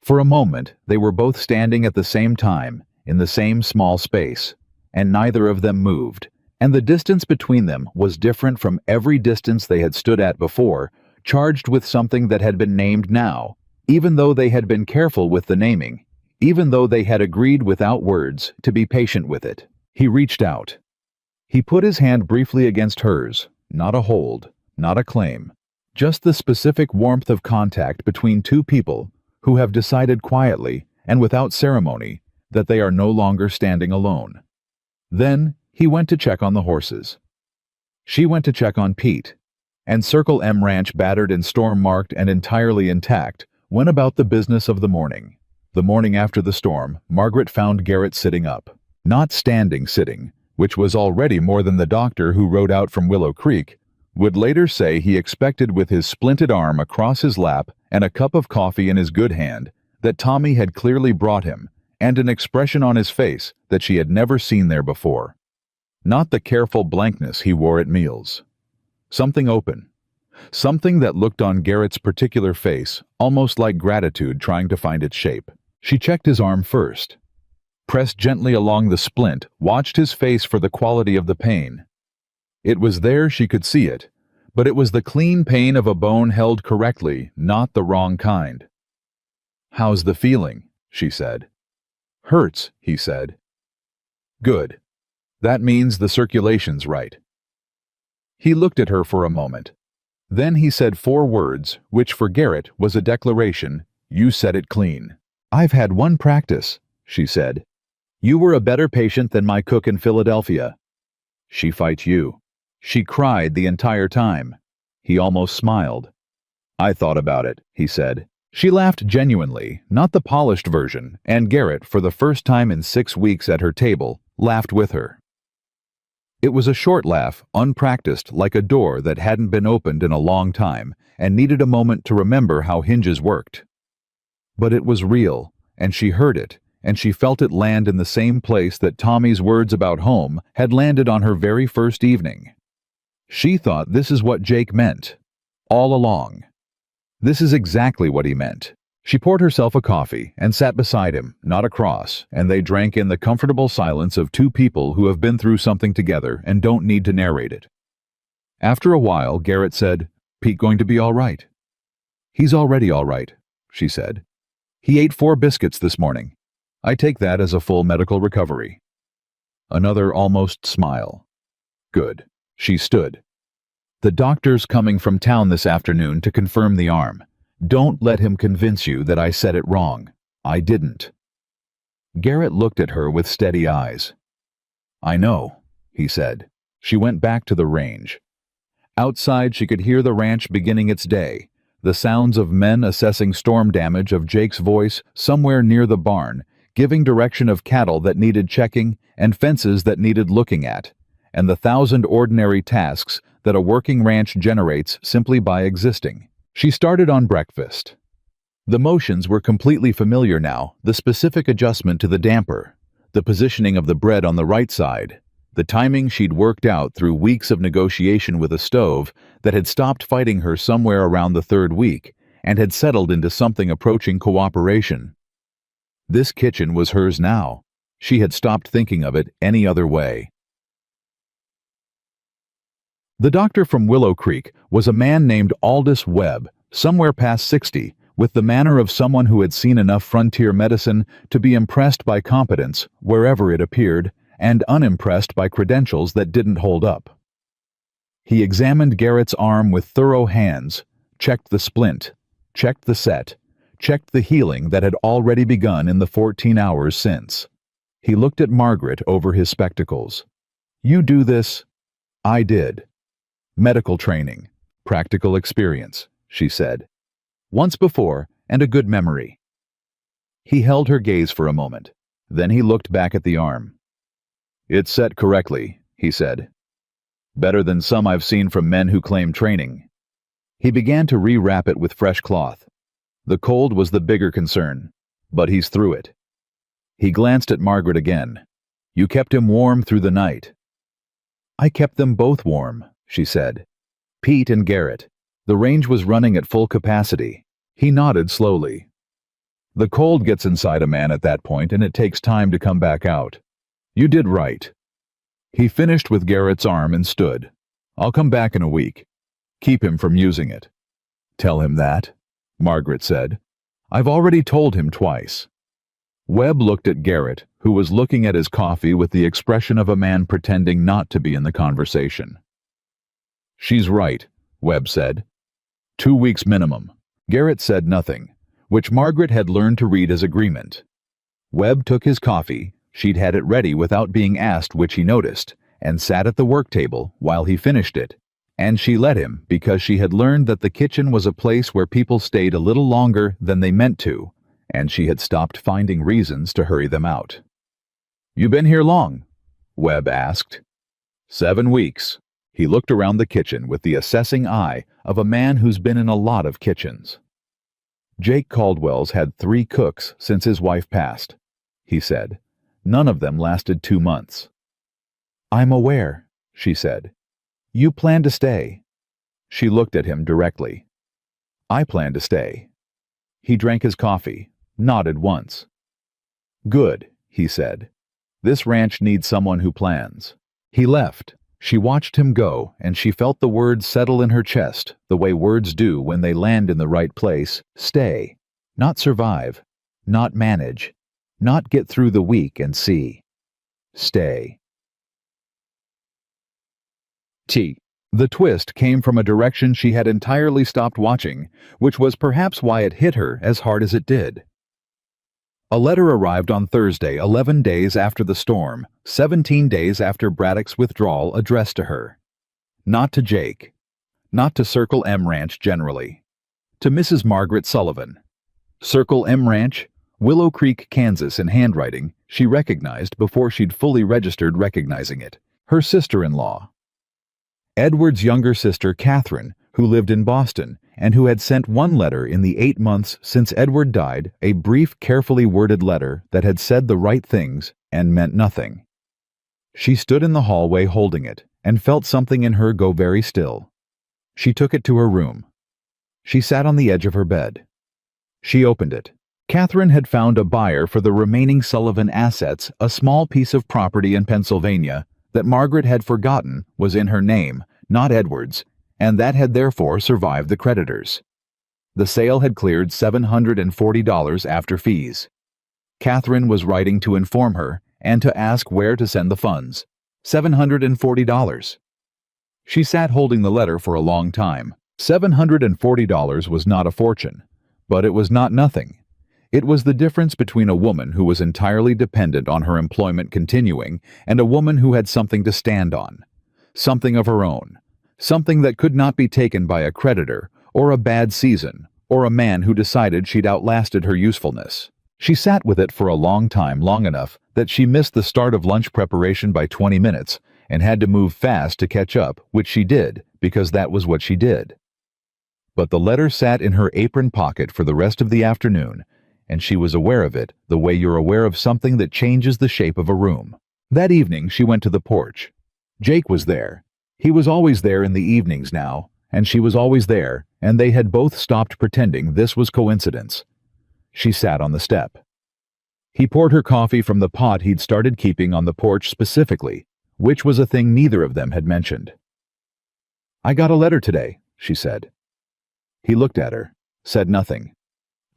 For a moment, they were both standing at the same time, in the same small space, and neither of them moved, and the distance between them was different from every distance they had stood at before, charged with something that had been named now, even though they had been careful with the naming, even though they had agreed without words to be patient with it. He reached out. He put his hand briefly against hers, not a hold, not a claim, just the specific warmth of contact between 2 people who have decided quietly and without ceremony that they are no longer standing alone. Then he went to check on the horses. She went to check on Pete, and Circle M Ranch, battered and storm-marked and entirely intact, went about the business of the morning. The morning after the storm, Margaret found Garrett sitting up. Not standing, sitting, which was already more than the doctor who rode out from Willow Creek would later say he expected, with his splinted arm across his lap and a cup of coffee in his good hand that Tommy had clearly brought him, and an expression on his face that she had never seen there before. Not the careful blankness he wore at meals. Something open. Something that looked on Garrett's particular face almost like gratitude trying to find its shape. She checked his arm first, pressed gently along the splint, watched his face for the quality of the pain. It was there, she could see it, but it was the clean pain of a bone held correctly, not the wrong kind. "How's the feeling?" she said. "Hurts," he said. "Good. That means the circulation's right." He looked at her for a moment. Then he said 4 words, which for Garrett was a declaration. "You said it clean." "I've had one practice," she said. "You were a better patient than my cook in Philadelphia." "She fight you." She cried the entire time. He almost smiled. "I thought about it," he said. She laughed genuinely, not the polished version, and Garrett, for the first time in 6 weeks at her table, laughed with her. It was a short laugh, unpracticed, like a door that hadn't been opened in a long time and needed a moment to remember how hinges worked. But it was real, and she heard it, and she felt it land in the same place that Tommy's words about home had landed on her very first evening. She thought this is what Jake meant, all along. This is exactly what he meant. She poured herself a coffee and sat beside him, not across, and they drank in the comfortable silence of 2 people who have been through something together and don't need to narrate it. After a while, Garrett said, "Pete going to be all right?" "He's already all right," she said. "He ate 4 biscuits this morning. I take that as a full medical recovery." Another almost smile. "Good." She stood. "The doctor's coming from town this afternoon to confirm the arm. Don't let him convince you that I said it wrong. I didn't." Garrett looked at her with steady eyes. "I know," he said. She went back to the range. Outside, she could hear the ranch beginning its day, the sounds of men assessing storm damage, of Jake's voice somewhere near the barn, giving direction of cattle that needed checking and fences that needed looking at, and the 1,000 ordinary tasks that a working ranch generates simply by existing. She started on breakfast. The motions were completely familiar now, the specific adjustment to the damper, the positioning of the bread on the right side, the timing she'd worked out through weeks of negotiation with a stove that had stopped fighting her somewhere around the 3rd week and had settled into something approaching cooperation. This kitchen was hers now. She had stopped thinking of it any other way. The doctor from Willow Creek was a man named Aldous Webb, somewhere past 60, with the manner of someone who had seen enough frontier medicine to be impressed by competence wherever it appeared, and unimpressed by credentials that didn't hold up. He examined Garrett's arm with thorough hands, checked the splint, checked the set, checked the healing that had already begun in the 14 hours since. He looked at Margaret over his spectacles. "You do this?" "I did." "Medical training, practical experience," she said. "Once before, and a good memory." He held her gaze for a moment. Then he looked back at the arm. "It's set correctly," he said. "Better than some I've seen from men who claim training." He began to rewrap it with fresh cloth. The cold was the bigger concern, but he's through it. He glanced at Margaret again. "You kept him warm through the night." "I kept them both warm," she said. "Pete and Garrett. The range was running at full capacity." He nodded slowly. "The cold gets inside a man at that point, and it takes time to come back out. You did right." He finished with Garrett's arm and stood. "I'll come back in a week. Keep him from using it." "Tell him that," Margaret said. "I've already told him twice." Webb looked at Garrett, who was looking at his coffee with the expression of a man pretending not to be in the conversation. "She's right," Webb said. 2 weeks minimum." Garrett said nothing, which Margaret had learned to read as agreement. Webb took his coffee, she'd had it ready without being asked which he noticed, and sat at the work table while he finished it. And she let him because she had learned that the kitchen was a place where people stayed a little longer than they meant to, and she had stopped finding reasons to hurry them out. "You been here long?" Webb asked. 7 weeks. He looked around the kitchen with the assessing eye of a man who's been in a lot of kitchens. "Jake Caldwell's had 3 cooks since his wife passed," he said. "None of them lasted 2 months." "I'm aware," she said. "You plan to stay." She looked at him directly. "I plan to stay." He drank his coffee, nodded once. "Good," he said. "This ranch needs someone who plans." He left. She watched him go, and she felt the words settle in her chest, the way words do when they land in the right place. Stay. Not survive. Not manage. Not get through the week and see. Stay. The twist came from a direction she had entirely stopped watching, which was perhaps why it hit her as hard as it did. A letter arrived on Thursday, 11 days after the storm, 17 days after Braddock's withdrawal, addressed to her. Not to Jake. Not to Circle M Ranch generally. To Mrs. Margaret Sullivan. Circle M Ranch, Willow Creek, Kansas in handwriting she recognized before she'd fully registered recognizing it. Her sister-in-law. Edward's younger sister, Catherine, who lived in Boston, and who had sent one letter in the 8 months since Edward died, a brief, carefully worded letter that had said the right things and meant nothing. She stood in the hallway holding it, and felt something in her go very still. She took it to her room. She sat on the edge of her bed. She opened it. Catherine had found a buyer for the remaining Sullivan assets, a small piece of property in Pennsylvania that Margaret had forgotten was in her name, not Edward's, and that had therefore survived the creditors. The sale had cleared $740 after fees. Catherine was writing to inform her and to ask where to send the funds. $740. She sat holding the letter for a long time. $740 was not a fortune, but it was not nothing. It was the difference between a woman who was entirely dependent on her employment continuing and a woman who had something to stand on, something of her own, something that could not be taken by a creditor or a bad season or a man who decided she'd outlasted her usefulness. She sat with it for a long time, long enough that she missed the start of lunch preparation by 20 minutes and had to move fast to catch up, which she did, because that was what she did. But the letter sat in her apron pocket for the rest of the afternoon, and she was aware of it the way you're aware of something that changes the shape of a room. That evening she went to the porch. Jake was there. He was always there in the evenings now, and she was always there, and they had both stopped pretending this was coincidence. She sat on the step. He poured her coffee from the pot he'd started keeping on the porch specifically, which was a thing neither of them had mentioned. "I got a letter today," she said. He looked at her, said nothing.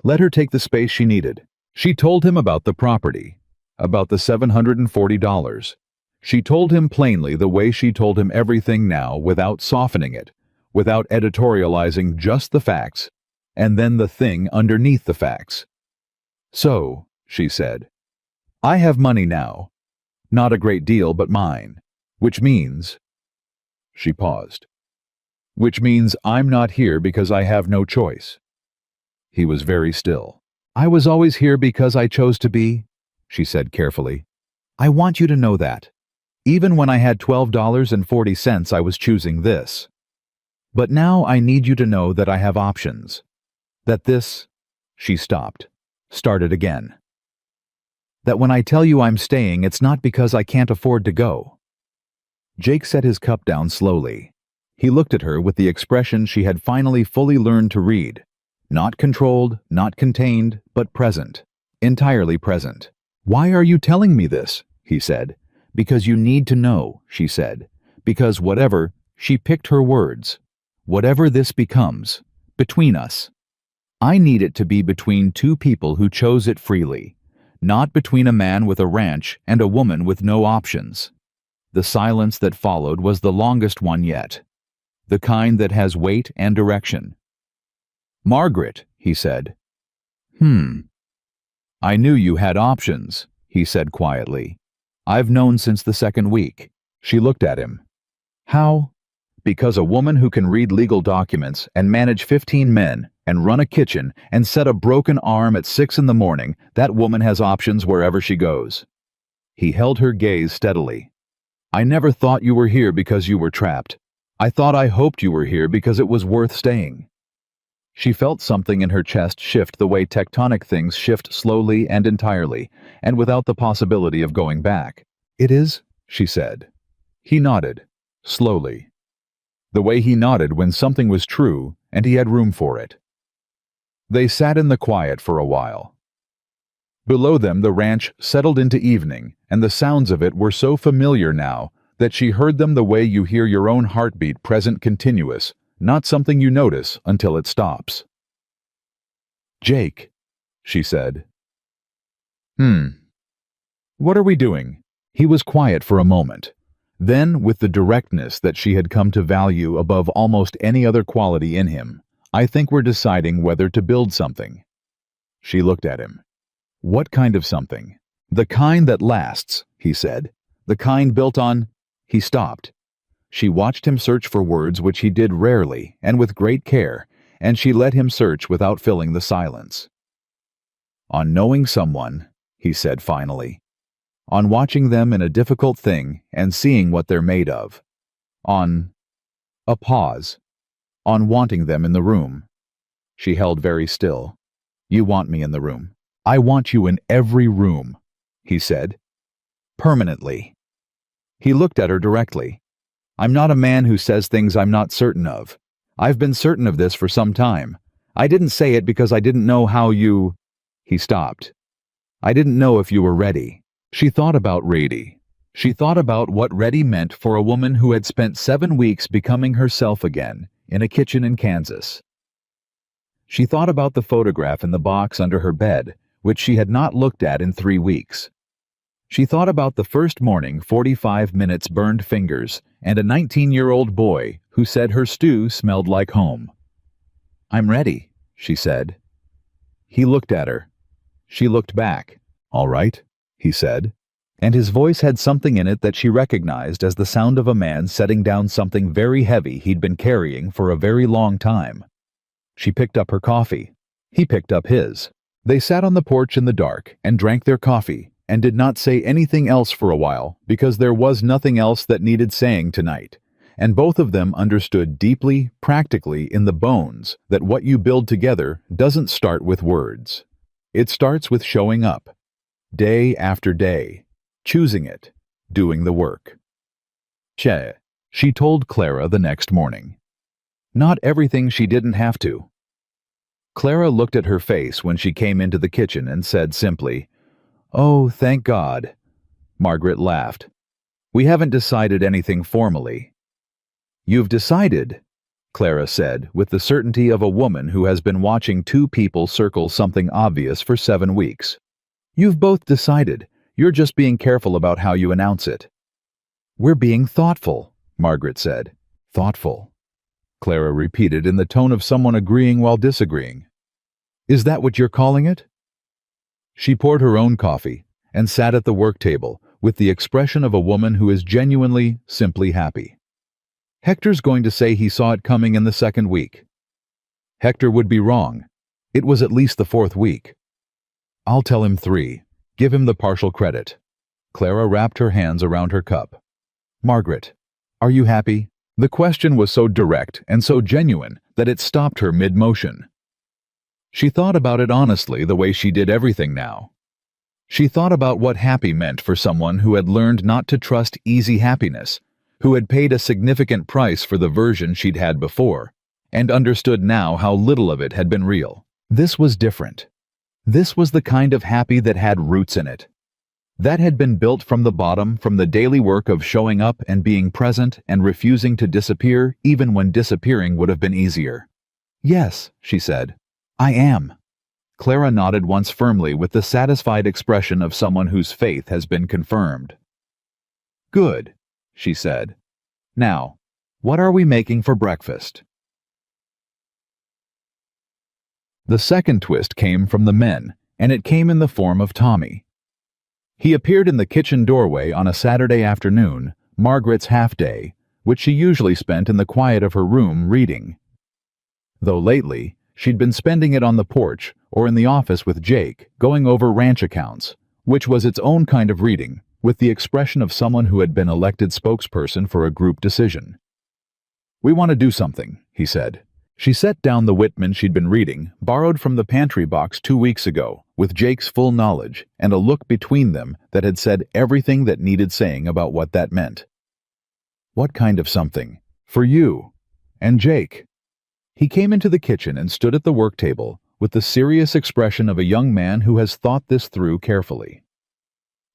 Let her take the space she needed. She told him about the property, about the $740. She told him plainly the way she told him everything now, without softening it, without editorializing, just the facts, and then the thing underneath the facts. "So," she said, "I have money now. Not a great deal, but mine. Which means—" She paused. "Which means I'm not here because I have no choice." He was very still. "I was always here because I chose to be," she said carefully. "I want you to know that. Even when I had $12.40, I was choosing this. But now I need you to know that I have options. That this—" She stopped, started again. "That when I tell you I'm staying, it's not because I can't afford to go." Jake set his cup down slowly. He looked at her with the expression she had finally fully learned to read. Not controlled, not contained, but present. Entirely present. "Why are you telling me this?" he said. "Because you need to know," she said. "Because whatever," she picked her words, "whatever this becomes, between us, I need it to be between two people who chose it freely, not between a man with a ranch and a woman with no options." The silence that followed was the longest one yet, the kind that has weight and direction. "Margaret," he said. "I knew you had options," he said quietly. "I've known since the second week." She looked at him. "How?" "Because a woman who can read legal documents and manage 15 men and run a kitchen and set a broken arm at 6 in the morning, that woman has options wherever she goes." He held her gaze steadily. "I never thought you were here because you were trapped. I hoped you were here because it was worth staying." She felt something in her chest shift the way tectonic things shift slowly and entirely, and without the possibility of going back. "It is?" she said. He nodded, slowly. The way he nodded when something was true and he had room for it. They sat in the quiet for a while. Below them the ranch settled into evening, and the sounds of it were so familiar now that she heard them the way you hear your own heartbeat, present continuous, not something you notice until it stops. "Jake," she said. What are we doing?" He was quiet for a moment. Then, with the directness that she had come to value above almost any other quality in him, "I think we're deciding whether to build something." She looked at him. "What kind of something?" "The kind that lasts," he said. "The kind built on—" He stopped. She watched him search for words, which he did rarely and with great care, and she let him search without filling the silence. "On knowing someone," he said finally. "On watching them in a difficult thing and seeing what they're made of. On—" A pause. "On wanting them in the room." She held very still. "You want me in the room." "I want you in every room," he said. "Permanently." He looked at her directly. "I'm not a man who says things I'm not certain of. I've been certain of this for some time. I didn't say it because I didn't know how you—" He stopped. "I didn't know if you were ready." She thought about ready. She thought about what ready meant for a woman who had spent 7 weeks becoming herself again in a kitchen in Kansas. She thought about the photograph in the box under her bed, which she had not looked at in 3 weeks. She thought about the first morning, 45 minutes burned fingers, and a 19-year-old boy who said her stew smelled like home. "I'm ready," she said. He looked at her. She looked back. "All right," he said, and his voice had something in it that she recognized as the sound of a man setting down something very heavy he'd been carrying for a very long time. She picked up her coffee. He picked up his. They sat on the porch in the dark and drank their coffee and did not say anything else for a while because there was nothing else that needed saying tonight, and both of them understood deeply, practically in the bones, that what you build together doesn't start with words. It starts with showing up, day after day, choosing it, doing the work. Che, she told Clara the next morning. Not everything she didn't have to. Clara looked at her face when she came into the kitchen and said simply, "Oh, thank God." Margaret laughed. "We haven't decided anything formally." "You've decided," Clara said, with the certainty of a woman who has been watching two people circle something obvious for 7 weeks. "You've both decided. You're just being careful about how you announce it." "We're being thoughtful," Margaret said. "Thoughtful," Clara repeated in the tone of someone agreeing while disagreeing. "Is that what you're calling it?" She poured her own coffee and sat at the work table with the expression of a woman who is genuinely, simply happy. Hector's going to say he saw it coming in the 2nd week. Hector would be wrong. It was at least the 4th week. I'll tell him 3. Give him the partial credit. Clara wrapped her hands around her cup. "Margaret, are you happy?" The question was so direct and so genuine that it stopped her mid-motion. She thought about it honestly the way she did everything now. She thought about what happy meant for someone who had learned not to trust easy happiness, who had paid a significant price for the version she'd had before, and understood now how little of it had been real. This was different. This was the kind of happy that had roots in it. That had been built from the bottom, from the daily work of showing up and being present and refusing to disappear even when disappearing would have been easier. "Yes," she said, "I am." Clara nodded once firmly with the satisfied expression of someone whose faith has been confirmed. "Good," she said. "Now, what are we making for breakfast?" The second twist came from the men, and it came in the form of Tommy. He appeared in the kitchen doorway on a Saturday afternoon, Margaret's half-day, which she usually spent in the quiet of her room reading. Though lately, she'd been spending it on the porch or in the office with Jake, going over ranch accounts, which was its own kind of reading, with the expression of someone who had been elected spokesperson for a group decision. "We want to do something," he said. She set down the Whitman she'd been reading, borrowed from the pantry box 2 weeks ago, with Jake's full knowledge and a look between them that had said everything that needed saying about what that meant. "What kind of something? For you. And Jake." He came into the kitchen and stood at the work table with the serious expression of a young man who has thought this through carefully.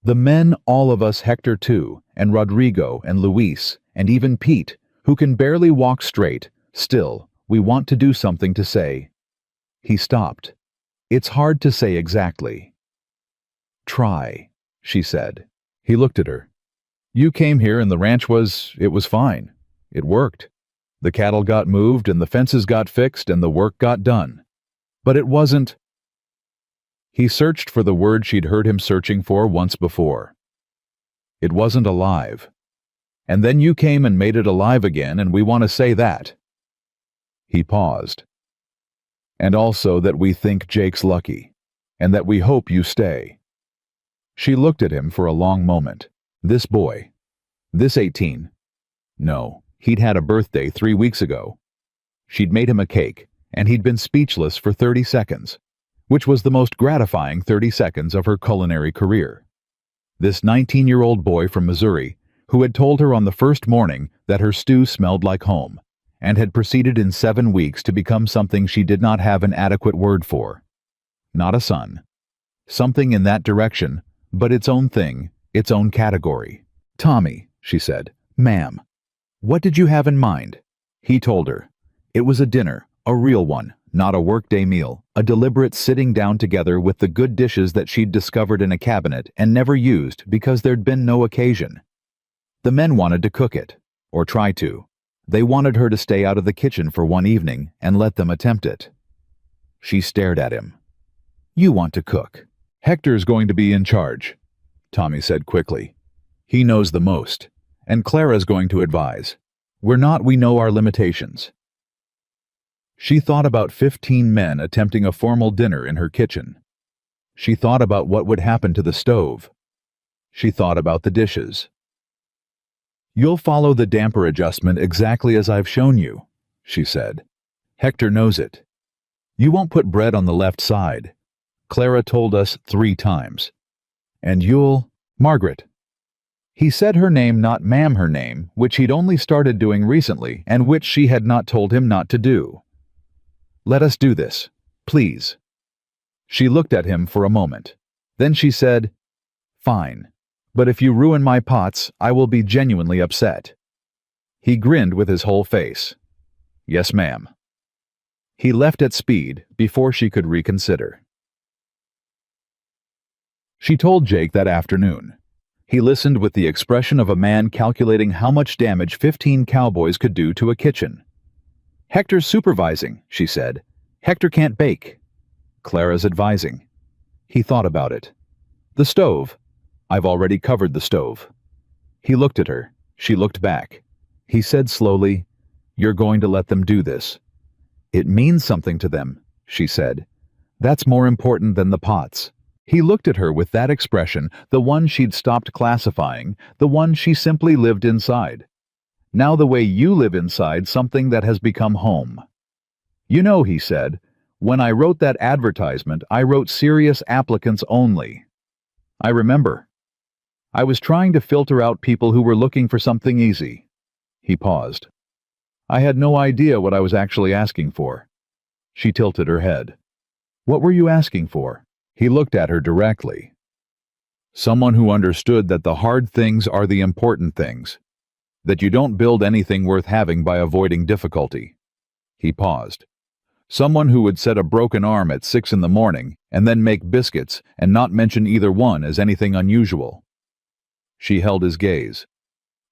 "The men, all of us, Hector too, and Rodrigo and Luis, and even Pete, who can barely walk straight, still, we want to do something to say." He stopped. "It's hard to say exactly." "Try," she said. He looked at her. "You came here and the ranch it was fine. It worked. The cattle got moved and the fences got fixed and the work got done. But it wasn't—" He searched for the word she'd heard him searching for once before. "It wasn't alive. And then you came and made it alive again, and we want to say that." He paused. "And also that we think Jake's lucky, and that we hope you stay." She looked at him for a long moment. This boy. This 18. No, he'd had a birthday 3 weeks ago. She'd made him a cake, and he'd been speechless for 30 seconds, which was the most gratifying 30 seconds of her culinary career. This 19-year-old boy from Missouri, who had told her on the first morning that her stew smelled like home, and had proceeded in 7 weeks to become something she did not have an adequate word for. Not a son. Something in that direction, but its own thing, its own category. "Tommy," she said. "Ma'am. What did you have in mind?" He told her. It was a dinner, a real one, not a workday meal, a deliberate sitting down together with the good dishes that she'd discovered in a cabinet and never used because there'd been no occasion. The men wanted to cook it, or try to. They wanted her to stay out of the kitchen for one evening and let them attempt it. She stared at him. "You want to cook. Hector's going to be in charge, Tommy said quickly. He knows the most, and Clara's going to advise. We know our limitations. She thought about 15 men attempting a formal dinner in her kitchen. She thought about what would happen to the stove. She thought about the dishes. You'll follow the damper adjustment exactly as I've shown you, she said. Hector knows it. You won't put bread on the left side. Clara told us 3 times. And you'll... Margaret. He said her name, not ma'am her name, which he'd only started doing recently and which she had not told him not to do. Let us do this, please. She looked at him for a moment. Then she said, Fine, but if you ruin my pots, I will be genuinely upset. He grinned with his whole face. Yes, ma'am. He left at speed before she could reconsider. She told Jake that afternoon. He listened with the expression of a man calculating how much damage 15 cowboys could do to a kitchen. Hector's supervising, she said. Hector can't bake. Clara's advising. He thought about it. The stove. I've already covered the stove. He looked at her. She looked back. He said slowly, You're going to let them do this. It means something to them, she said. That's more important than the pots. He looked at her with that expression, the one she'd stopped classifying, the one she simply lived inside. Now the way you live inside something that has become home. You know, he said, when I wrote that advertisement, I wrote serious applicants only. I remember. I was trying to filter out people who were looking for something easy. He paused. I had no idea what I was actually asking for. She tilted her head. What were you asking for? He looked at her directly. Someone who understood that the hard things are the important things, that you don't build anything worth having by avoiding difficulty. He paused. Someone who would set a broken arm at 6 in the morning and then make biscuits and not mention either one as anything unusual. She held his gaze.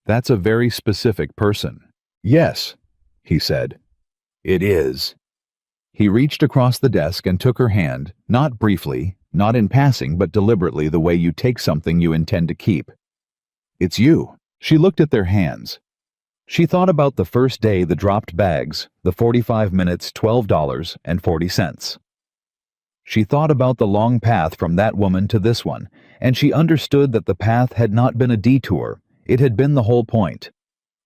That's a very specific person. Yes, he said. It is. He reached across the desk and took her hand, not briefly, not in passing, but deliberately, the way you take something you intend to keep. It's you. She looked at their hands. She thought about the first day, the dropped bags, the 45 minutes, $12.40. She thought about the long path from that woman to this one, and she understood that the path had not been a detour, it had been the whole point.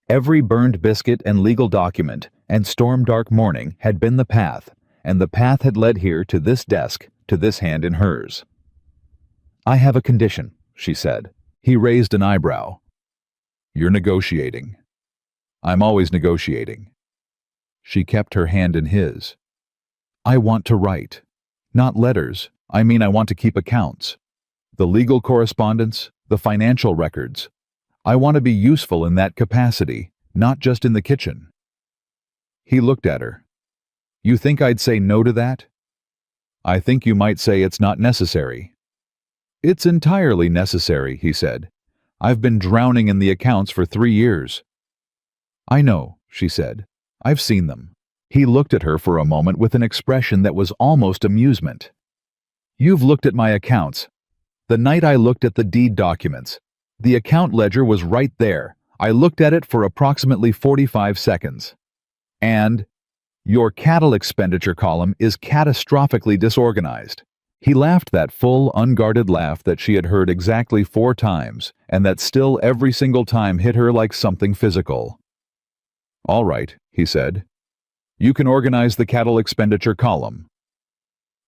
Every burned biscuit and legal document and storm-dark morning had been the path, and the path had led here to this desk, to this hand in hers. I have a condition, she said. He raised an eyebrow. You're negotiating. I'm always negotiating. She kept her hand in his. I want to write. Not letters. I want to keep accounts. The legal correspondence, the financial records. I want to be useful in that capacity, not just in the kitchen. He looked at her. You think I'd say no to that? I think you might say it's not necessary. It's entirely necessary, he said. I've been drowning in the accounts for 3 years. I know, she said. I've seen them. He looked at her for a moment with an expression that was almost amusement. You've looked at my accounts. The night I looked at the deed documents, the account ledger was right there. I looked at it for approximately 45 seconds. And your cattle expenditure column is catastrophically disorganized. He laughed that full, unguarded laugh that she had heard exactly 4 times, and that still every single time hit her like something physical. All right, he said. You can organize the cattle expenditure column.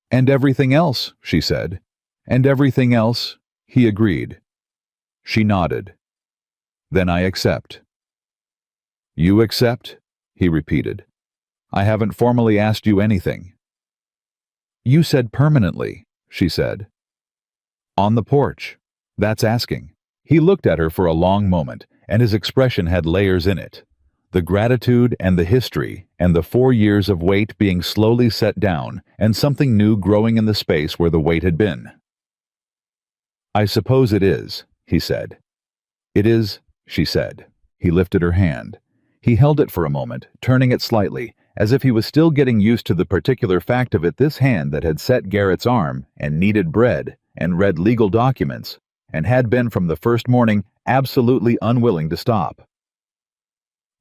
And everything else, she said. And everything else, he agreed. She nodded. Then I accept. You accept? He repeated. I haven't formally asked you anything. You said permanently, she said. On the porch. That's asking. He looked at her for a long moment, and his expression had layers in it. The gratitude and the history and the 4 years of weight being slowly set down and something new growing in the space where the weight had been. I suppose it is, he said. It is, she said. He lifted her hand. He held it for a moment, turning it slightly, as if he was still getting used to the particular fact of it, this hand that had set Garrett's arm and kneaded bread and read legal documents, and had been from the first morning absolutely unwilling to stop.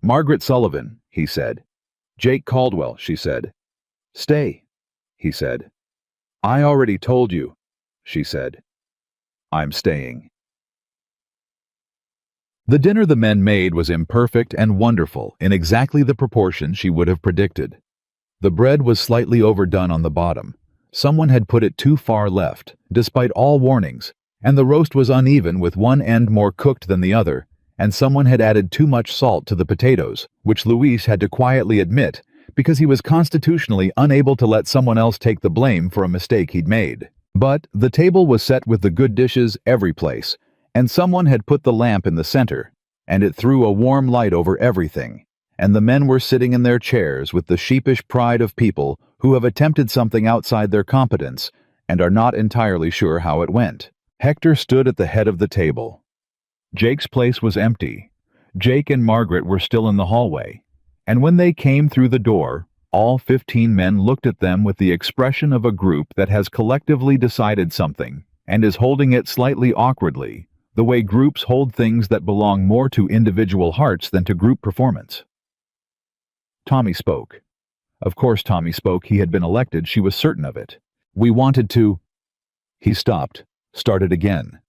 "Margaret Sullivan," he said. "Jake Caldwell," she said. "Stay," he said. "I already told you," she said. "I'm staying." The dinner the men made was imperfect and wonderful in exactly the proportion she would have predicted. The bread was slightly overdone on the bottom. Someone had put it too far left, despite all warnings, and the roast was uneven with one end more cooked than the other, and someone had added too much salt to the potatoes, which Luis had to quietly admit because he was constitutionally unable to let someone else take the blame for a mistake he'd made. But the table was set with the good dishes every place, and someone had put the lamp in the center, and it threw a warm light over everything, and the men were sitting in their chairs with the sheepish pride of people who have attempted something outside their competence and are not entirely sure how it went. Hector stood at the head of the table. Jake's place was empty. Jake and Margaret were still in the hallway, and when they came through the door, all 15 men looked at them with the expression of a group that has collectively decided something and is holding it slightly awkwardly, the way groups hold things that belong more to individual hearts than to group performance. Tommy spoke. Of course Tommy spoke. He had been elected. She was certain of it. "We wanted to—" He stopped, started again.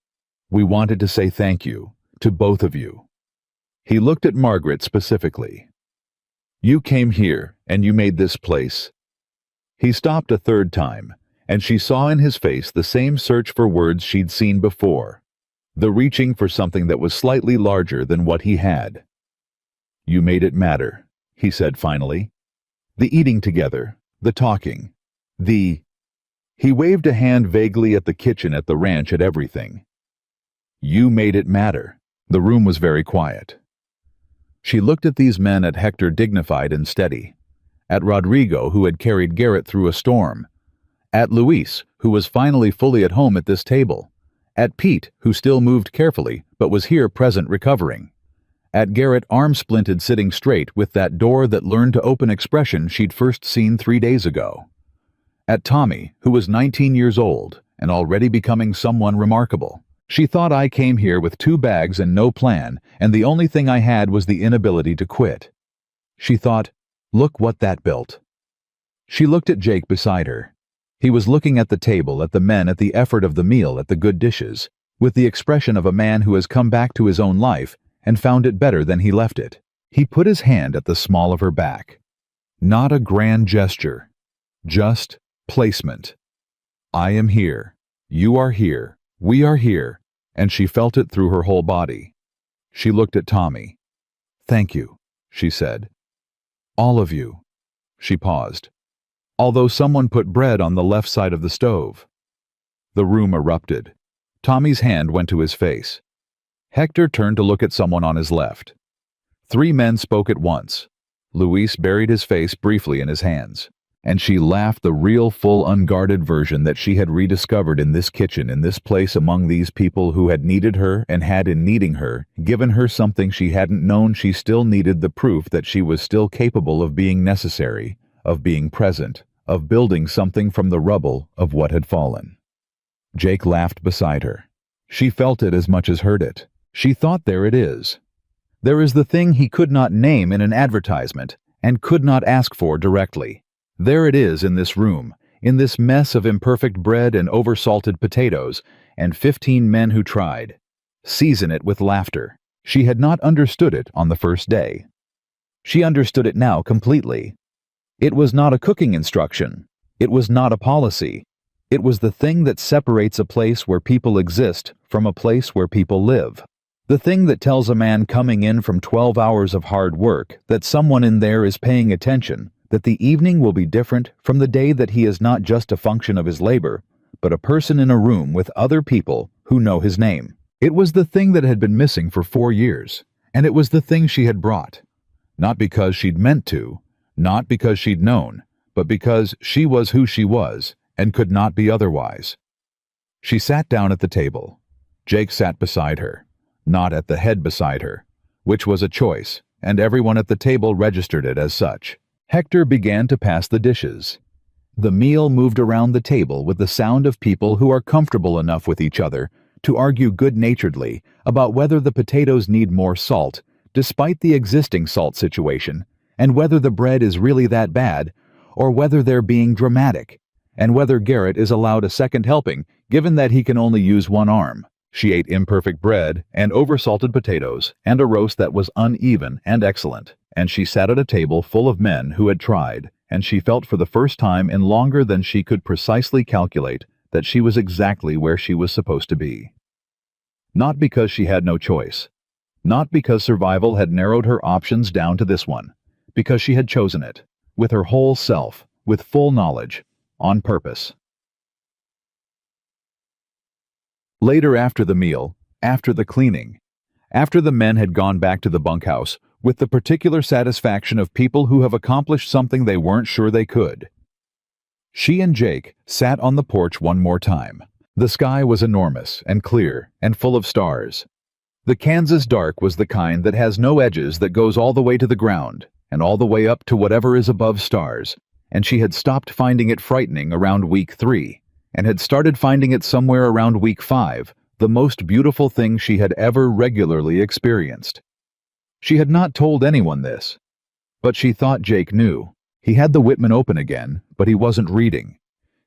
"We wanted to say thank you, to both of you." He looked at Margaret specifically. "You came here, and you made this place." He stopped a third time, and she saw in his face the same search for words she'd seen before, the reaching for something that was slightly larger than what he had. "You made it matter," he said finally. "The eating together, the talking, the—" He waved a hand vaguely at the kitchen, at the ranch, at everything. "You made it matter." The room was very quiet. She looked at these men, at Hector, dignified and steady, at Rodrigo, who had carried Garrett through a storm, at Luis, who was finally fully at home at this table, at Pete, who still moved carefully but was here present recovering, at Garrett, arm-splinted, sitting straight with that door that learned to open expression she'd first seen 3 days ago, at Tommy, who was 19 years old and already becoming someone remarkable. She thought, "I came here with 2 bags and no plan, and the only thing I had was the inability to quit." She thought, "Look what that built." She looked at Jake beside her. He was looking at the table, at the men, at the effort of the meal, at the good dishes, with the expression of a man who has come back to his own life and found it better than he left it. He put his hand at the small of her back. Not a grand gesture, just placement. "I am here. You are here. We are here," and she felt it through her whole body. She looked at Tommy. "Thank you," she said. "All of you." She paused. "Although someone put bread on the left side of the stove." The room erupted. Tommy's hand went to his face. Hector turned to look at someone on his left. 3 men spoke at once. Luis buried his face briefly in his hands, and she laughed, the real, full, unguarded version that she had rediscovered in this kitchen, in this place, among these people who had needed her and had, in needing her, given her something she hadn't known she still needed, the proof that she was still capable of being necessary, of being present, of building something from the rubble of what had fallen. Jake laughed beside her. She felt it as much as heard it. She thought, there it is. There is the thing he could not name in an advertisement and could not ask for directly. There it is in this room, in this mess of imperfect bread and oversalted potatoes, and 15 men who tried. Season it with laughter. She had not understood it on the first day. She understood it now completely. It was not a cooking instruction. It was not a policy. It was the thing that separates a place where people exist from a place where people live. The thing that tells a man coming in from 12 hours of hard work that someone in there is paying attention, that the evening will be different from the day, that he is not just a function of his labor, but a person in a room with other people who know his name. It was the thing that had been missing for 4 years, and it was the thing she had brought. Not because she'd meant to, not because she'd known, but because she was who she was and could not be otherwise. She sat down at the table. Jake sat beside her, not at the head beside her, which was a choice, and everyone at the table registered it as such. Hector began to pass the dishes. The meal moved around the table with the sound of people who are comfortable enough with each other to argue good-naturedly about whether the potatoes need more salt, despite the existing salt situation, and whether the bread is really that bad, or whether they're being dramatic, and whether Garrett is allowed a second helping, given that he can only use one arm. She ate imperfect bread and oversalted potatoes and a roast that was uneven and excellent, and she sat at a table full of men who had tried, and she felt for the first time in longer than she could precisely calculate that she was exactly where she was supposed to be. Not because she had no choice. Not because survival had narrowed her options down to this one. Because she had chosen it, with her whole self, with full knowledge, on purpose. Later after the meal, after the cleaning, after the men had gone back to the bunkhouse, with the particular satisfaction of people who have accomplished something they weren't sure they could, she and Jake sat on the porch one more time. The sky was enormous and clear and full of stars. The Kansas dark was the kind that has no edges, that goes all the way to the ground and all the way up to whatever is above stars, and she had stopped finding it frightening around week 3 and had started finding it somewhere around week 5, the most beautiful thing she had ever regularly experienced. She had not told anyone this, but she thought Jake knew. He had the Whitman open again, but he wasn't reading.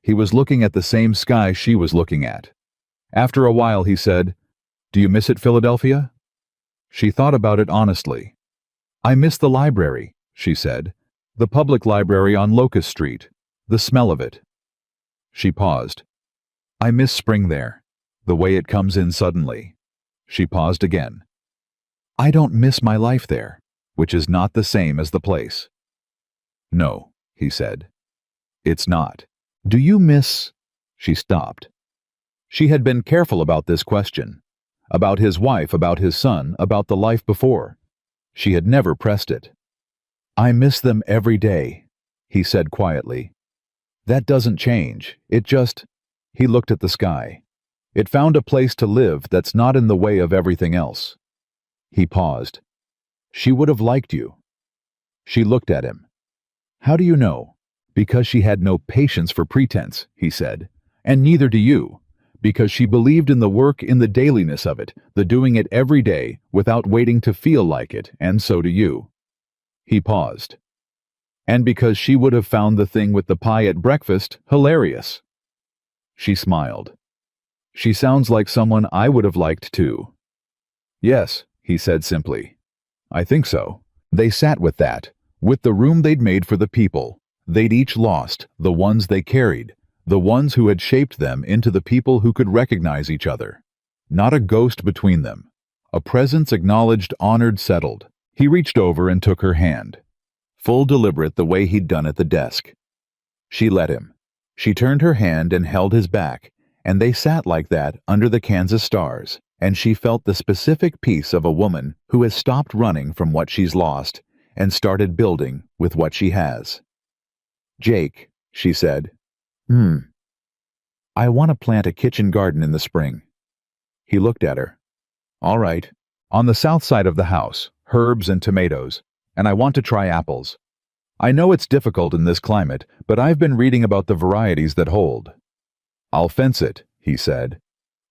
He was looking at the same sky she was looking at. After a while he said, "Do you miss it, Philadelphia?" She thought about it honestly. "I miss the library," she said. "The public library on Locust Street. The smell of it." She paused. "I miss spring there, the way it comes in suddenly." She paused again. "I don't miss my life there, which is not the same as the place." "No," he said. "It's not. Do you miss—" She stopped. She had been careful about this question. About his wife, about his son, about the life before. She had never pressed it. "I miss them every day," he said quietly. "That doesn't change. It just—" He looked at the sky. "It found a place to live that's not in the way of everything else." He paused. "She would have liked you." She looked at him. "How do you know?" "Because she had no patience for pretense," he said. "And neither do you. Because she believed in the work, in the dailiness of it, the doing it every day, without waiting to feel like it, and so do you." He paused. "And because she would have found the thing with the pie at breakfast hilarious." She smiled. "She sounds like someone I would have liked too." "Yes," he said simply. "I think so." They sat with that, with the room they'd made for the people they'd each lost, the ones they carried, the ones who had shaped them into the people who could recognize each other. Not a ghost between them. A presence acknowledged, honored, settled. He reached over and took her hand. Full deliberate, the way he'd done at the desk. She let him. She turned her hand and held his back, and they sat like that under the Kansas stars, and she felt the specific peace of a woman who has stopped running from what she's lost and started building with what she has. "Jake," she said. "I want to plant a kitchen garden in the spring." He looked at her. "All right. On the south side of the house, herbs and tomatoes, and I want to try apples. I know it's difficult in this climate, but I've been reading about the varieties that hold." "I'll fence it," he said,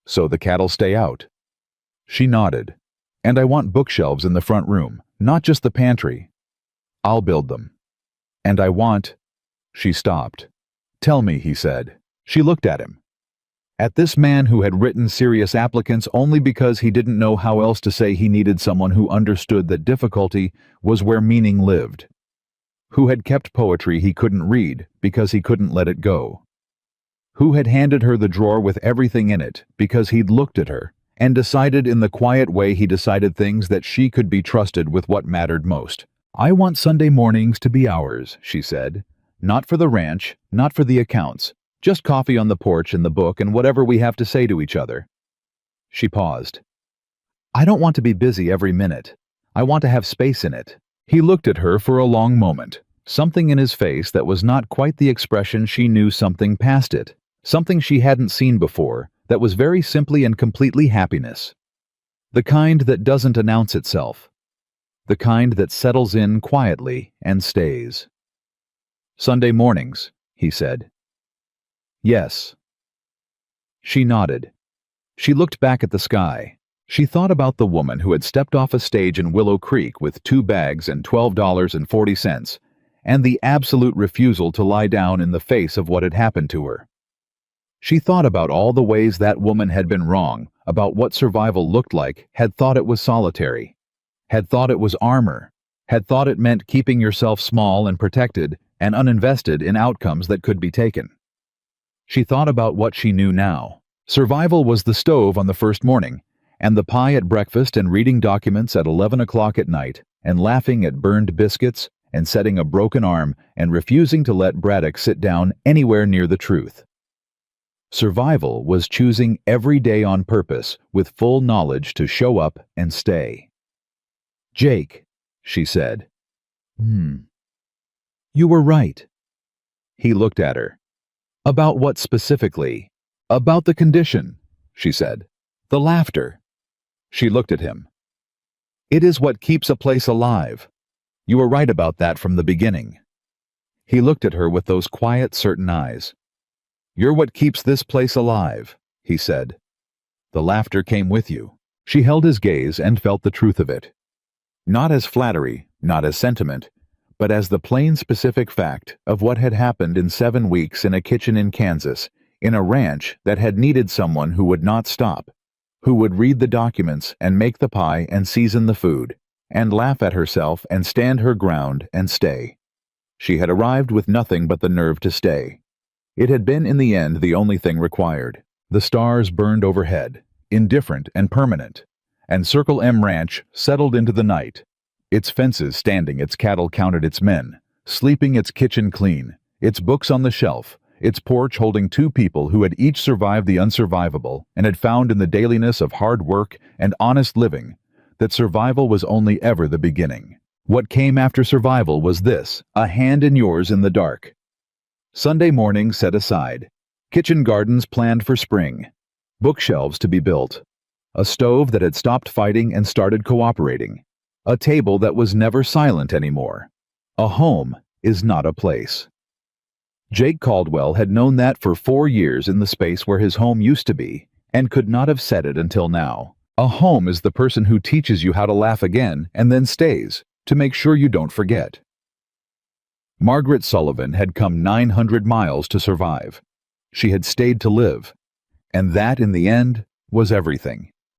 "so the cattle stay out." She nodded. "And I want bookshelves in the front room, not just the pantry." "I'll build them." "And I want—" She stopped. "Tell me," he said. She looked at him. At this man who had written serious applicants only because he didn't know how else to say he needed someone who understood that difficulty was where meaning lived. Who had kept poetry he couldn't read because he couldn't let it go. Who had handed her the drawer with everything in it because he'd looked at her and decided in the quiet way he decided things that she could be trusted with what mattered most. "I want Sunday mornings to be ours," she said. "Not for the ranch, not for the accounts. Just coffee on the porch and the book and whatever we have to say to each other." She paused. "I don't want to be busy every minute. I want to have space in it." He looked at her for a long moment, something in his face that was not quite the expression she knew, something past it, something she hadn't seen before, that was very simply and completely happiness. The kind that doesn't announce itself. The kind that settles in quietly and stays. "Sunday mornings," he said. Yes. She nodded. She looked back at the sky. She thought about the woman who had stepped off a stage in Willow Creek with 2 bags and $12.40, and the absolute refusal to lie down in the face of what had happened to her. She thought about all the ways that woman had been wrong, about what survival looked like, had thought it was solitary, had thought it was armor, had thought it meant keeping yourself small and protected and uninvested in outcomes that could be taken. She thought about what she knew now. Survival was the stove on the first morning, and the pie at breakfast, and reading documents at 11 o'clock at night, and laughing at burned biscuits, and setting a broken arm, and refusing to let Braddock sit down anywhere near the truth. Survival was choosing every day on purpose with full knowledge to show up and stay. "Jake," she said. "You were right." He looked at her. "About what specifically?" "About the condition," she said. "The laughter." She looked at him. "It is what keeps a place alive. You were right about that from the beginning." He looked at her with those quiet, certain eyes. "You're what keeps this place alive," he said. "The laughter came with you." She held his gaze and felt the truth of it. Not as flattery, not as sentiment, but as the plain specific fact of what had happened in 7 weeks in a kitchen in Kansas, in a ranch that had needed someone who would not stop, who would read the documents and make the pie and season the food, and laugh at herself and stand her ground and stay. She had arrived with nothing but the nerve to stay. It had been in the end the only thing required. The stars burned overhead, indifferent and permanent, and Circle M Ranch settled into the night, its fences standing, its cattle counted, its men, sleeping, its kitchen clean, its books on the shelf, its porch holding 2 people who had each survived the unsurvivable and had found in the dailiness of hard work and honest living that survival was only ever the beginning. What came after survival was this, a hand in yours in the dark. Sunday morning set aside, kitchen gardens planned for spring, bookshelves to be built, a stove that had stopped fighting and started cooperating, a table that was never silent anymore. A home is not a place. Jake Caldwell had known that for 4 years in the space where his home used to be, and could not have said it until now. A home is the person who teaches you how to laugh again and then stays, to make sure you don't forget. Margaret Sullivan had come 900 miles to survive. She had stayed to live. And that, in the end, was everything.